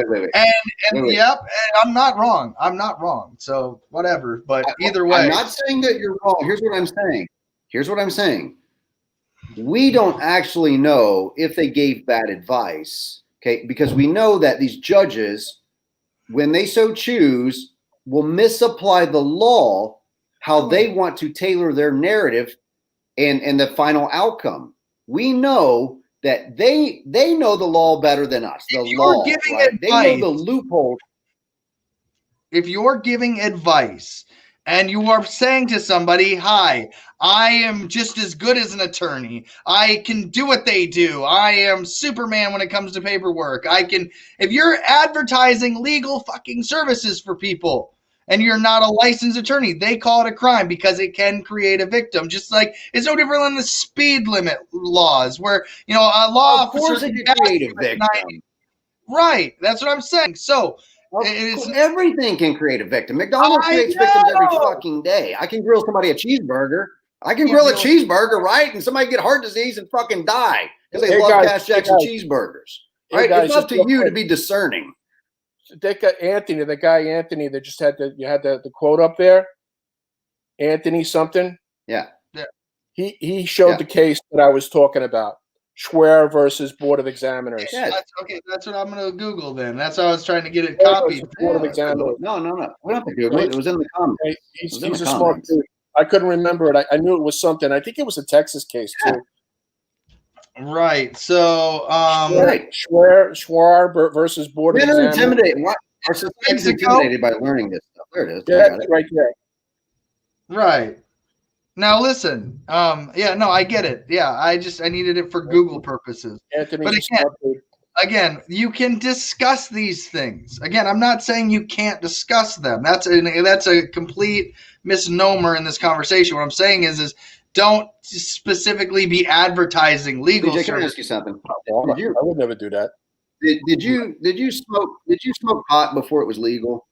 Wait. And yep, and I'm not wrong. I'm not wrong. So whatever. But either way, I'm not saying that you're wrong. Here's what I'm saying. We don't actually know if they gave bad advice. Okay, because we know that these judges, when they so choose, will misapply the law how they want to tailor their narrative and the final outcome. We know that they know the law better than us. The law, right? They know the loophole. If you're giving advice and you are saying to somebody, hi, I am just as good as an attorney. I can do what they do. I am Superman when it comes to paperwork. If you're advertising legal fucking services for people and you're not a licensed attorney, they call it a crime because it can create a victim. Just like it's no different than the speed limit laws where, a law officer can create a victim. Right. That's what I'm saying. So, everything can create a victim. McDonald's creates victims every fucking day. I can grill somebody a cheeseburger. I can grill a cheeseburger, right? And somebody get heart disease and fucking die because they love Cash Jackson cheeseburgers. Right? It's up to you to be discerning. That guy Anthony, that just had the quote up there. Anthony something. Yeah. He showed the case that I was talking about. Schwer versus Board of Examiners. Yeah, that's what I'm going to Google then. That's how I was trying to get it copied. Board of Examiners. No. We don't have to Google it. It was in the comments. He's a smart dude. I couldn't remember it. I knew it was something. I think it was a Texas case too. Right. So, Schwer versus Board of Examiners. Our society's intimidated by learning this stuff. There it is. Yeah, right there. Right. Now listen, I get it. Yeah, I needed it for Google purposes. Anthony, but again, you can discuss these things. Again, I'm not saying you can't discuss them. That's a complete misnomer in this conversation. What I'm saying is don't specifically be advertising legal services. Can I ask you something? I would never do that. Did you smoke pot before it was legal?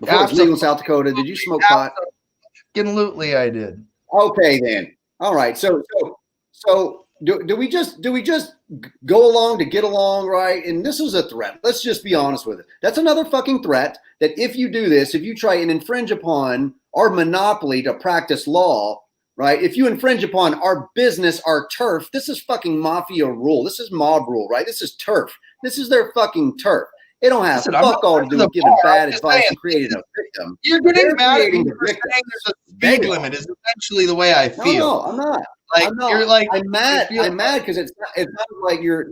Before it was legal in South Dakota, did you smoke pot? Absolutely, I did. Okay, then. All right. So do we just go along to get along, right? And this is a threat. Let's just be honest with it. That's another fucking threat that if you do this, if you try and infringe upon our monopoly to practice law, right? If you infringe upon our business, our turf, this is fucking mafia rule. This is mob rule, right? This is turf. This is their fucking turf. It don't have fuck all to do with giving bad advice and creating a victim. You're getting mad at me for saying there's a speed limit is essentially the way I feel. No, I'm not. I'm mad. I'm mad because it's not like you're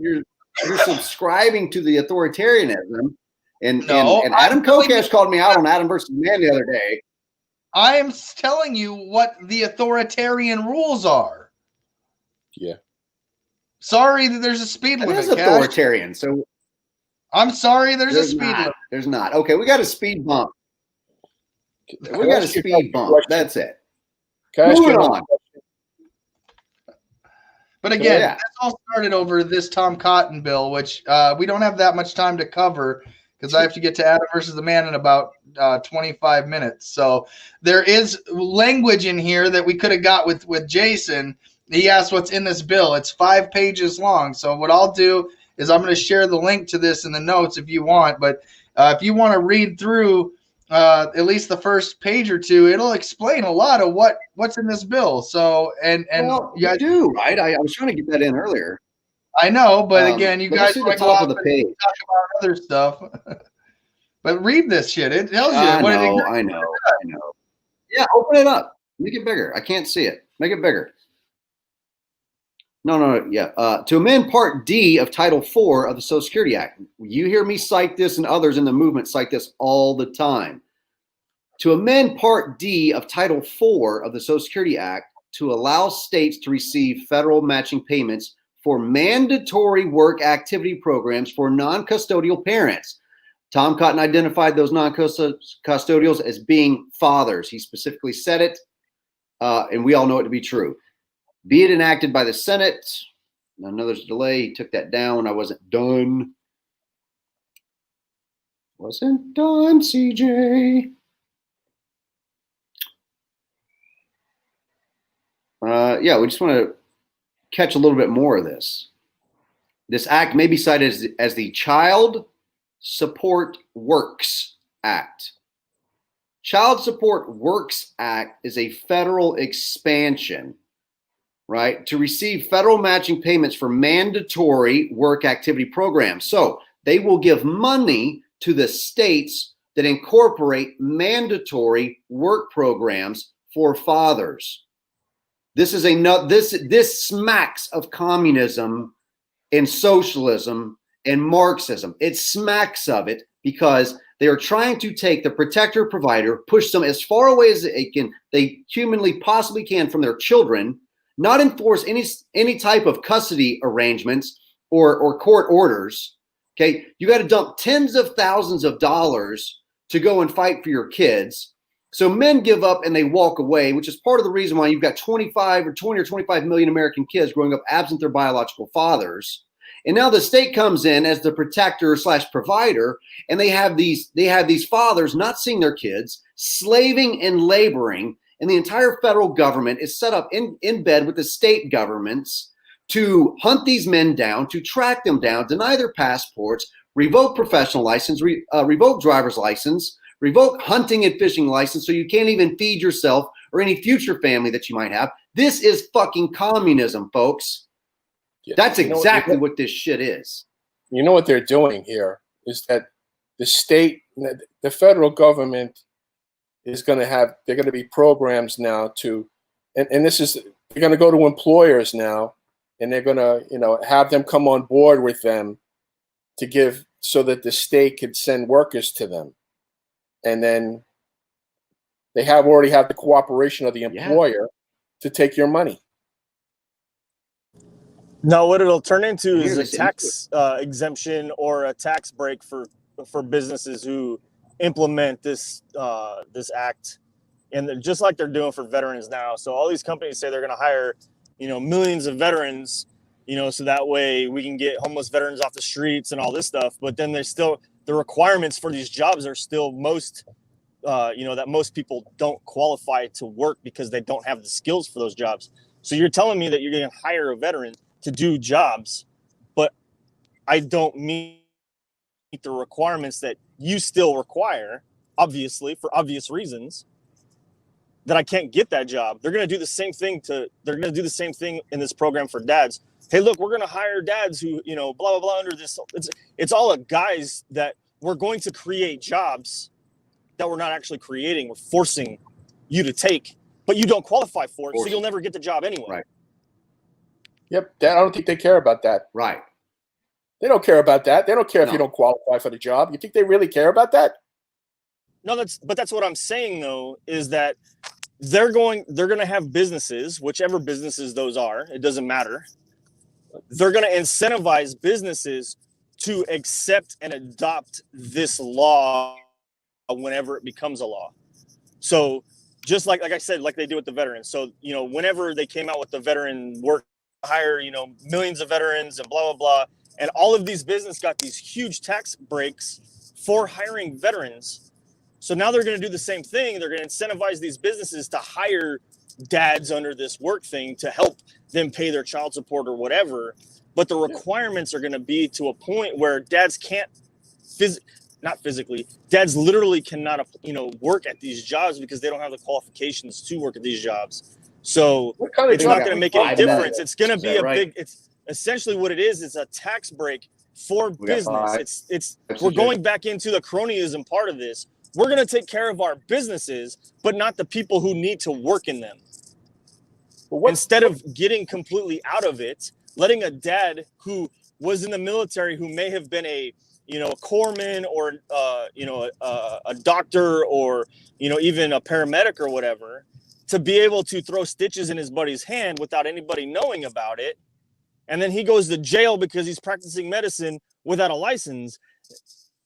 subscribing to the authoritarianism. And Adam Kokesh called me out on Adam versus Man the other day. I am telling you what the authoritarian rules are. Yeah. Sorry that there's a speed limit. It is authoritarian. So I'm sorry there's a speed limit. There's not. Okay, we got a speed bump. We got a speed bump. That's it. Moving on. But again, this all started over this Tom Cotton bill, which we don't have that much time to cover because I have to get to Adam versus the Man in about 25 minutes. So there is language in here that we could have got with Jason. He asked what's in this bill. It's 5 pages long. So what I'll do is I'm going to share the link to this in the notes if you want. But if you want to read through at least the first page or two, it'll explain a lot of what's in this bill. So and well, you guys do, right? I was trying to get that in earlier. I know, but again, you let me guys see the want to go top off of the and page. talk about other stuff. But read this shit. It tells you I what know, it I know. Yeah, open it up. Make it bigger. I can't see it. Make it bigger. No. Yeah. To amend Part D of Title IV of the Social Security Act. You hear me cite this, and others in the movement cite this all the time. To amend Part D of Title IV of the Social Security Act to allow states to receive federal matching payments for mandatory work activity programs for non-custodial parents. Tom Cotton identified those non-custodials as being fathers. He specifically said it, and we all know it to be true. Be it enacted by the Senate. I know there's a delay. He took that down when I wasn't done. Wasn't done, CJ. Yeah, we just want to catch a little bit more of this. This act may be cited as the Child Support Works Act. Child Support Works Act is a federal expansion, right, to receive federal matching payments for mandatory work activity programs. So they will give money to the states that incorporate mandatory work programs for fathers. This is this smacks of communism and socialism and Marxism. It smacks of it because they are trying to take the protector provider, push them as far away as they humanly possibly can from their children, not enforce any type of custody arrangements or court orders. Okay, you got to dump tens of thousands of dollars to go and fight for your kids. So men give up and they walk away, which is part of the reason why you've got 20 or 25 million American kids growing up absent their biological fathers. And now the state comes in as the protector / provider, and they have these fathers not seeing their kids, slaving and laboring, and the entire federal government is set up in bed with the state governments to hunt these men down, to track them down, deny their passports, revoke professional license, revoke driver's license, revoke hunting and fishing license so you can't even feed yourself or any future family that you might have. This is fucking communism, folks. Yeah. That's exactly what this shit is. You know what they're doing here is that the state, the federal government is going to have, they're going to be programs now to, and this is, they're going to go to employers now, and they're going to, have them come on board with them to give, so that the state could send workers to them. And then they already have the cooperation of the employer to take your money. No, what it'll turn into is a tax exemption or a tax break for businesses who implement this act, and just like they're doing for veterans now. So all these companies say they're going to hire, millions of veterans, so that way we can get homeless veterans off the streets and all this stuff. But then there's still the requirements for these jobs are still that most people don't qualify to work because they don't have the skills for those jobs. So you're telling me that you're going to hire a veteran to do jobs, but I don't meet the requirements that you still require, obviously, for obvious reasons, that I can't get that job. They're going to do the same thing in this program for dads. Hey, look, we're going to hire dads who, blah, blah, blah, under this. It's all guys that we're going to create jobs that we're not actually creating. We're forcing you to take, but you don't qualify for it, so you'll never get the job anyway. Right. Yep. I don't think they care about that. Right. They don't care about that. They don't care if you don't qualify for the job. You think they really care about that? No, that's what I'm saying though, is that they're going to have businesses, whichever businesses those are, it doesn't matter. They're going to incentivize businesses to accept and adopt this law whenever it becomes a law. So just like I said, like they do with the veterans. So, whenever they came out with the veteran work, hire, millions of veterans and blah, blah, blah. And all of these businesses got these huge tax breaks for hiring veterans. So now they're going to do the same thing. They're going to incentivize these businesses to hire dads under this work thing to help them pay their child support or whatever. But the requirements are going to be to a point where dads can't not physically, dads literally cannot, work at these jobs because they don't have the qualifications to work at these jobs. So it's not going to make any difference. It's going to be it's essentially what it is. It's a tax break for business. We're going back into the cronyism part of this. We're going to take care of our businesses, but not the people who need to work in them. Instead of getting completely out of it, letting a dad who was in the military, who may have been a corpsman or, a doctor or, even a paramedic or whatever, to be able to throw stitches in his buddy's hand without anybody knowing about it. And then he goes to jail because he's practicing medicine without a license,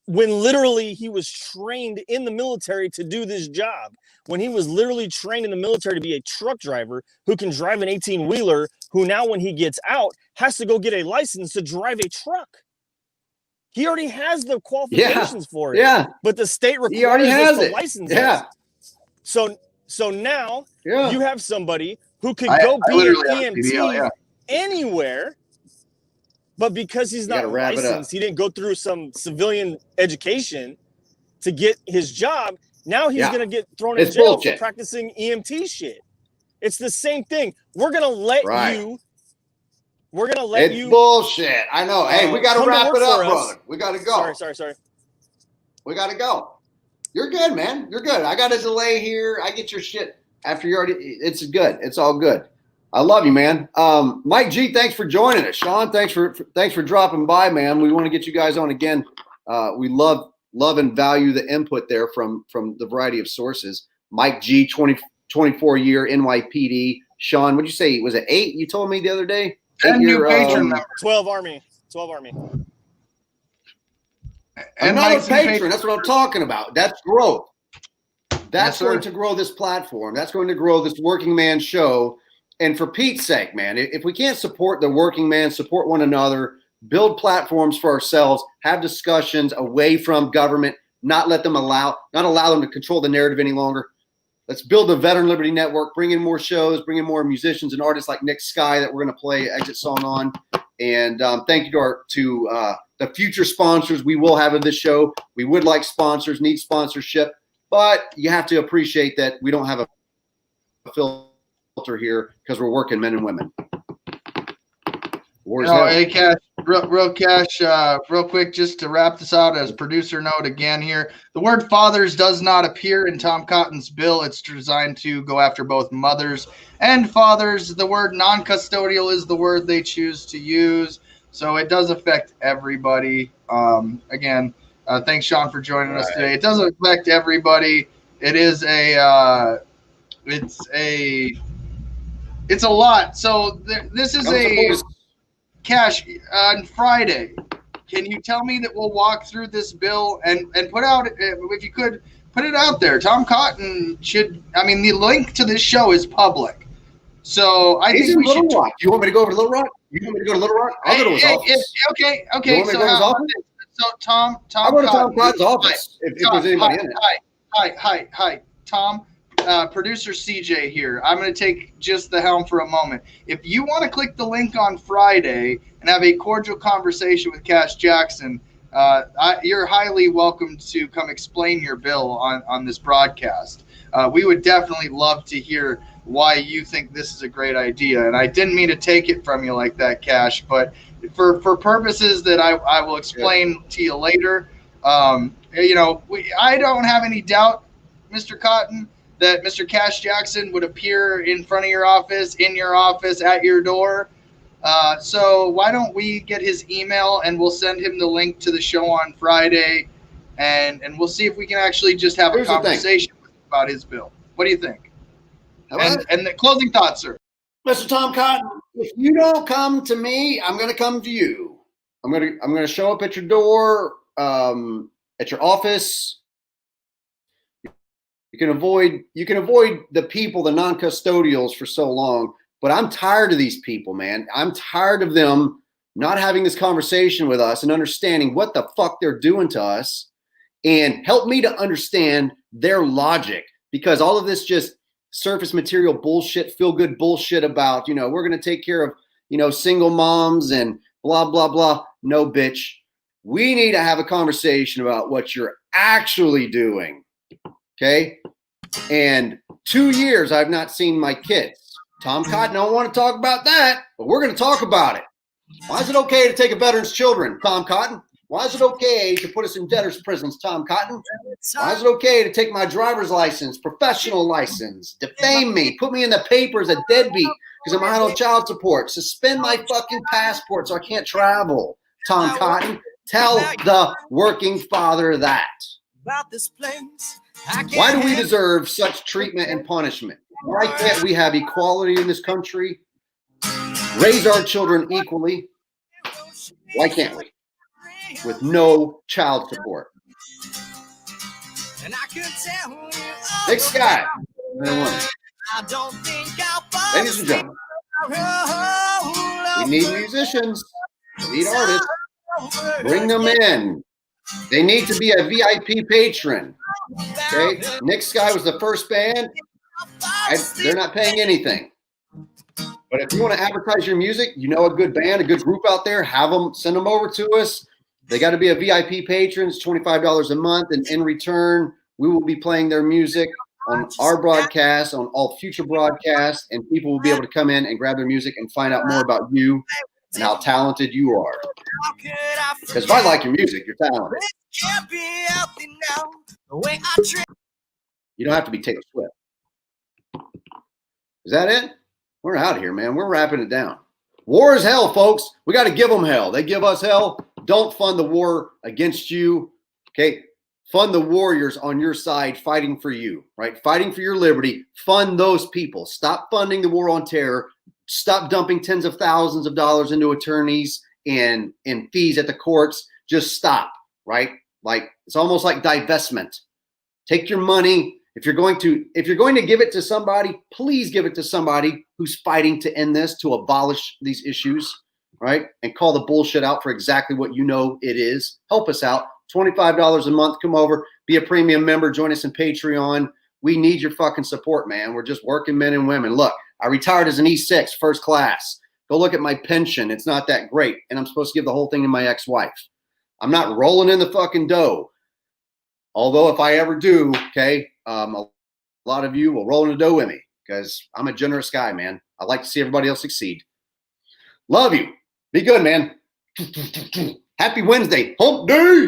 when literally he was trained in the military to do this job. When he was literally trained in the military to be a truck driver who can drive an 18-wheeler, who now when he gets out has to go get a license to drive a truck. He already has the qualifications for it. Yeah. But the state requires he already has the it. licenses. Yeah. So now Yeah. you have somebody who could go be an EMT anywhere, but because he's not licensed, he didn't go through some civilian education to get his job. Now he's going to get thrown in jail for practicing EMT shit. It's the same thing. We're going to let you. We're going to let you. It's bullshit. I know. Hey, we got to wrap it up, brother. We got to go. Sorry. We got to go. You're good, man. You're good. I got a delay here. I get your shit after you already. It's good. It's all good. I love you, man. Mike G, thanks for joining us. Sean, thanks for dropping by, man. We want to get you guys on again. We love and value the input there from the variety of sources. Mike G, 24 year NYPD. Sean, what'd you say? Was it 8? You told me the other day. 10 new patron members. 12 Army. And another patron. That's what I'm talking about. That's growth. That's going to grow this platform. That's going to grow this working man show. And for Pete's sake, man, if we can't support the working man, support one another, build platforms for ourselves, have discussions away from government, not allow them to control the narrative any longer. Let's build the Veteran Liberty Network, bring in more shows, bring in more musicians and artists like Nick Sky that we're going to play Exit Song on. And thank you to the future sponsors we will have of this show. We would like sponsors, need sponsorship, but you have to appreciate that we don't have a filter here because we're working men and women. Hey, Cash, real quick, just to wrap this out as producer note again here. The word fathers does not appear in Tom Cotton's bill. It's designed to go after both mothers and fathers. The word non-custodial is the word they choose to use. So it does affect everybody. Again, thanks, Sean, for joining us today. It does affect everybody. It is it's a lot. So this is Cash, on Friday, can you tell me that we'll walk through this bill and put out, if you could, put it out there. Tom Cotton the link to this show is public. So I think we should. Do you want me to go over to Little Rock? I'll go to his office. Okay. You want me to go to his office? So Tom I'll go to Tom Cotton's office if there's anybody in it. Hi, Tom. Producer CJ here. I'm going to take just the helm for a moment. If you want to click the link on Friday and have a cordial conversation with Cash Jackson, you're highly welcome to come explain your bill on this broadcast. We would definitely love to hear why you think this is a great idea. And I didn't mean to take it from you like that, Cash, but for purposes that I will explain to you later, I don't have any doubt, Mr. Cotton, that Mr. Cash Jackson would appear in front of your office, in your office, at your door. So why don't we get his email and we'll send him the link to the show on Friday, and we'll see if we can actually just have a conversation about his bill. What do you think? And the closing thoughts, sir. Mr. Tom Cotton, if you don't come to me, I'm going to come to you. I'm going to show up at your door, at your office. You can avoid the people, the non-custodials, for so long, but I'm tired of these people, man. I'm tired of them not having this conversation with us and understanding what the fuck they're doing to us, and help me to understand their logic, because all of this just surface material bullshit, feel good bullshit about, we're going to take care of, single moms and blah, blah, blah. No, bitch. We need to have a conversation about what you're actually doing. Okay. And 2 years, I've not seen my kids. Tom Cotton don't want to talk about that, but we're going to talk about it. Why is it okay to take a veteran's children, Tom Cotton? Why is it okay to put us in debtor's prisons, Tom Cotton? Why is it okay to take my driver's license, professional license, defame me, put me in the paper as a deadbeat because I'm behind on child support, suspend my fucking passport so I can't travel, Tom Cotton? Tell the working father that. Why do we deserve such treatment and punishment? Why can't we have equality in this country? Raise our children equally? Why can't we? With no child support. Nick Scott, ladies and gentlemen, we need musicians, we need artists. Bring them in. They need to be a VIP patron. Okay, Nick Sky was the first band. They're not paying anything. But if you want to advertise your music, you know a good band, a good group out there, have them, send them over to us. They got to be a VIP patron. It's $25 a month. And in return, we will be playing their music on our broadcast, on all future broadcasts, and people will be able to come in and grab their music and find out more about you and how talented you are. Because if I like your music, you're talented. You don't have to be Taylor Swift. Is that it? We're out of here, man. We're wrapping it down. War is hell, folks. We got to give them hell. They give us hell. Don't fund the war against you. Okay? Fund the warriors on your side fighting for you, right? Fighting for your liberty. Fund those people. Stop funding the war on terror. Stop dumping tens of thousands of dollars into attorneys and fees at the courts. Just stop, right? Like, it's almost like divestment. Take your money. If you're going to give it to somebody, please give it to somebody who's fighting to end this, to abolish these issues, right? And call the bullshit out for exactly what you know it is. Help us out. $25 a month. Come over, be a premium member, join us in Patreon. We need your fucking support, man. We're just working men and women. Look, I retired as an E6 first class. Go look at my pension. It's not that great. And I'm supposed to give the whole thing to my ex-wife. I'm not rolling in the fucking dough. Although if I ever do, okay, a lot of you will roll in the dough with me because I'm a generous guy, man. I like to see everybody else succeed. Love you. Be good, man. Happy Wednesday. Hump day.